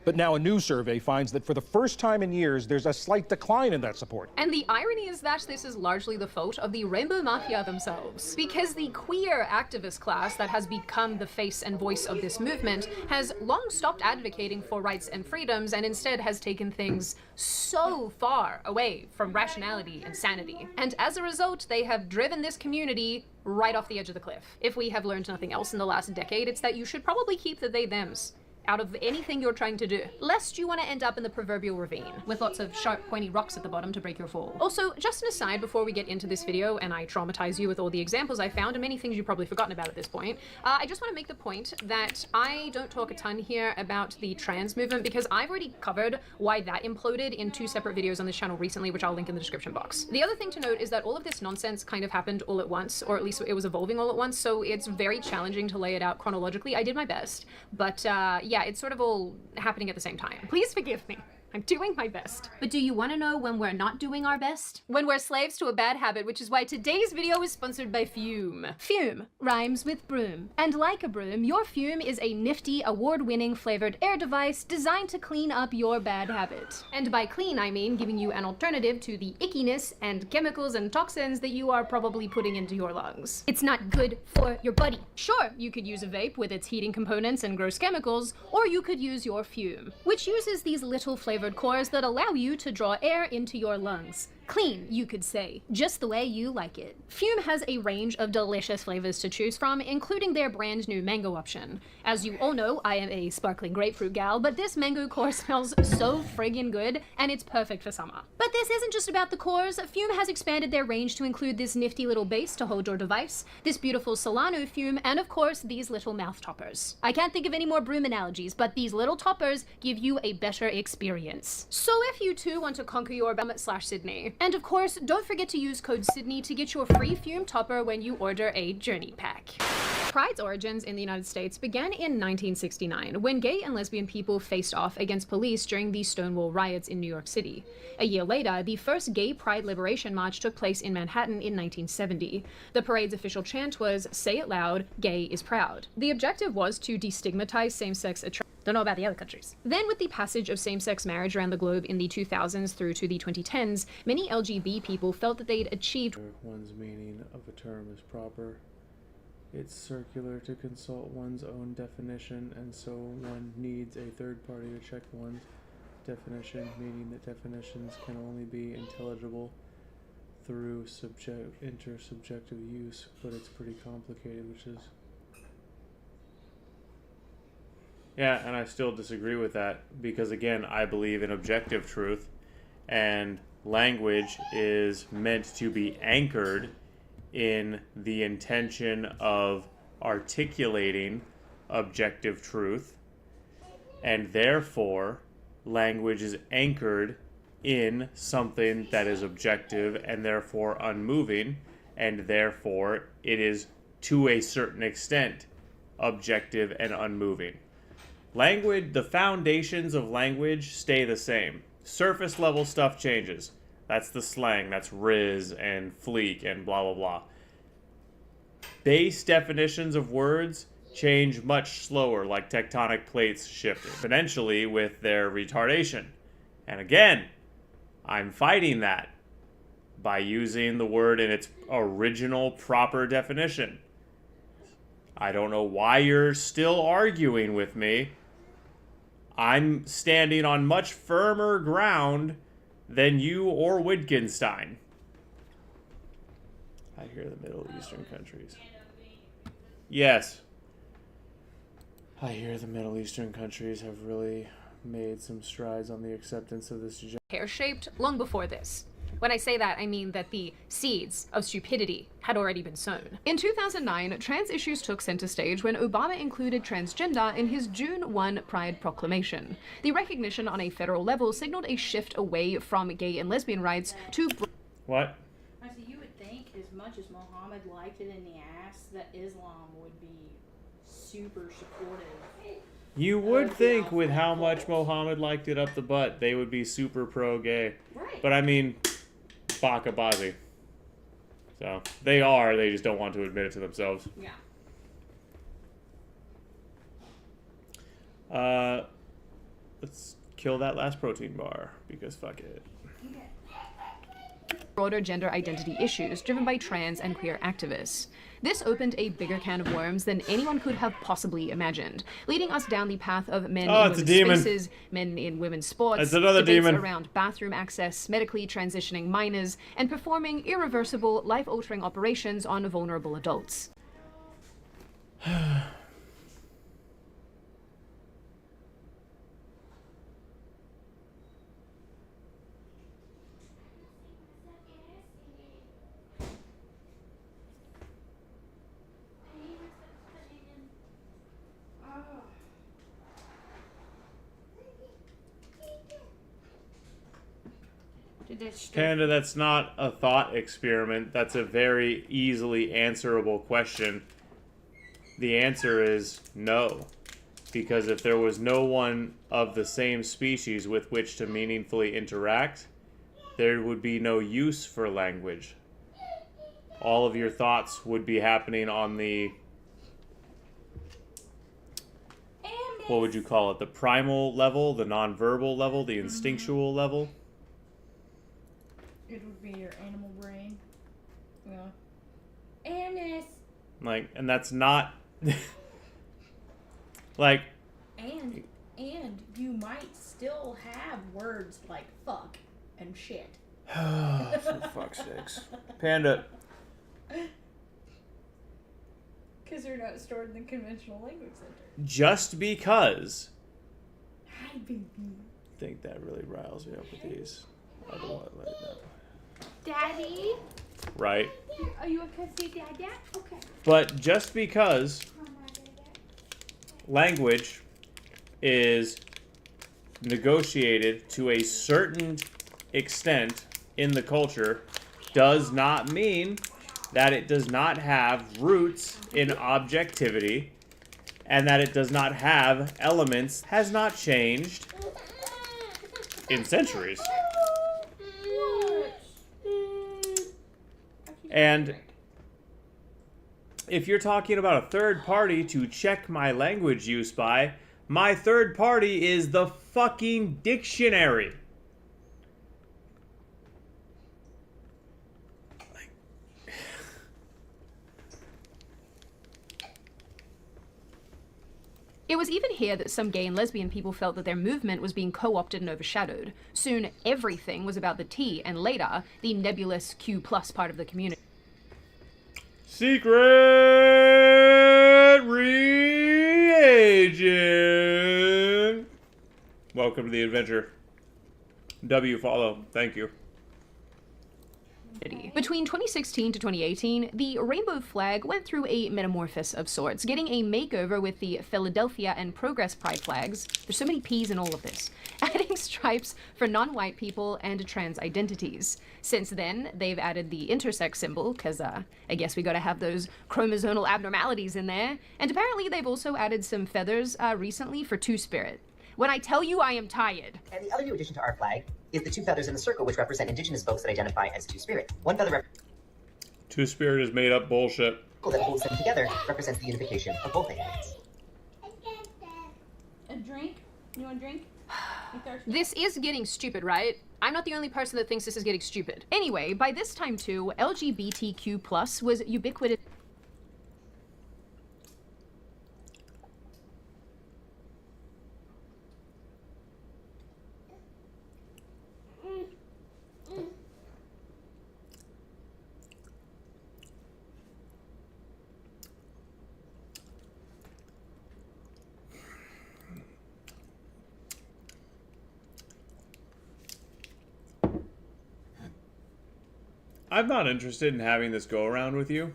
But now a new survey finds that for the first time in years, there's a slight decline in that support. And the irony is that this is largely the fault of the Rainbow Mafia themselves. Because the queer activist class that has become the face and voice of this movement has long stopped advocating for rights and freedoms and instead has taken things so far away from rationality and sanity. And as a result, they have driven this community right off the edge of the cliff. If we have learned nothing else in the last decade, it's that you should probably keep the they-thems out of anything you're trying to do, lest you want to end up in the proverbial ravine with lots of sharp, pointy rocks at the bottom to break your fall. Also, just an aside before we get into this video and I traumatize you with all the examples I found and many things you've probably forgotten about at this point, I just want to make the point that I don't talk a ton here about the trans movement because I've already covered why that imploded in 2 separate videos on this channel recently, which I'll link in the description box. The other thing to note is that all of this nonsense kind of happened all at once, or at least it was evolving all at once, so it's very challenging to lay it out chronologically. I did my best, but yeah, it's sort of all happening at the same time. Please forgive me. I'm doing my best. But do you want to know when we're not doing our best? When we're slaves to a bad habit, which is why today's video is sponsored by Fume. Fume rhymes with broom. And like a broom, your Fume is a nifty, award-winning flavored air device designed to clean up your bad habit. And by clean, I mean giving you an alternative to the ickiness and chemicals and toxins that you are probably putting into your lungs. It's not good for your body. Sure, you could use a vape with its heating components and gross chemicals, or you could use your Fume, which uses these little flavored cores that allow you to draw air into your lungs. Clean, you could say, just the way you like it. Fume has a range of delicious flavors to choose from, including their brand new mango option. As you all know, I am a sparkling grapefruit gal, but this mango core smells so friggin' good, and it's perfect for summer. But this isn't just about the cores. Fume has expanded their range to include this nifty little base to hold your device, this beautiful Solano Fume, and of course, these little mouth toppers. I can't think of any more broom analogies, but these little toppers give you a better experience. So if you too want to conquer your /Sydney, and of course, don't forget to use code Sydney to get your free Fume topper when you order a journey pack. Pride's origins in the United States began in 1969, when gay and lesbian people faced off against police during the Stonewall riots in New York City. A year later, the first Gay Pride Liberation March took place in Manhattan in 1970. The parade's official chant was, "Say it loud, gay is proud." The objective was to destigmatize same-sex attraction. Don't know about the other countries. Then with the passage of same-sex marriage around the globe in the 2000s through to the 2010s, many LGB people felt that they'd achieved one's meaning of a term is proper. It's circular to consult one's own definition, and so one needs a third party to check one's definition, meaning that definitions can only be intelligible through intersubjective use, but it's pretty complicated, which is... Yeah, and I still disagree with that, because again, I believe in objective truth, and language is meant to be anchored in the intention of articulating objective truth, and therefore language is anchored in something that is objective and therefore unmoving, and therefore it is to a certain extent objective and unmoving. Language, the foundations of language stay the same. Surface level stuff changes. That's the slang, that's Riz and Fleek and blah blah blah. Base definitions of words change much slower, like tectonic plates shifting exponentially with their retardation. And again, I'm fighting that by using the word in its original proper definition. I don't know why you're still arguing with me. I'm standing on much firmer ground than you or Wittgenstein. I hear the Middle Eastern countries. Yes. I hear the Middle Eastern countries have really made some strides on the acceptance of this. Pear-shaped long before this. When I say that, I mean that the seeds of stupidity had already been sown. In 2009, trans issues took center stage when Obama included transgender in his June 1 Pride proclamation. The recognition on a federal level signaled a shift away from gay and lesbian rights to... What? I see, you would think as much as Muhammad liked it in the ass, that Islam would be super supportive. You would think with how much Mohammed liked it up the butt, they would be super pro-gay. Right. But I mean, Baka Bazi. So, they are, they just don't want to admit it to themselves. Yeah. Let's kill that last protein bar, because fuck it. Broader gender identity issues driven by trans and queer activists. This opened a bigger can of worms than anyone could have possibly imagined, leading us down the path of men in women's spaces, men in women's sports, it's another debates demon. around bathroom access, medically transitioning minors, and performing irreversible, life-altering operations on vulnerable adults. Panda, that's not a thought experiment. That's a very easily answerable question. The answer is no. Because if there was no one of the same species with which to meaningfully interact, there would be no use for language. All of your thoughts would be happening on the... what would you call it? The primal level, the nonverbal level, the instinctual level? It would be your animal brain. Yeah. Anus. Like, and that's not... like... And you might still have words like fuck and shit. For fuck's sakes. Panda. Because they're not stored in the conventional language center. Just because... Hi, baby. I think that really riles me up with these. I don't want to let that. Daddy? Right. Are you okay to say Dad? Okay. But just because language is negotiated to a certain extent in the culture does not mean that it does not have roots in objectivity and that it does not have elements, has not changed in centuries. And if you're talking about a third party to check my language use by, my third party is the fucking dictionary. It was even here that some gay and lesbian people felt that their movement was being co-opted and overshadowed. Soon, everything was about the T, and later, the nebulous Q+ part of the community. Secret reagent. Welcome to the adventure. W follow. Thank you. Between 2016 to 2018, the rainbow flag went through a metamorphosis of sorts, getting a makeover with the Philadelphia and Progress Pride flags. There's so many P's in all of this. Adding stripes for non-white people and trans identities. Since then, they've added the intersex symbol, because I guess we gotta have those chromosomal abnormalities in there. And apparently they've also added some feathers recently for Two-Spirit. When I tell you I am tired. And the other new addition to our flag is the two feathers in the circle, which represent indigenous folks that identify as Two-Spirit. One feather Two-Spirit is made up bullshit. that holds them together represents the unification of both identities. A drink? You want a drink? This is getting stupid, right? I'm not the only person that thinks this is getting stupid. Anyway, by this time too, LGBTQ+ was ubiquitous. I'm not interested in having this go around with you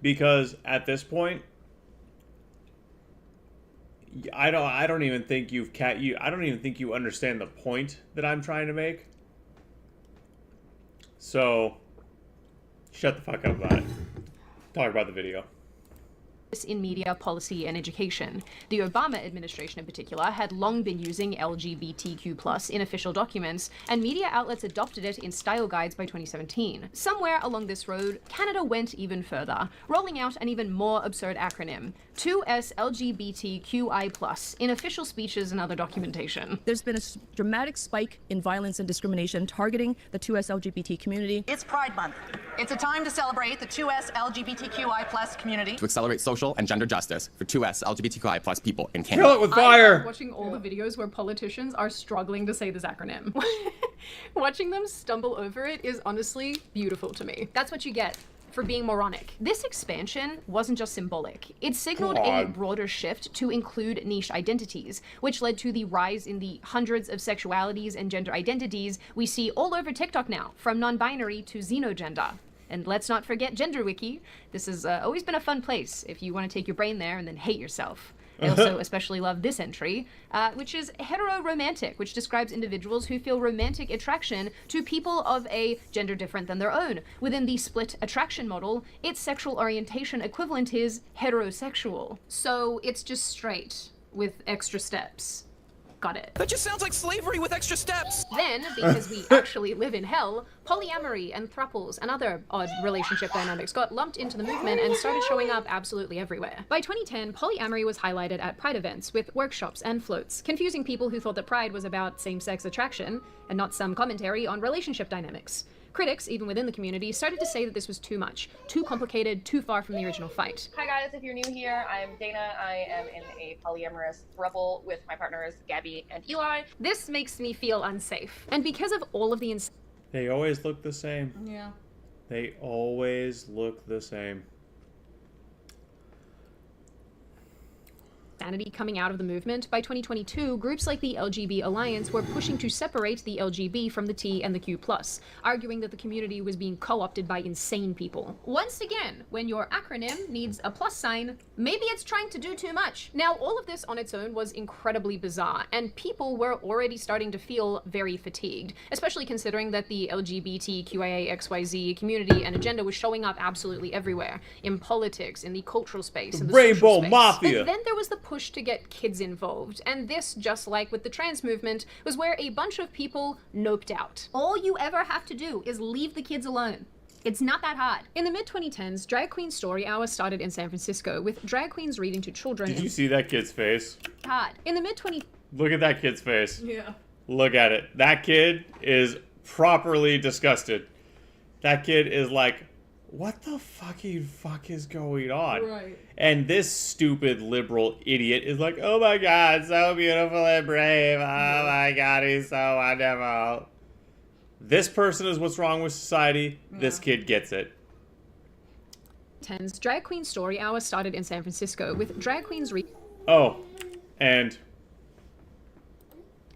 because at this point, I don't even think I don't even think you understand the point that I'm trying to make. So, shut the fuck up about it. Talk about the video. In media, policy, and education. The Obama administration in particular had long been using LGBTQ+ in official documents, and media outlets adopted it in style guides by 2017. Somewhere along this road, Canada went even further, rolling out an even more absurd acronym, 2S LGBTQI+, in official speeches and other documentation. There's been a dramatic spike in violence and discrimination targeting the 2S LGBT community. It's Pride Month. It's a time to celebrate the 2S LGBTQI+ community. To accelerate social and gender justice for 2S LGBTQI+ people in Canada. Kill it with fire! I love watching all the videos where politicians are struggling to say this acronym. Watching them stumble over it is honestly beautiful to me. That's what you get for being moronic. This expansion wasn't just symbolic. It signaled a broader shift to include niche identities, which led to the rise in the hundreds of sexualities and gender identities we see all over TikTok now, from non-binary to xenogender. And let's not forget GenderWiki. This has always been a fun place if you want to take your brain there and then hate yourself. They also especially love this entry, which is hetero-romantic, which describes individuals who feel romantic attraction to people of a gender different than their own. Within the split attraction model, its sexual orientation equivalent is heterosexual. So it's just straight with extra steps. Got it. That just sounds like slavery with extra steps. Then, because we actually live in hell, polyamory and thruples and other odd relationship dynamics got lumped into the movement and started showing up absolutely everywhere. By 2010, polyamory was highlighted at Pride events with workshops and floats, confusing people who thought that Pride was about same-sex attraction and not some commentary on relationship dynamics. Critics, even within the community, started to say that this was too much, too complicated, too far from the original fight. Hi guys, if you're new here, I'm Dana. I am in a polyamorous throuple with my partners Gabby and Eli. This makes me feel unsafe. And because of all of the They always look the same. Yeah. They always look the same. insanity coming out of the movement, by 2022, groups like the LGB Alliance were pushing to separate the LGB from the T and the Q+, arguing that the community was being co-opted by insane people. Once again, when your acronym needs a plus sign, maybe it's trying to do too much. Now, all of this on its own was incredibly bizarre, and people were already starting to feel very fatigued, especially considering that the LGBTQIA XYZ community and agenda was showing up absolutely everywhere, in politics, in the cultural space, in the Rainbow social space. Mafia. And then there was the push to get kids involved, and this, just like with the trans movement, was where a bunch of people noped out. All you ever have to do is leave the kids alone. It's not that hard. In the mid-2010s, Drag Queen Story Hour started in San Francisco, with drag queens reading to children. Did you see that kid's face? Hard. In the mid-20... Look at that kid's face. Yeah. Look at it. That kid is properly disgusted. That kid is like, what the fucking fuck is going on? Right. And this stupid liberal idiot is like, oh my god, so beautiful and brave. Oh my god, he's so wonderful. This person is what's wrong with society. Yeah. This kid gets it. Drag Queen Story Hour started in San Francisco, with drag queens Oh, and...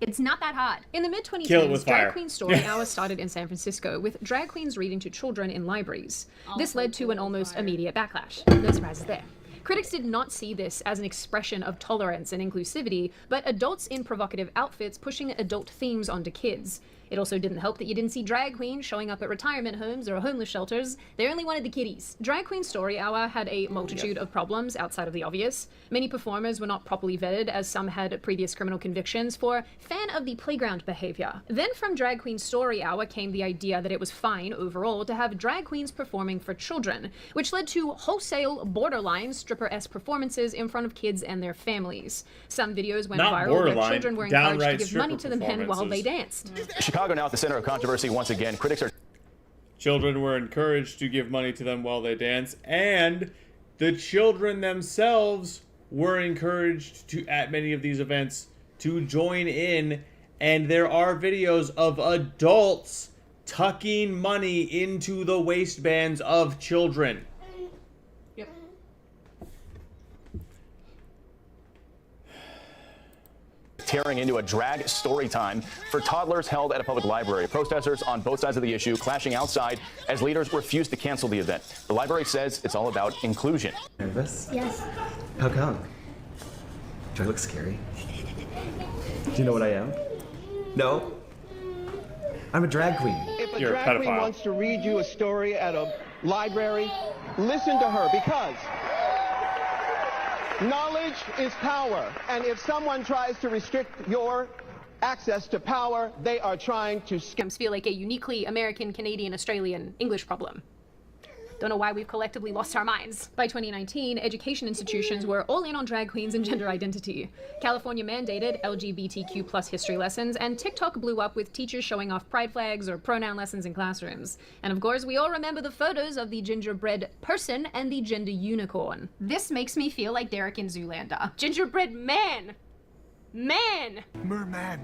It's not that hard. In the mid-2010s, Drag Queen Story Yeah. Hour started in San Francisco, with drag queens reading to children in libraries. This led to an almost immediate backlash. No surprises there. Critics did not see this as an expression of tolerance and inclusivity, but adults in provocative outfits pushing adult themes onto kids. It also didn't help that you didn't see drag queens showing up at retirement homes or homeless shelters. They only wanted the kiddies. Drag Queen Story Hour had a multitude of problems outside of the obvious. Many performers were not properly vetted, as some had previous criminal convictions for fan of the playground behavior. Then from Drag Queen Story Hour came the idea that it was fine overall to have drag queens performing for children, which led to wholesale, borderline stripper-esque performances in front of kids and their families. Some videos went Not viral where borderline, children were encouraged to downright give money to the men while they performances. danced. Chicago now at the center of controversy once again. Critics are... Children were encouraged to give money to them while they dance, and the children themselves were encouraged to, at many of these events, to join in, and there are videos of adults tucking money into the waistbands of children. tearing into a drag story time for toddlers held at a public library. Protesters on both sides of the issue clashing outside as leaders refuse to cancel the event. The library says it's all about inclusion. Nervous? Yes. How come? Do I look scary? Do you know what I am? No? I'm a drag queen. If a drag queen wants to read you a story at a library, listen to her, because knowledge is power, and if someone tries to restrict your access to power, they are trying to Scams feel like a uniquely American, Canadian, Australian English problem. Don't know why we've collectively lost our minds. By 2019, education institutions were all in on drag queens and gender identity. California mandated LGBTQ plus history lessons, and TikTok blew up with teachers showing off pride flags or pronoun lessons in classrooms. And of course, we all remember the photos of the gingerbread person and the gender unicorn. This makes me feel like Derek in Zoolander. Gingerbread man! Man! Merman.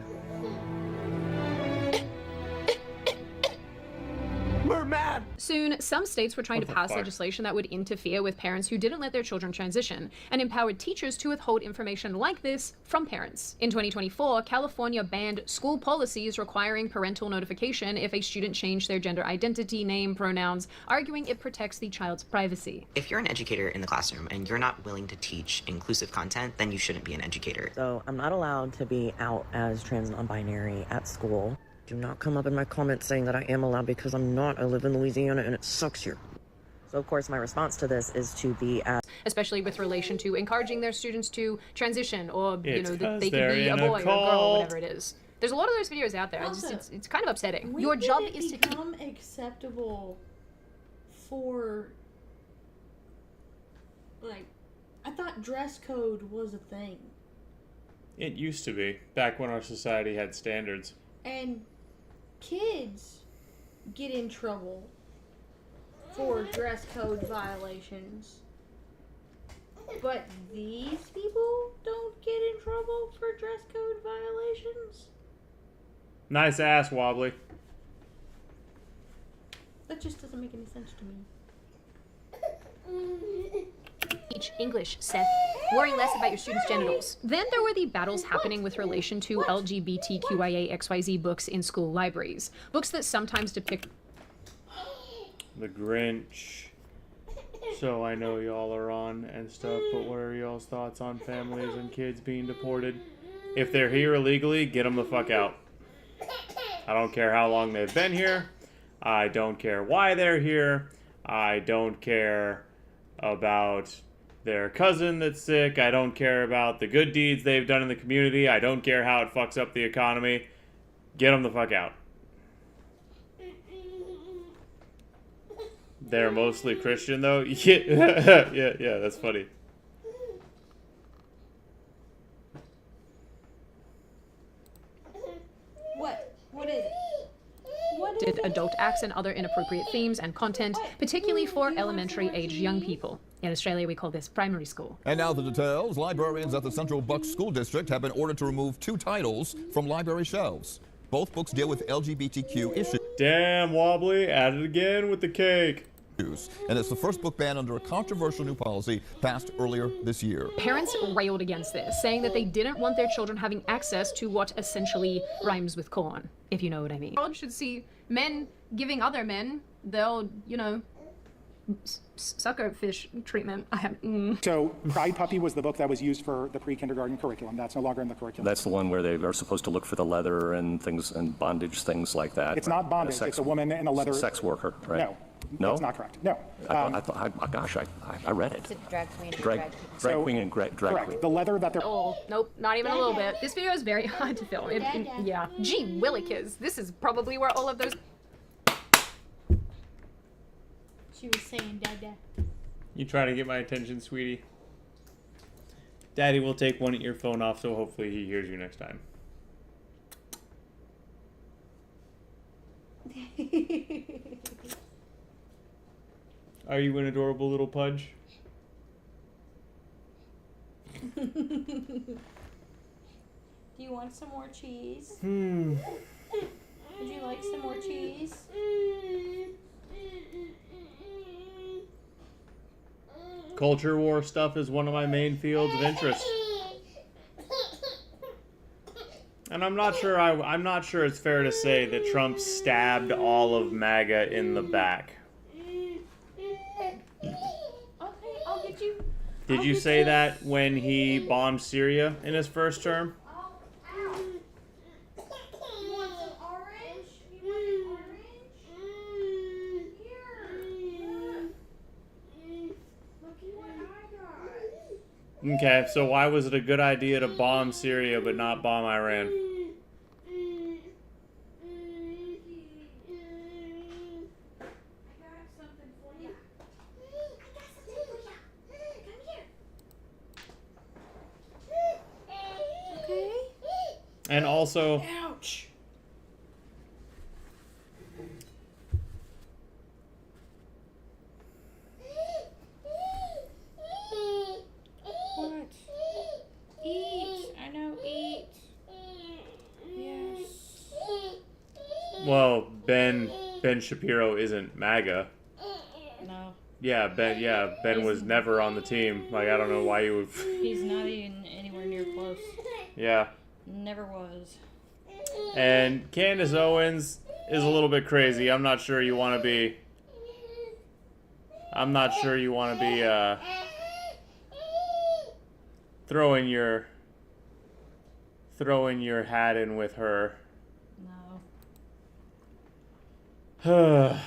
We're mad! Soon, some states were trying to pass fuck? legislation that would interfere with parents who didn't let their children transition, and empowered teachers to withhold information like this from parents. In 2024, California banned school policies requiring parental notification if a student changed their gender identity, name, pronouns, arguing it protects the child's privacy. If you're an educator in the classroom and you're not willing to teach inclusive content, then you shouldn't be an educator. So I'm not allowed to be out as trans non-binary at school. Do not come up in my comments saying that I am allowed, because I'm not. I live in Louisiana and it sucks here. So of course my response to this is to be as... Especially with relation to encouraging their students to transition, or It's that 'cause they can they're be a in a boy or a girl or cult. whatever it is. There's a lot of those videos out there. Also, It's kind of upsetting. When Your did job it is to become acceptable for, like, I thought dress code was a thing. It used to be, back when our society had standards. And kids get in trouble for dress code violations. But these people don't get in trouble for dress code violations? Nice ass, Wobbly. That just doesn't make any sense to me. Teach English, Seth. Worry less about your students' genitals. Then there were the battles happening with relation to LGBTQIA XYZ books in school libraries. Books that sometimes depict The Grinch. So I know y'all are on and stuff, but what are y'all's thoughts on families and kids being deported? If they're here illegally, get them the fuck out. I don't care how long they've been here. I don't care why they're here. I don't care about their cousin that's sick. I don't care about the good deeds they've done in the community. I don't care how it fucks up the economy. Get them the fuck out. They're mostly Christian, though. Yeah, yeah, that's funny. What? What is it? What did adult acts and other inappropriate themes and content, particularly for elementary-age young people. In Australia, we call this primary school. And now the details. Librarians at the Central Bucks School District have been ordered to remove 2 titles from library shelves. Both books deal with LGBTQ issues. Damn, Wobbly, at it again with the cake. And it's the first book ban under a controversial new policy passed earlier this year. Parents railed against this, saying that they didn't want their children having access to what essentially rhymes with corn, if you know what I mean. The world should see men giving other men their, suckerfish treatment. So Pride Puppy was the book that was used for the pre-kindergarten curriculum. That's no longer in the curriculum. That's the one where they are supposed to look for the leather and things and bondage, things like that. It's not bondage. It's a woman in a leather. Sex worker, right? No. No? That's not correct. No. I read it. It's a drag queen and Drag queen and drag correct. queen. The leather that they're... Oh, nope, not even a little bit. This video is very hard to film. Yeah. Gee willikers, this is probably where all of those... She was saying dada. You trying to get my attention, sweetie? Daddy will take one earphone off, so hopefully he hears you next time. Are you an adorable little pudge? Do you want some more cheese? Hmm. Would you like some more cheese? Culture war stuff is one of my main fields of interest. And I'm not sure it's fair to say that Trump stabbed all of MAGA in the back. Okay, I'll get you. Did you say that when he bombed Syria in his first term? You want some orange? You want orange? Here. Look at what I got. Okay, so why was it a good idea to bomb Syria but not bomb Iran? And also... Ouch. What? Eat. I know, eat. Yes. Well, Ben Ben Shapiro isn't MAGA. No. Yeah, Ben was never on the team. Like, I don't know why you would... He's not even anywhere near close. Yeah. Never was. And Candace Owens is a little bit crazy. I'm not sure you want to be... throwing your hat in with her. No.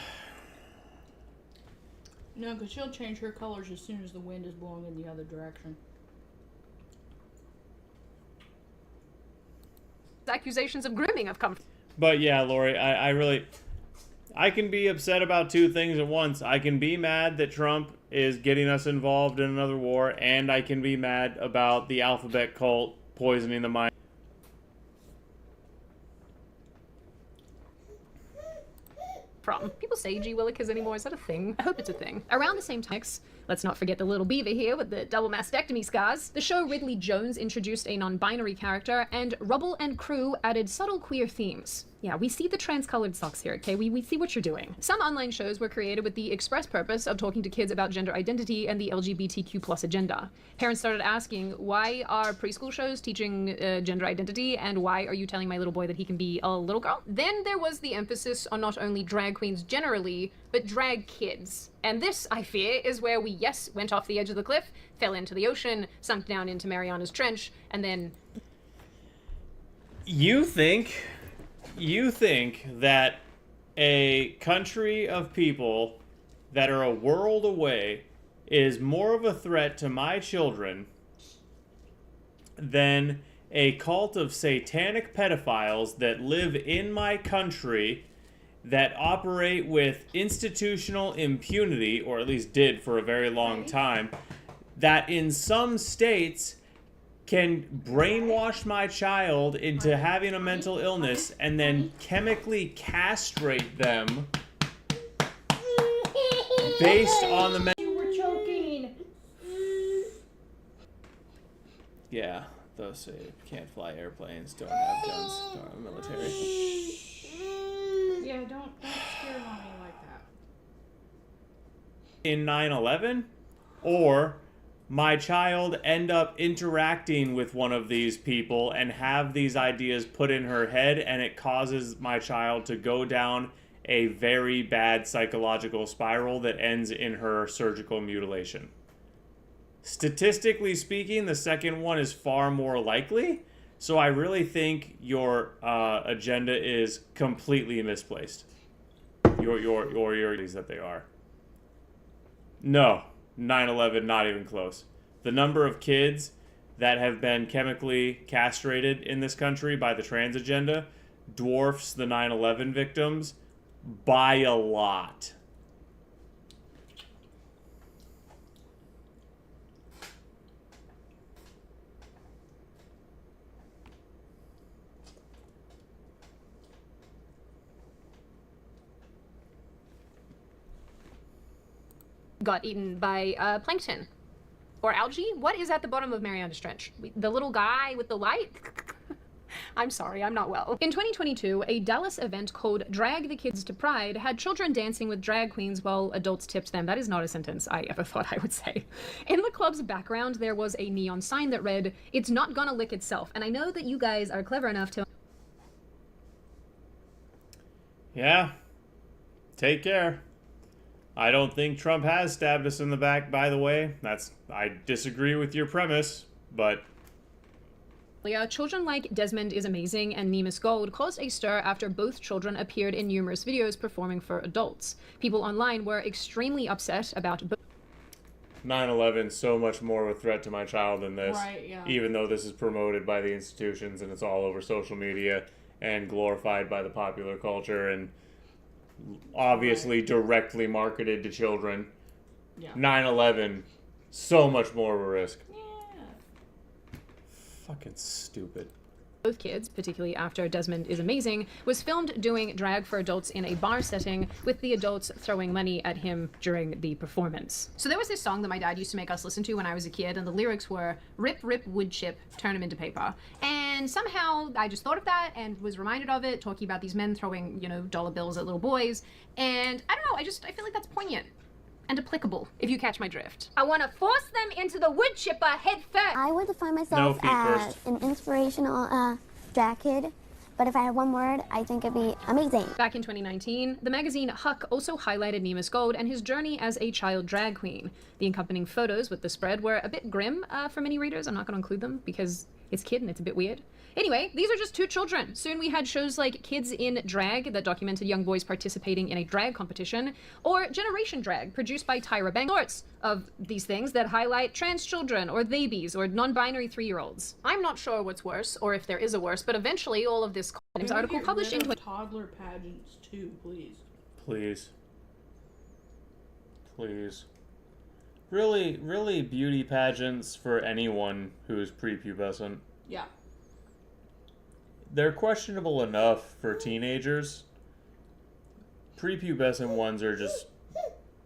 No, because she'll change her colors as soon as the wind is blowing in the other direction. Accusations of grooming have come. But yeah, Lori, I can be upset about two things at once. I can be mad that Trump is getting us involved in another war, and I can be mad about the alphabet cult poisoning the mind. From. People say G Willikers anymore. Is that a thing? I hope it's a thing. Around the same time, let's not forget the little beaver here with the double mastectomy scars. The show Ridley Jones introduced a non-binary character, and Rubble and crew added subtle queer themes. Yeah, we see the trans-colored socks here, okay? We see what you're doing. Some online shows were created with the express purpose of talking to kids about gender identity and the LGBTQ+ agenda. Parents started asking, why are preschool shows teaching gender identity, and why are you telling my little boy that he can be a little girl? Then there was the emphasis on not only drag queens generally, but drag kids. And this, I fear, is where we, yes, went off the edge of the cliff, fell into the ocean, sunk down into Mariana's Trench, and then... You think that a country of people that are a world away is more of a threat to my children than a cult of satanic pedophiles that live in my country that operate with institutional impunity, or at least did for a very long time, that in some states can brainwash my child into having a mental illness and then chemically castrate them based on the... You were choking! Yeah, those say can't fly airplanes, don't have guns, don't have a military. Yeah, don't scare mommy like that. In 9/11? Or my child end up interacting with one of these people and have these ideas put in her head, and it causes my child to go down a very bad psychological spiral that ends in her surgical mutilation. Statistically speaking, the second one is far more likely, so I really think your agenda is completely misplaced. Your that they are. No. 9/11, not even close. The number of kids that have been chemically castrated in this country by the trans agenda dwarfs the 9/11 victims by a lot. Got eaten by plankton or algae. What is at the bottom of Mariana's Trench? The little guy with the light? I'm sorry, I'm not well. In 2022, a Dallas event called Drag the Kids to Pride had children dancing with drag queens while adults tipped them. That is not a sentence I ever thought I would say. In the club's background, there was a neon sign that read, "It's not gonna lick itself." And I know that you guys are clever enough to... Yeah. Take care. I don't think Trump has stabbed us in the back, by the way. I disagree with your premise, but... Children like Desmond is Amazing and Nemus Gold caused a stir after both children appeared in numerous videos performing for adults. People online were extremely upset about... 9/11 so much more of a threat to my child than this. Right, yeah. Even though this is promoted by the institutions and it's all over social media and glorified by the popular culture and obviously directly marketed to children. Yeah. 9/11, so much more of a risk. Yeah. Fucking stupid. Both kids, particularly after Desmond is Amazing, was filmed doing drag for adults in a bar setting with the adults throwing money at him during the performance. So there was this song that my dad used to make us listen to when I was a kid, and the lyrics were, "Rip, rip, wood chip, turn him into paper." And then somehow I just thought of that and was reminded of it, talking about these men throwing, you know, dollar bills at little boys. And I don't know, I feel like that's poignant and applicable, if you catch my drift. I want to force them into the wood chipper head first. I would define myself as an inspirational drag kid. But if I had one word, I think it'd be amazing. Back in 2019, the magazine Huck also highlighted Nemus Gold and his journey as a child drag queen. The accompanying photos with the spread were a bit grim for many readers. I'm not going to include them because it's kid and it's a bit weird. Anyway, these are just two children. Soon we had shows like Kids in Drag that documented young boys participating in a drag competition, or Generation Drag, produced by Tyra Banks. Sorts of these things that highlight trans children, or babies, or non-binary 3-year-olds. I'm not sure what's worse, or if there is a worse, but eventually all of this article published in toddler pageants too, please. Please. Please. Really beauty pageants for anyone who is prepubescent. Yeah. They're questionable enough for teenagers. Prepubescent ones are just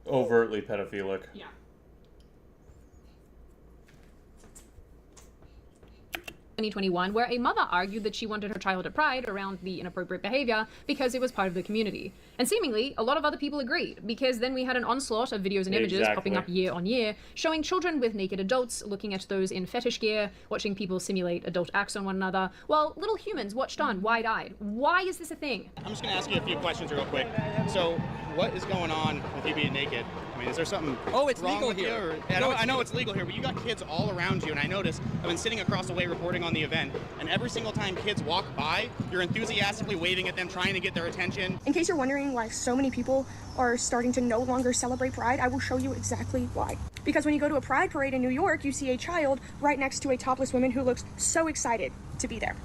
overtly pedophilic. Yeah. Where a mother argued that she wanted her child at Pride around the inappropriate behavior because it was part of the community. And seemingly, a lot of other people agreed, because then we had an onslaught of videos and images popping up year on year, showing children with naked adults looking at those in fetish gear, watching people simulate adult acts on one another, while little humans watched on wide-eyed. Why is this a thing? I'm just gonna ask you a few questions real quick. So, what is going on with you being naked? I mean, is there something it's wrong legal with you? here. Or, I know it's legal here, but you got kids all around you, and I noticed, I've been sitting across the way reporting on the event, and every single time kids walk by, you're enthusiastically waving at them, trying to get their attention. In case you're wondering why so many people are starting to no longer celebrate Pride, I will show you exactly why. Because when you go to a Pride parade in New York, you see a child right next to a topless woman who looks so excited to be there.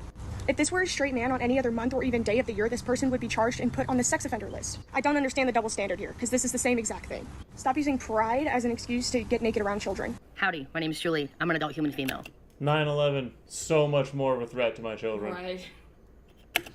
If this were a straight man on any other month or even day of the year, this person would be charged and put on the sex offender list. I don't understand the double standard here, because this is the same exact thing. Stop using Pride as an excuse to get naked around children. Howdy, my name is Julie. I'm an adult human female. 9/11, so much more of a threat to my children. Right.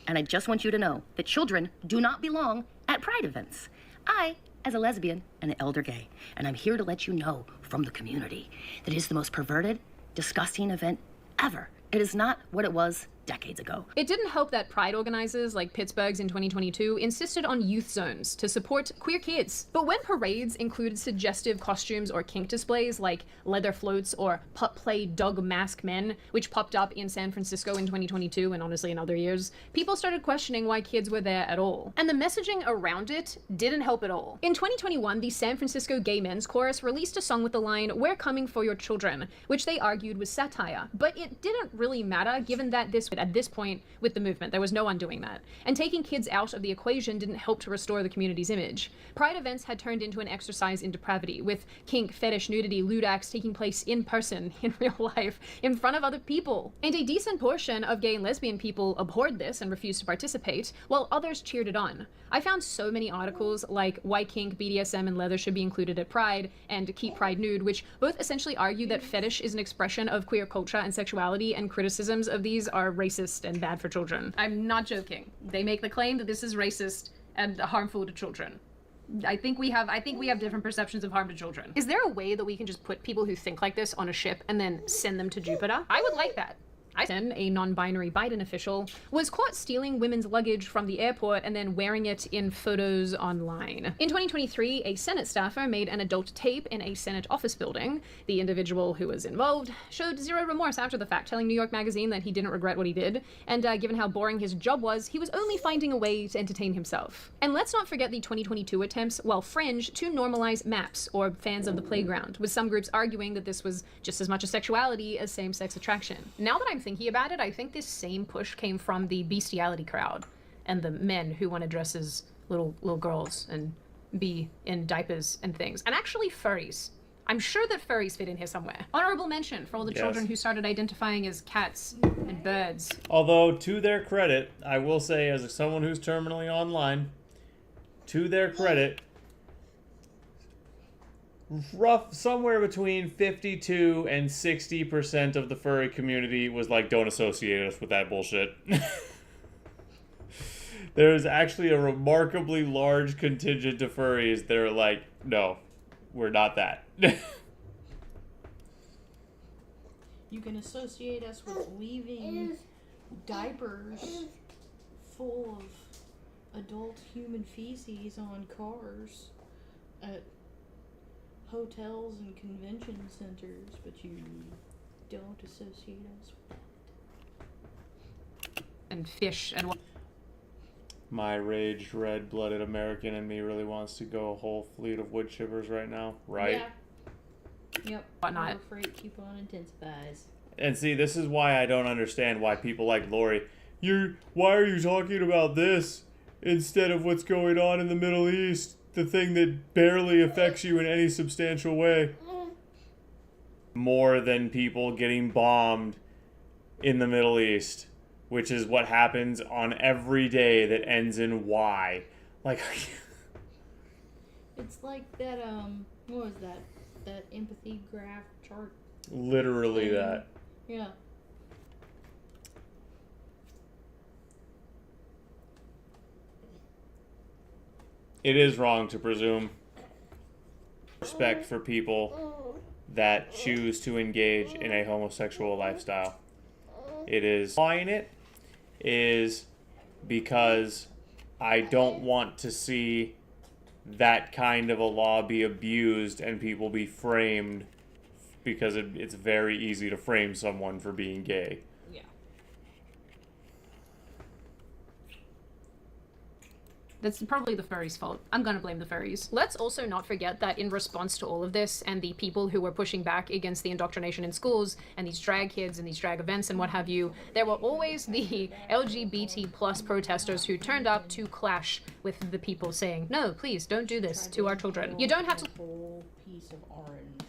And I just want you to know that children do not belong at Pride events. I, as a lesbian and an elder gay, and I'm here to let you know from the community that it is the most perverted, disgusting event ever. It is not what it was decades ago. It didn't help that Pride organizers like Pittsburgh's in 2022 insisted on youth zones to support queer kids. But when parades included suggestive costumes or kink displays like leather floats or pup play dog mask men, which popped up in San Francisco in 2022 and honestly in other years, people started questioning why kids were there at all. And the messaging around it didn't help at all. In 2021, the San Francisco Gay Men's Chorus released a song with the line, "We're coming for your children," which they argued was satire. But it didn't really matter, given that at this point with the movement, there was no undoing that. And taking kids out of the equation didn't help to restore the community's image. Pride events had turned into an exercise in depravity, with kink, fetish, nudity, lewd acts taking place in person, in real life, in front of other people. And a decent portion of gay and lesbian people abhorred this and refused to participate, while others cheered it on. I found so many articles like Why Kink, BDSM, and Leather Should Be Included at Pride, and Keep Pride Nude, which both essentially argue that fetish is an expression of queer culture and sexuality, and criticisms of these are racist and bad for children. I'm not joking. They make the claim that this is racist and harmful to children. I think we have different perceptions of harm to children. Is there a way that we can just put people who think like this on a ship and then send them to Jupiter? I would like that. A non-binary Biden official, was caught stealing women's luggage from the airport and then wearing it in photos online. In 2023, a Senate staffer made an adult tape in a Senate office building. The individual who was involved showed zero remorse after the fact, telling New York Magazine that he didn't regret what he did, and given how boring his job was, he was only finding a way to entertain himself. And let's not forget the 2022 attempts, while fringe, to normalize MAPS, or fans of the playground, with some groups arguing that this was just as much a sexuality as same-sex attraction. Now that I'm thinking about it, I think this same push came from the bestiality crowd and the men who want to dress as little girls and be in diapers and things. And actually furries. I'm sure that furries fit in here somewhere. Honorable mention for all the children who started identifying as cats and birds. Although, to their credit, I will say, as someone who's terminally online, to their credit, somewhere between 52 and 60% of the furry community was like, don't associate us with that bullshit. There's actually a remarkably large contingent of furries that are like, no, we're not that. You can associate us with leaving diapers full of adult human feces on cars at hotels and convention centers, but you don't associate us with that. And fish and what. My raged red-blooded American in me really wants to go a whole fleet of wood chippers right now, right? Yeah. Yep. Whatnot. Our freight coupon intensifies. And see, this is why I don't understand why people like Lori, why are you talking about this instead of what's going on in the Middle East, the thing that barely affects you in any substantial way? More than people getting bombed in the Middle East, which is what happens on every day that ends in Y. Like, it's like that, what was that? That empathy graph chart. literally that. Yeah. It is wrong to presume respect for people that choose to engage in a homosexual lifestyle. It is why in it is because I don't want to see that kind of a law be abused and people be framed, because it's very easy to frame someone for being gay. Yeah. That's probably the furries' fault. I'm gonna blame the furries. Let's also not forget that in response to all of this and the people who were pushing back against the indoctrination in schools and these drag kids and these drag events and what have you, there were always the LGBT plus protesters who turned up to clash with the people saying, no, please don't do this to our children. You don't have to whole piece of orange.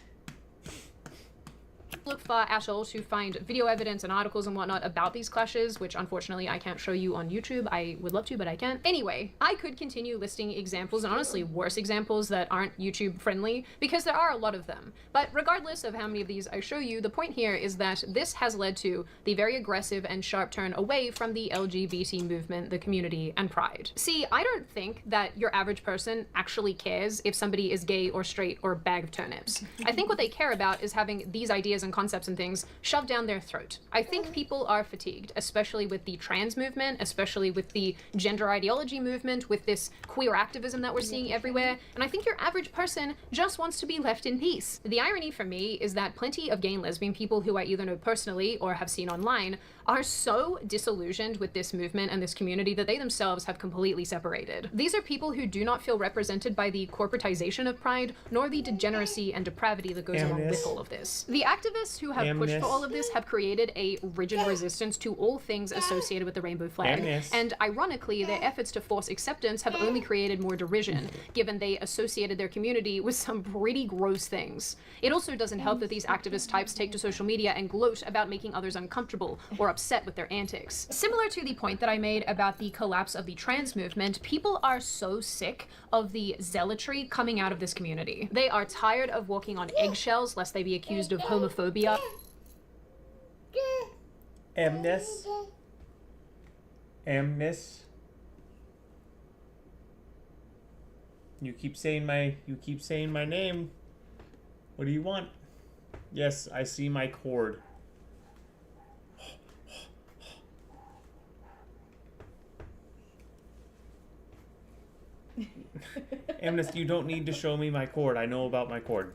look far at all to find video evidence and articles and whatnot about these clashes, which unfortunately I can't show you on YouTube. I would love to, but I can't. Anyway, I could continue listing examples, and honestly worse examples that aren't YouTube friendly, because there are a lot of them. But regardless of how many of these I show you, the point here is that this has led to the very aggressive and sharp turn away from the LGBT movement, the community, and pride. See, I don't think that your average person actually cares if somebody is gay or straight or a bag of turnips. I think what they care about is having these ideas and concepts and things shoved down their throat. I think people are fatigued, especially with the trans movement, especially with the gender ideology movement, with this queer activism that we're seeing everywhere, and I think your average person just wants to be left in peace. The irony for me is that plenty of gay and lesbian people who I either know personally or have seen online are so disillusioned with this movement and this community that they themselves have completely separated. These are people who do not feel represented by the corporatization of pride, nor the degeneracy and depravity that goes along with all of this. The activists who have pushed for all of this have created a rigid resistance to all things associated with the rainbow flag. And ironically, their efforts to force acceptance have only created more derision, given they associated their community with some pretty gross things. It also doesn't help that these activist types take to social media and gloat about making others uncomfortable or upset with their antics. Similar to the point that I made about the collapse of the trans movement, people are so sick of the zealotry coming out of this community. They are tired of walking on eggshells lest they be accused of homophobia. Amnes. You keep saying my name. What do you want? Yes, I see my cord. Amnes, you don't need to show me my cord. I know about my cord.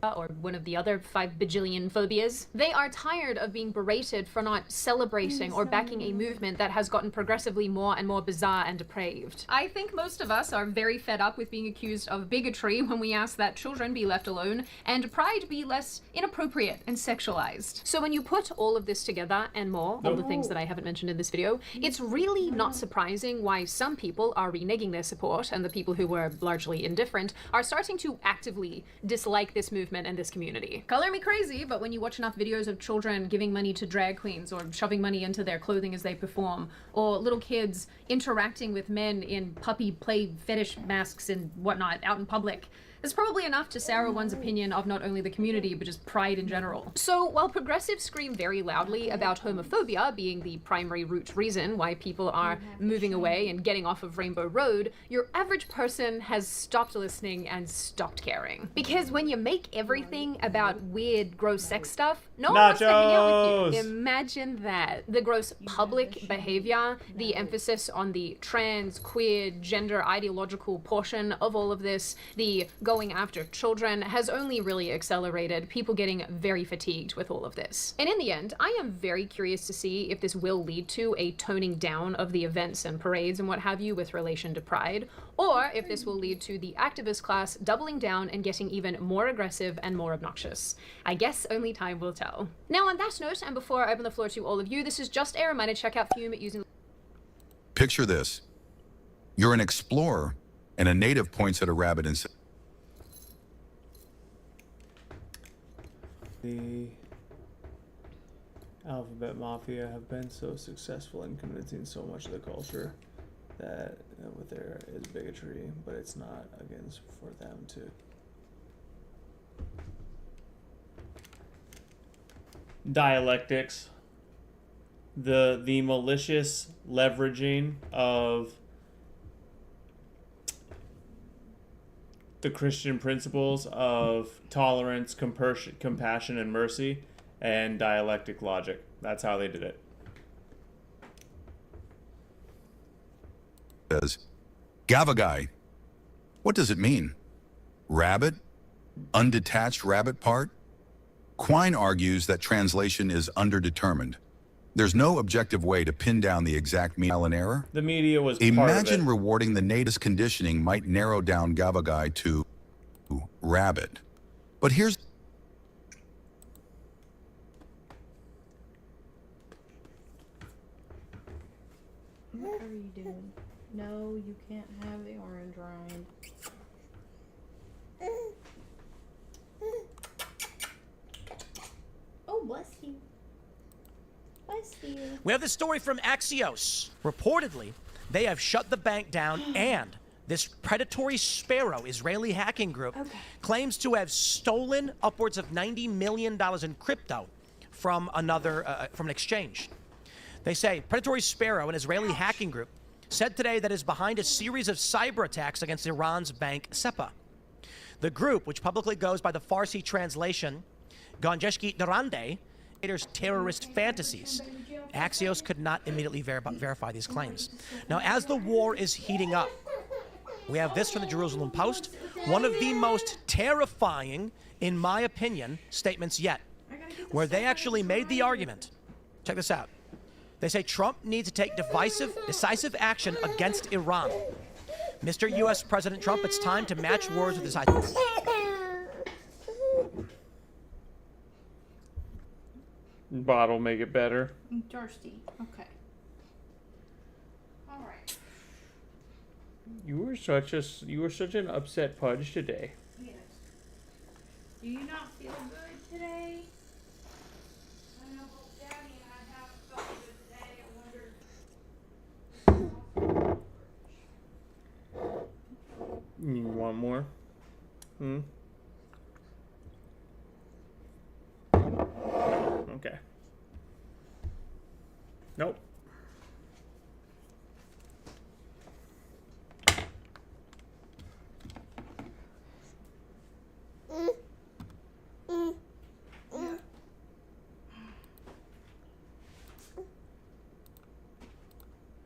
Or one of the other 5 bajillion phobias. They are tired of being berated for not celebrating or backing a movement that has gotten progressively more and more bizarre and depraved. I think most of us are very fed up with being accused of bigotry when we ask that children be left alone and pride be less inappropriate and sexualized. So when you put all of this together and more, all the things that I haven't mentioned in this video, it's really not surprising why some people are reneging their support and the people who were largely indifferent are starting to actively dislike this movement and this community. Color me crazy, but when you watch enough videos of children giving money to drag queens or shoving money into their clothing as they perform, or little kids interacting with men in puppy play fetish masks and whatnot out in public, is probably enough to sour one's opinion of not only the community, but just Pride in general. So while progressives scream very loudly about homophobia being the primary root reason why people are moving away and getting off of Rainbow Road, your average person has stopped listening and stopped caring. Because when you make everything about weird, gross sex stuff, no one wants to hang out with you. Imagine that. The gross public behavior, the emphasis on the trans, queer, gender ideological portion of all of this, the going after children, has only really accelerated people getting very fatigued with all of this. And in the end, I am very curious to see if this will lead to a toning down of the events and parades and what have you with relation to Pride, or if this will lead to the activist class doubling down and getting even more aggressive and more obnoxious. I guess only time will tell. Now on that note, and before I open the floor to all of you, this is just a reminder to check out Fume using... Picture this. You're an explorer, and a native points at a rabbit and says, The Alphabet Mafia have been so successful in convincing so much of the culture that with there is bigotry, but it's not against for them to. Dialectics. The malicious leveraging of the Christian principles of tolerance, compassion, and mercy, and dialectic logic. That's how they did it. Gavagai. What does it mean? Rabbit? Undetached rabbit part? Quine argues that translation is underdetermined. There's no objective way to pin down the exact meaning. An error? The media was part of Imagine it. rewarding the native's conditioning might narrow down Gavagai to rabbit. But here's... What are you doing? No, you can't have the orange rind. Oh, bless you. Bless you. We have this story from Axios. Reportedly, they have shut the bank down, and this predatory sparrow Israeli hacking group claims to have stolen upwards of $90 million in crypto from from an exchange. They say predatory sparrow, an Israeli hacking group, said today that is behind a series of cyber attacks against Iran's bank SEPA. The group, which publicly goes by the Farsi translation Ganjeshki Darande, terrorist fantasies. Axios could not immediately verify these claims. Now, as the war is heating up, we have this from the Jerusalem Post, one of the most terrifying, in my opinion, statements yet, where they actually made the argument. Check this out. They say Trump needs to take decisive action against Iran. Mr. U.S. President Trump, it's time to match words with his... Bottle make it better. I'm thirsty. Okay. All right. You were such an upset Pudge today. Yes. Do you not feel good today? I know both Daddy and I haven't felt good today. You want more? Okay. Nope.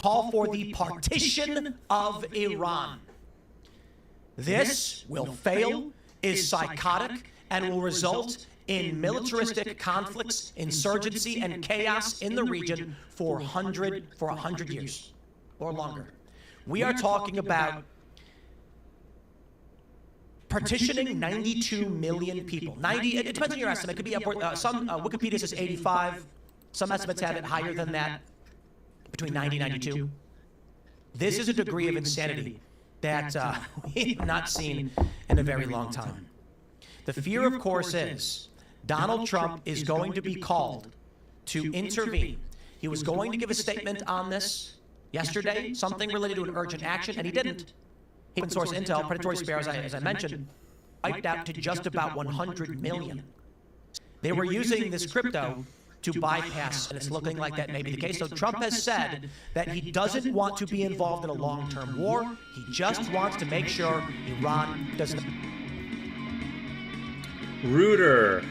Call for the partition of Iran. This will fail, is psychotic, and will result in militaristic conflicts, insurgency, and chaos in the region for 100 years or longer. We are talking about partitioning 92 million people. It depends on your estimate. It could be upward, some Wikipedia says 85. Some estimates have it higher than that, between 90 and 92. This is a degree of insanity that we have not seen in a very long time. The fear, of course, is Donald Trump is going to be called to intervene. He was going to give a statement on this yesterday, something related to an urgent action, and he didn't. Open source intel, predatory sparrows, as I mentioned, wiped out to just about 100 million. They were using this crypto to bypass, and it's looking like that may be the case. So Trump has said that he doesn't want to be involved in a long-term war. He just wants to make sure Iran doesn't. Rooter,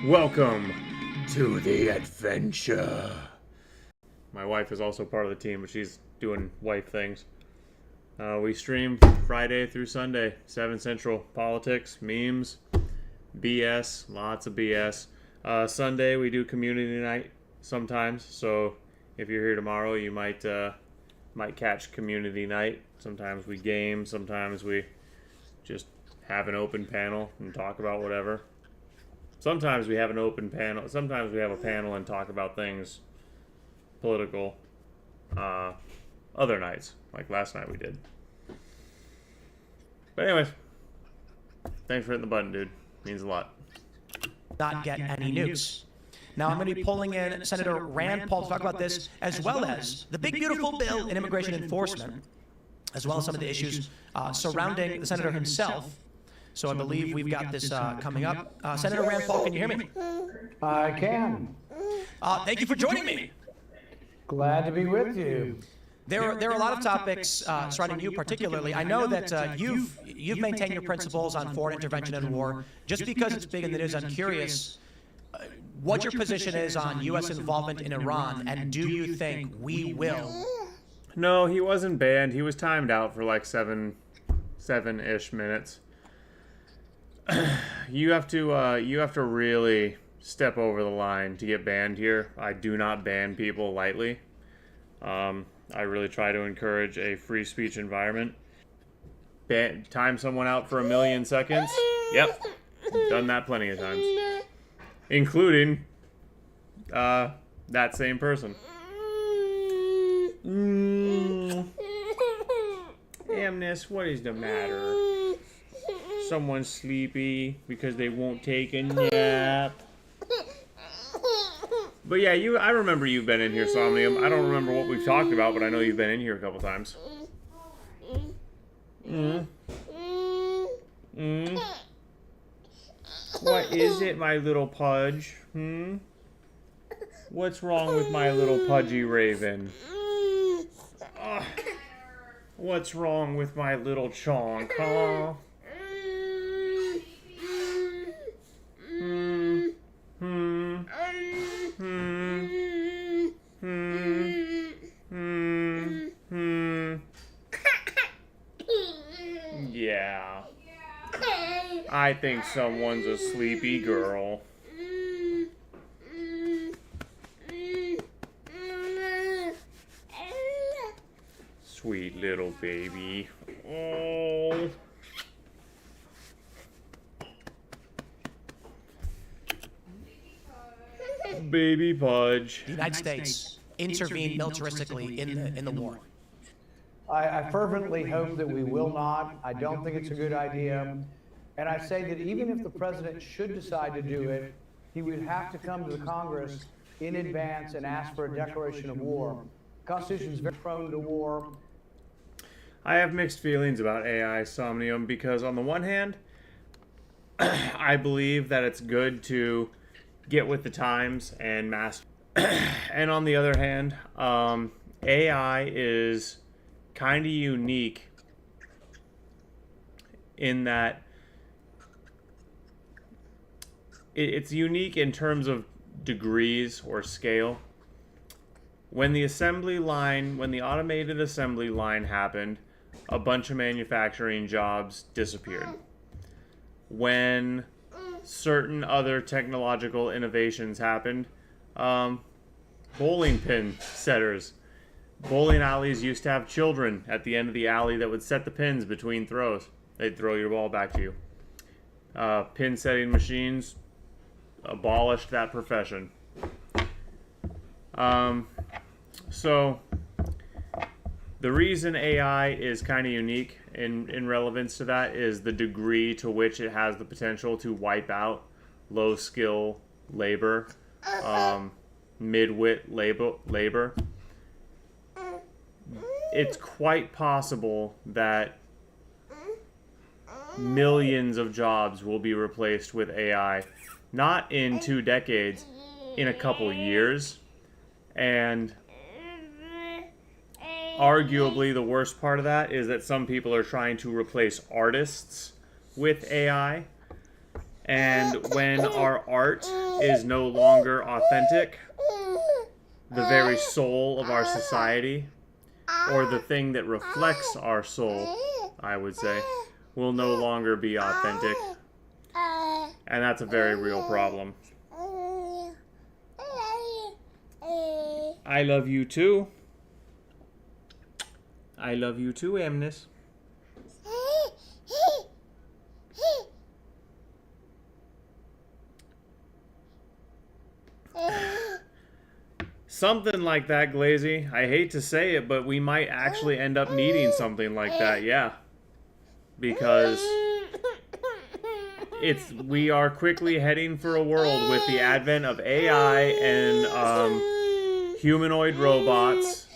welcome to the adventure. My wife is also part of the team, but she's doing wife things. We stream Friday through Sunday, 7 Central. Politics, memes, BS, lots of BS. Sunday we do community night sometimes, so if you're here tomorrow, you might catch community night. Sometimes we game, sometimes we just have an open panel and talk about whatever. Sometimes we have an open panel, sometimes we have a panel and talk about things political. Other nights, like last night we did. But anyways, thanks for hitting the button, dude. Means a lot. Not get any nukes. Now I'm going to be pulling in Senator Rand Paul to talk about this, as well as the big beautiful bill in immigration enforcement, as well as some of the issues surrounding the senator himself. So I believe we've got this coming up. Senator Rand Paul, can you hear me? I can. Thank you for joining me. Glad to be with you. There are a lot of topics surrounding you particularly. I know that you've maintained your principles on foreign intervention and war. Just because it's big in the news, I'm curious what your position is on U.S. involvement in Iran, and do you think we will? No, he wasn't banned. He was timed out for like seven-ish minutes. You have to really step over the line to get banned here. I do not ban people lightly. I really try to encourage a free speech environment. Time someone out for 1 million seconds. Yep, done that plenty of times, including that same person. Amnes, what is the matter? Someone's sleepy because they won't take a nap. But yeah, I remember you've been in here, Somnium. I don't remember what we've talked about, but I know you've been in here a couple times. What is it, my little Pudge? What's wrong with my little Pudgy Raven? Ugh. What's wrong with my little Chonk, huh? Yeah. I think someone's a sleepy girl. Sweet little baby. Oh. Baby Pudge. The United States intervened militaristically in the war. I fervently hope that we will not. I don't think it's a good idea. And I say that even if the president should decide to do it, he would have to come to the Congress in advance and ask for a declaration of war. The Constitution is very prone to war. I have mixed feelings about AI, Somnium, because on the one hand, I believe that it's good to get with the times and master. And on the other hand, AI is kind of unique in that it's unique in terms of degrees or scale. When the automated assembly line happened, a bunch of manufacturing jobs disappeared. When certain other technological innovations happened, bowling pin setters. Bowling alleys used to have children at the end of the alley that would set the pins between throws. They'd throw your ball back to you. Pin setting machines abolished that profession. So the reason AI is kind of unique in relevance to that is the degree to which it has the potential to wipe out low skill labor, mid-wit labor. It's quite possible that millions of jobs will be replaced with AI, not in 2 decades, in a couple years. And arguably the worst part of that is that some people are trying to replace artists with AI. And when our art is no longer authentic, the very soul of our society, or the thing that reflects our soul, I would say, will no longer be authentic. And that's a very real problem. I love you too. I love you too, Amnes. Something like that, Glazy. I hate to say it, but we might actually end up needing something like that, yeah. Because we are quickly heading for a world with the advent of AI and humanoid robots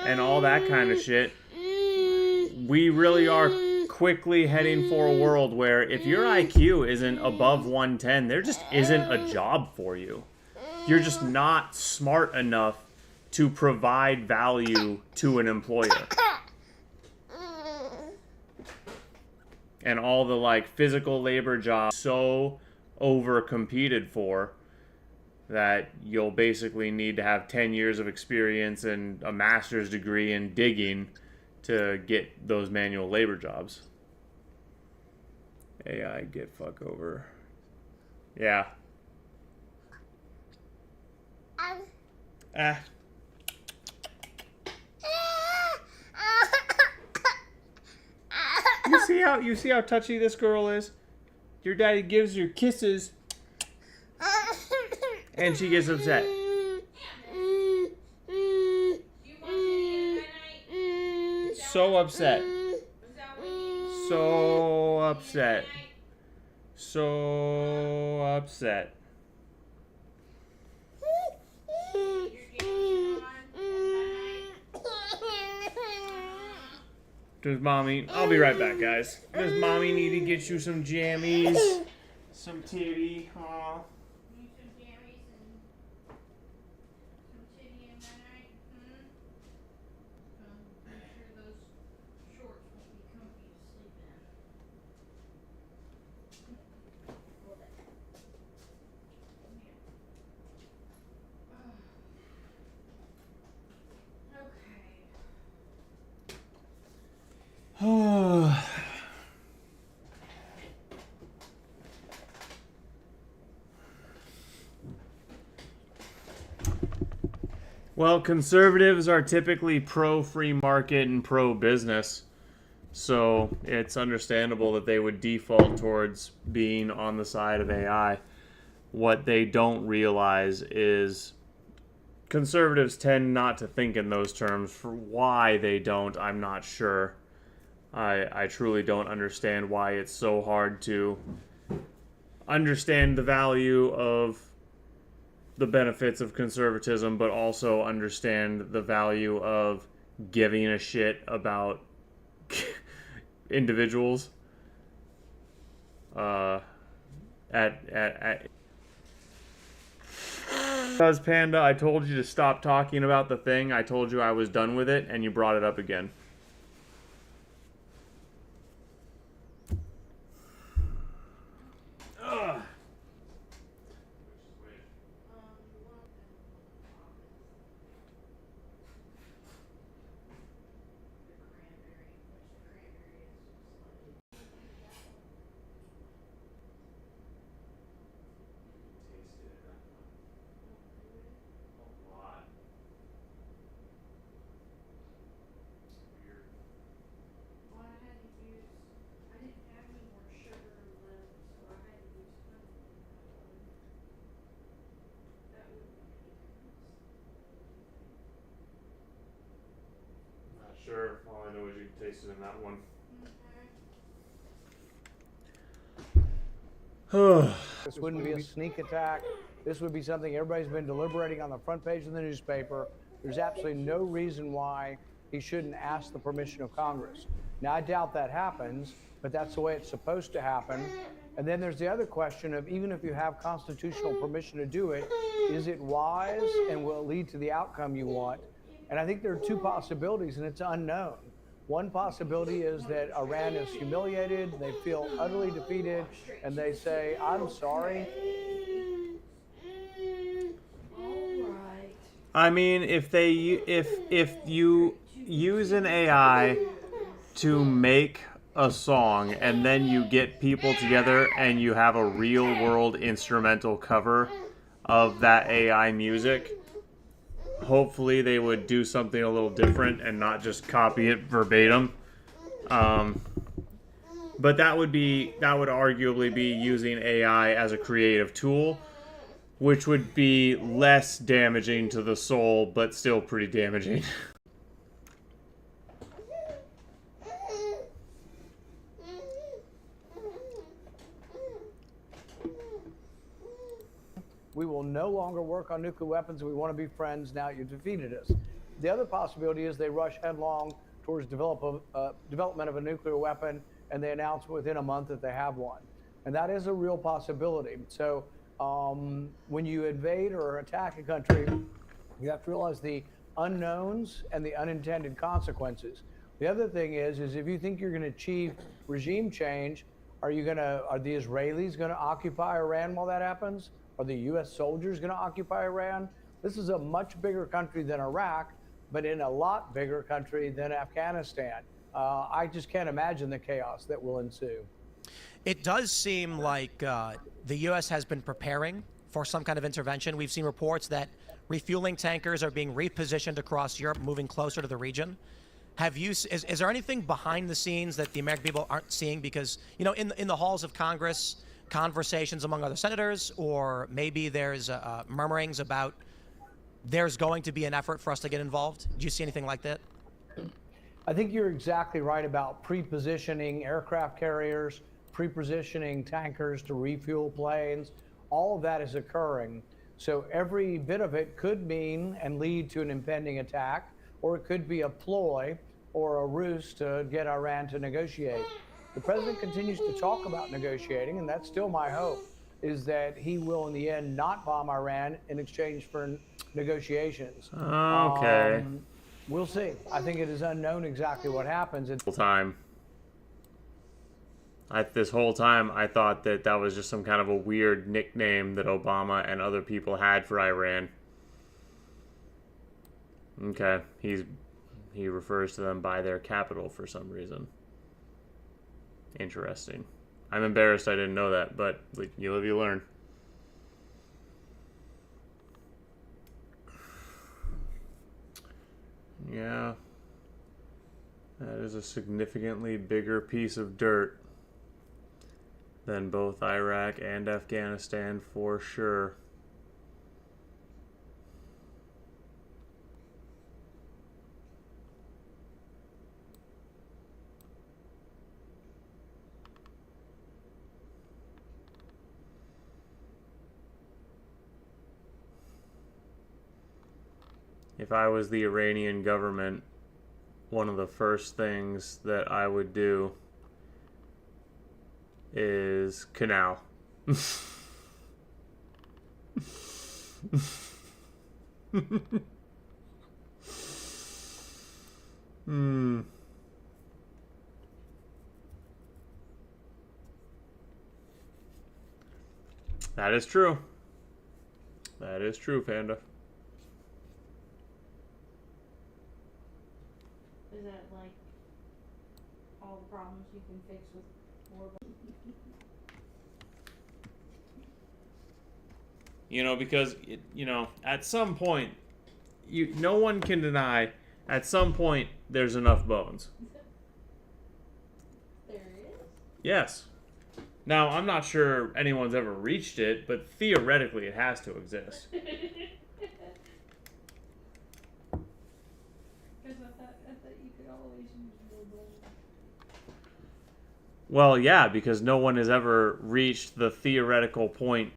and all that kind of shit. We really are quickly heading for a world where if your IQ isn't above 110, there just isn't a job for you. You're just not smart enough to provide value to an employer. And all the like physical labor jobs so over competed for that you'll basically need to have 10 years of experience and a master's degree in digging to get those manual labor jobs. AI get fuck over. Yeah. Ah. You see how touchy this girl is? Your daddy gives her kisses and she gets upset. So upset. So upset. So upset. Does mommy... I'll be right back, guys. Does mommy need to get you some jammies? Some titty? Aw. Need some jammies and some titty in that night? Make sure those shorts won't be comfy to sleep in. Hold it. Well, conservatives are typically pro-free market and pro-business, so it's understandable that they would default towards being on the side of AI. What they don't realize is conservatives tend not to think in those terms. For why they don't, I'm not sure. I truly don't understand why it's so hard to understand the value of the benefits of conservatism, but also understand the value of giving a shit about individuals. Because Panda, I told you to stop talking about the thing. I told you I was done with it, and you brought it up again. Ugh. Sure, all I know is you can taste it in that one. This wouldn't be a sneak attack. This would be something everybody's been deliberating on the front page of the newspaper. There's absolutely no reason why he shouldn't ask the permission of Congress. Now, I doubt that happens, but that's the way it's supposed to happen. And then there's the other question of, even if you have constitutional permission to do it, is it wise and will it lead to the outcome you want? And I think there are two possibilities, and it's unknown. One possibility is that Iran is humiliated, they feel utterly defeated, and they say, I'm sorry. I mean, if you use an AI to make a song and then you get people together and you have a real world instrumental cover of that AI music, hopefully they would do something a little different and not just copy it verbatim. But that would arguably be using AI as a creative tool, which would be less damaging to the soul, but still pretty damaging. We will no longer work on nuclear weapons. We want to be friends. Now you've defeated us. The other possibility is they rush headlong towards development of a nuclear weapon, and they announce within a month that they have one. And that is a real possibility. So when you invade or attack a country, you have to realize the unknowns and the unintended consequences. The other thing is if you think you're going to achieve regime change, are the Israelis going to occupy Iran while that happens? Are the U.S. soldiers going to occupy Iran? This is a much bigger country than Iraq, but in a lot bigger country than Afghanistan. I just can't imagine the chaos that will ensue. It does seem like the U.S. has been preparing for some kind of intervention. We've seen reports that refueling tankers are being repositioned across Europe, moving closer to the region. Is there anything behind the scenes that the American people aren't seeing? Because, you know, in the halls of Congress, conversations among other senators, or maybe there's murmurings about there's going to be an effort for us to get involved. Do you see anything like that? I think you're exactly right about pre-positioning aircraft carriers, pre-positioning tankers to refuel planes. All of that is occurring. So every bit of it could mean and lead to an impending attack, or it could be a ploy or a ruse to get Iran to negotiate. The president continues to talk about negotiating, and that's still my hope, is that he will in the end not bomb Iran in exchange for negotiations. Okay. We'll see. I think it is unknown exactly what happens. This whole time, I thought that was just some kind of a weird nickname that Obama and other people had for Iran. Okay, he refers to them by their capital for some reason. Interesting. I'm embarrassed I didn't know that, but you live, you learn. Yeah. That is a significantly bigger piece of dirt than both Iraq and Afghanistan for sure. If I was the Iranian government, one of the first things that I would do is canal. That is true. That is true, Panda. Is that like all the problems you can fix with more? You know, because at some point, no one can deny. At some point, there's enough bones. There is? Yes. Now, I'm not sure anyone's ever reached it, but theoretically, it has to exist. Because I thought you could always use more bones. Well, yeah, because no one has ever reached the theoretical point.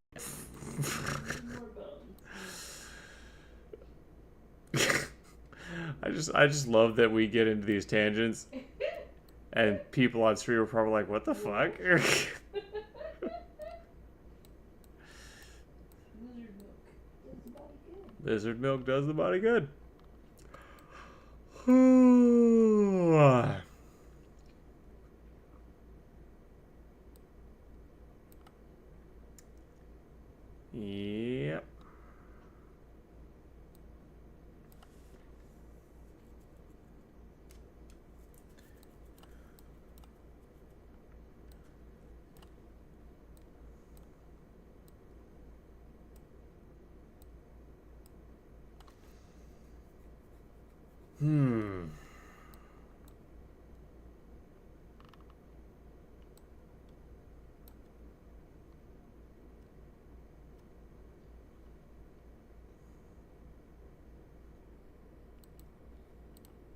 I just love that we get into these tangents, and people on stream are probably like, "What the fuck?" Lizard milk does the body good. Yep.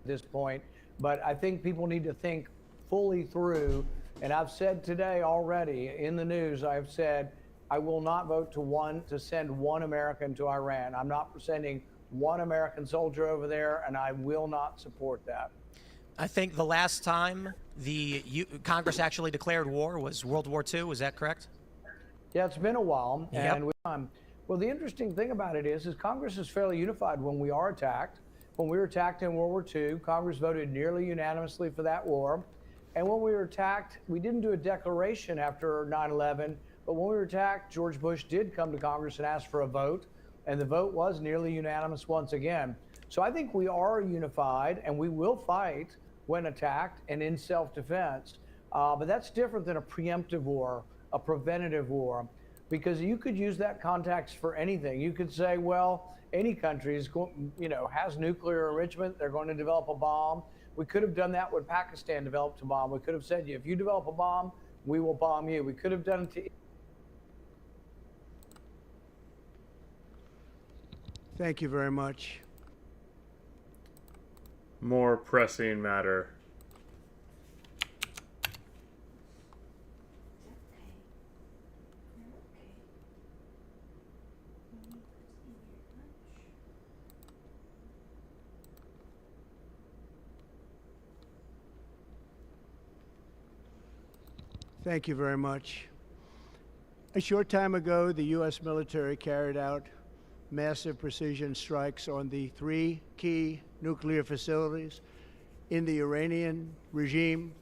This point, but I think people need to think fully through. And I've said today already in the news, I've said I will not vote to send one American to Iran. I'm not sending one American soldier over there, and I will not support that. I think the last time Congress actually declared war was World War II. Was that correct? Yeah, it's been a while. Yep. And well, the interesting thing about it is Congress is fairly unified when we are attacked. When we were attacked in World War II, Congress voted nearly unanimously for that war. And when we were attacked, we didn't do a declaration after 9/11, but when we were attacked, George Bush did come to Congress and ask for a vote, and the vote was nearly unanimous once again. So I think we are unified, and we will fight when attacked and in self-defense. But that's different than a preemptive war, a preventative war, because you could use that context for anything. You could say, well, any country is has nuclear enrichment, they're going to develop a bomb. We could have done that when Pakistan developed a bomb. We could have said, if you develop a bomb, we will bomb you. We could have done it to. Thank you very much. More pressing matter. Thank you very much. A short time ago, the U.S. military carried out massive precision strikes on the 3 key nuclear facilities in the Iranian regime: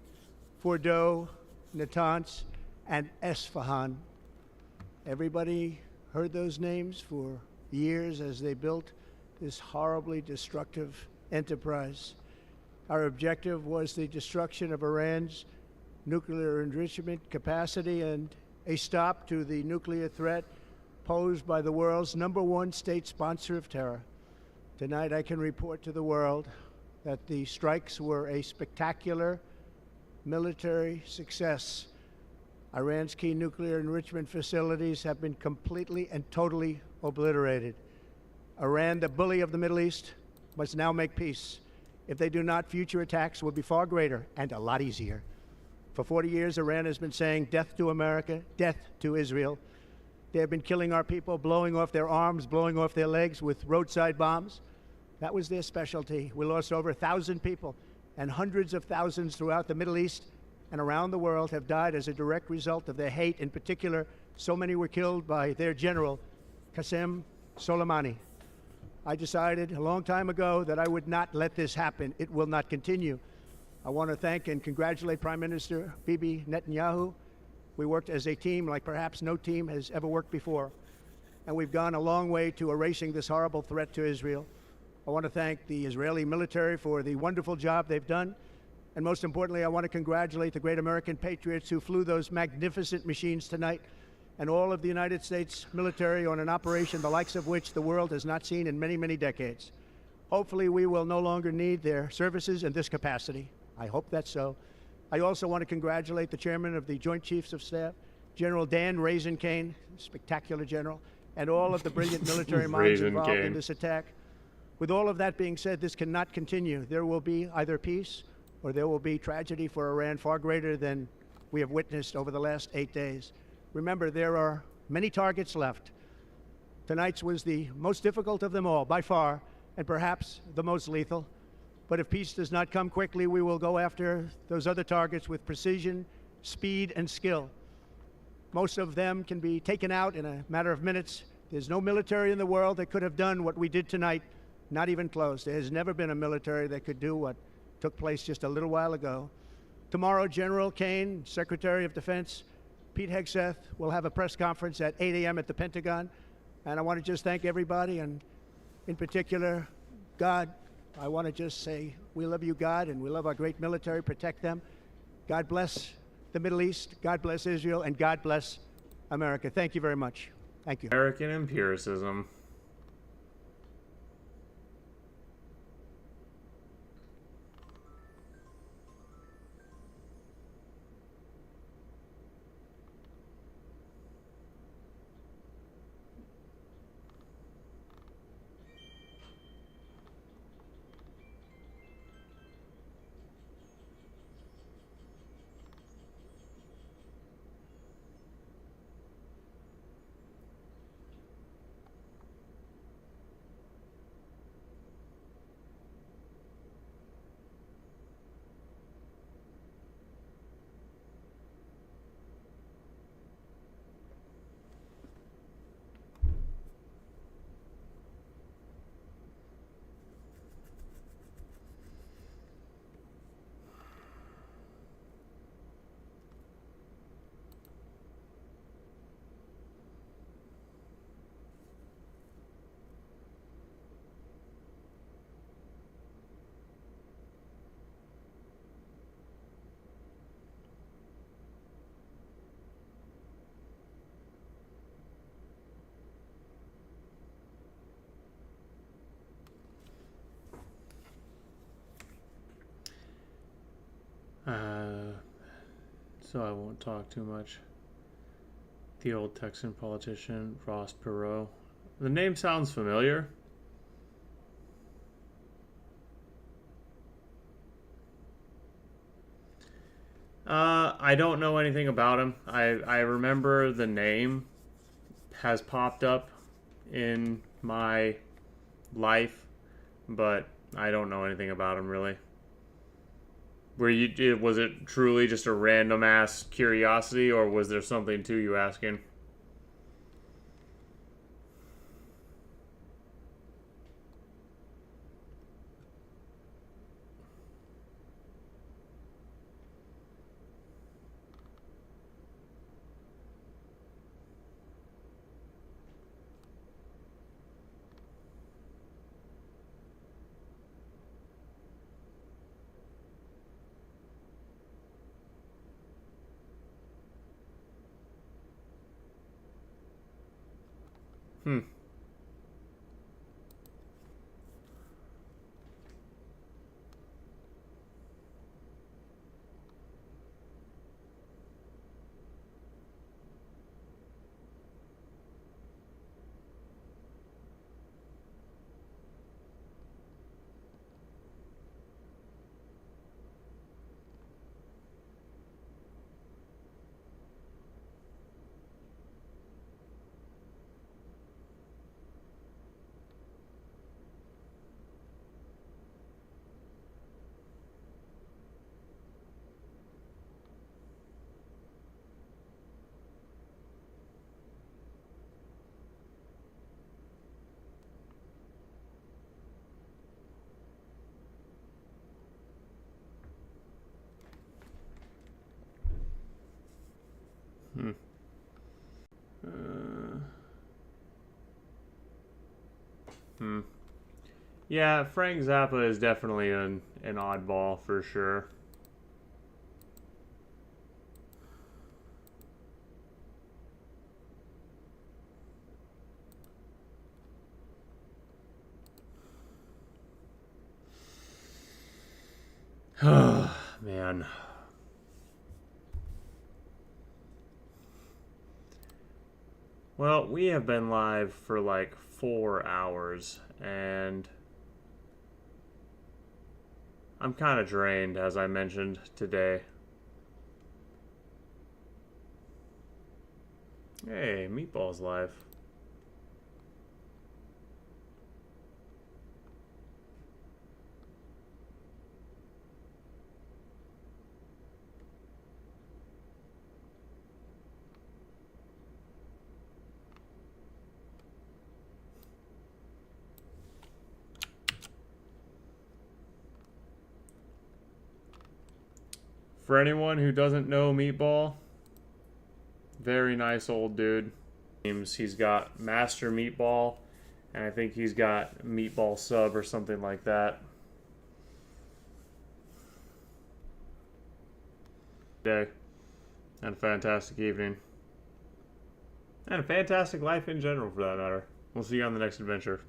Fordow, Natanz, and Esfahan. Everybody heard those names for years as they built this horribly destructive enterprise. Our objective was the destruction of Iran's nuclear enrichment capacity and a stop to the nuclear threat posed by the world's #1 state sponsor of terror. Tonight, I can report to the world that the strikes were a spectacular military success. Iran's key nuclear enrichment facilities have been completely and totally obliterated. Iran, the bully of the Middle East, must now make peace. If they do not, future attacks will be far greater and a lot easier. For 40 years, Iran has been saying death to America, death to Israel. They have been killing our people, blowing off their arms, blowing off their legs with roadside bombs. That was their specialty. We lost over 1,000 people, and hundreds of thousands throughout the Middle East and around the world have died as a direct result of their hate. In particular, so many were killed by their general, Qasem Soleimani. I decided a long time ago that I would not let this happen. It will not continue. I want to thank and congratulate Prime Minister Bibi Netanyahu. We worked as a team like perhaps no team has ever worked before. And we've gone a long way to erasing this horrible threat to Israel. I want to thank the Israeli military for the wonderful job they've done. And most importantly, I want to congratulate the great American patriots who flew those magnificent machines tonight, and all of the United States military on an operation the likes of which the world has not seen in many, many decades. Hopefully, we will no longer need their services in this capacity. I hope that's so. I also want to congratulate the chairman of the Joint Chiefs of Staff, General Dan Raisin Kane, spectacular general, and all of the brilliant military minds involved in this attack. With all of that being said, this cannot continue. There will be either peace or there will be tragedy for Iran far greater than we have witnessed over the last 8 days. Remember, there are many targets left. Tonight's was the most difficult of them all, by far, and perhaps the most lethal. But if peace does not come quickly, we will go after those other targets with precision, speed, and skill. Most of them can be taken out in a matter of minutes. There's no military in the world that could have done what we did tonight, not even close. There has never been a military that could do what took place just a little while ago. Tomorrow, General Kane, Secretary of Defense, Pete Hegseth will have a press conference at 8 a.m. at the Pentagon. And I want to just thank everybody, and in particular, God. I want to just say we love you, God, and we love our great military. Protect them. God bless the Middle East. God bless Israel, and God bless America. Thank you very much. Thank you. American empiricism. So I won't talk too much. The old Texan politician, Ross Perot. The name sounds familiar. I don't know anything about him. I remember the name has popped up in my life, but I don't know anything about him really. Was it truly just a random ass curiosity, or was there something to you asking? Hmm. Hmm. Yeah, Frank Zappa is definitely an oddball for sure. Man. Well, we have been live for like 4 hours, and I'm kind of drained, as I mentioned today. Hey, Meatball's live. For anyone who doesn't know Meatball, very nice old dude. He's got Master Meatball, and I think he's got Meatball Sub or something like that. Day. And a fantastic evening. And a fantastic life in general, for that matter. We'll see you on the next adventure.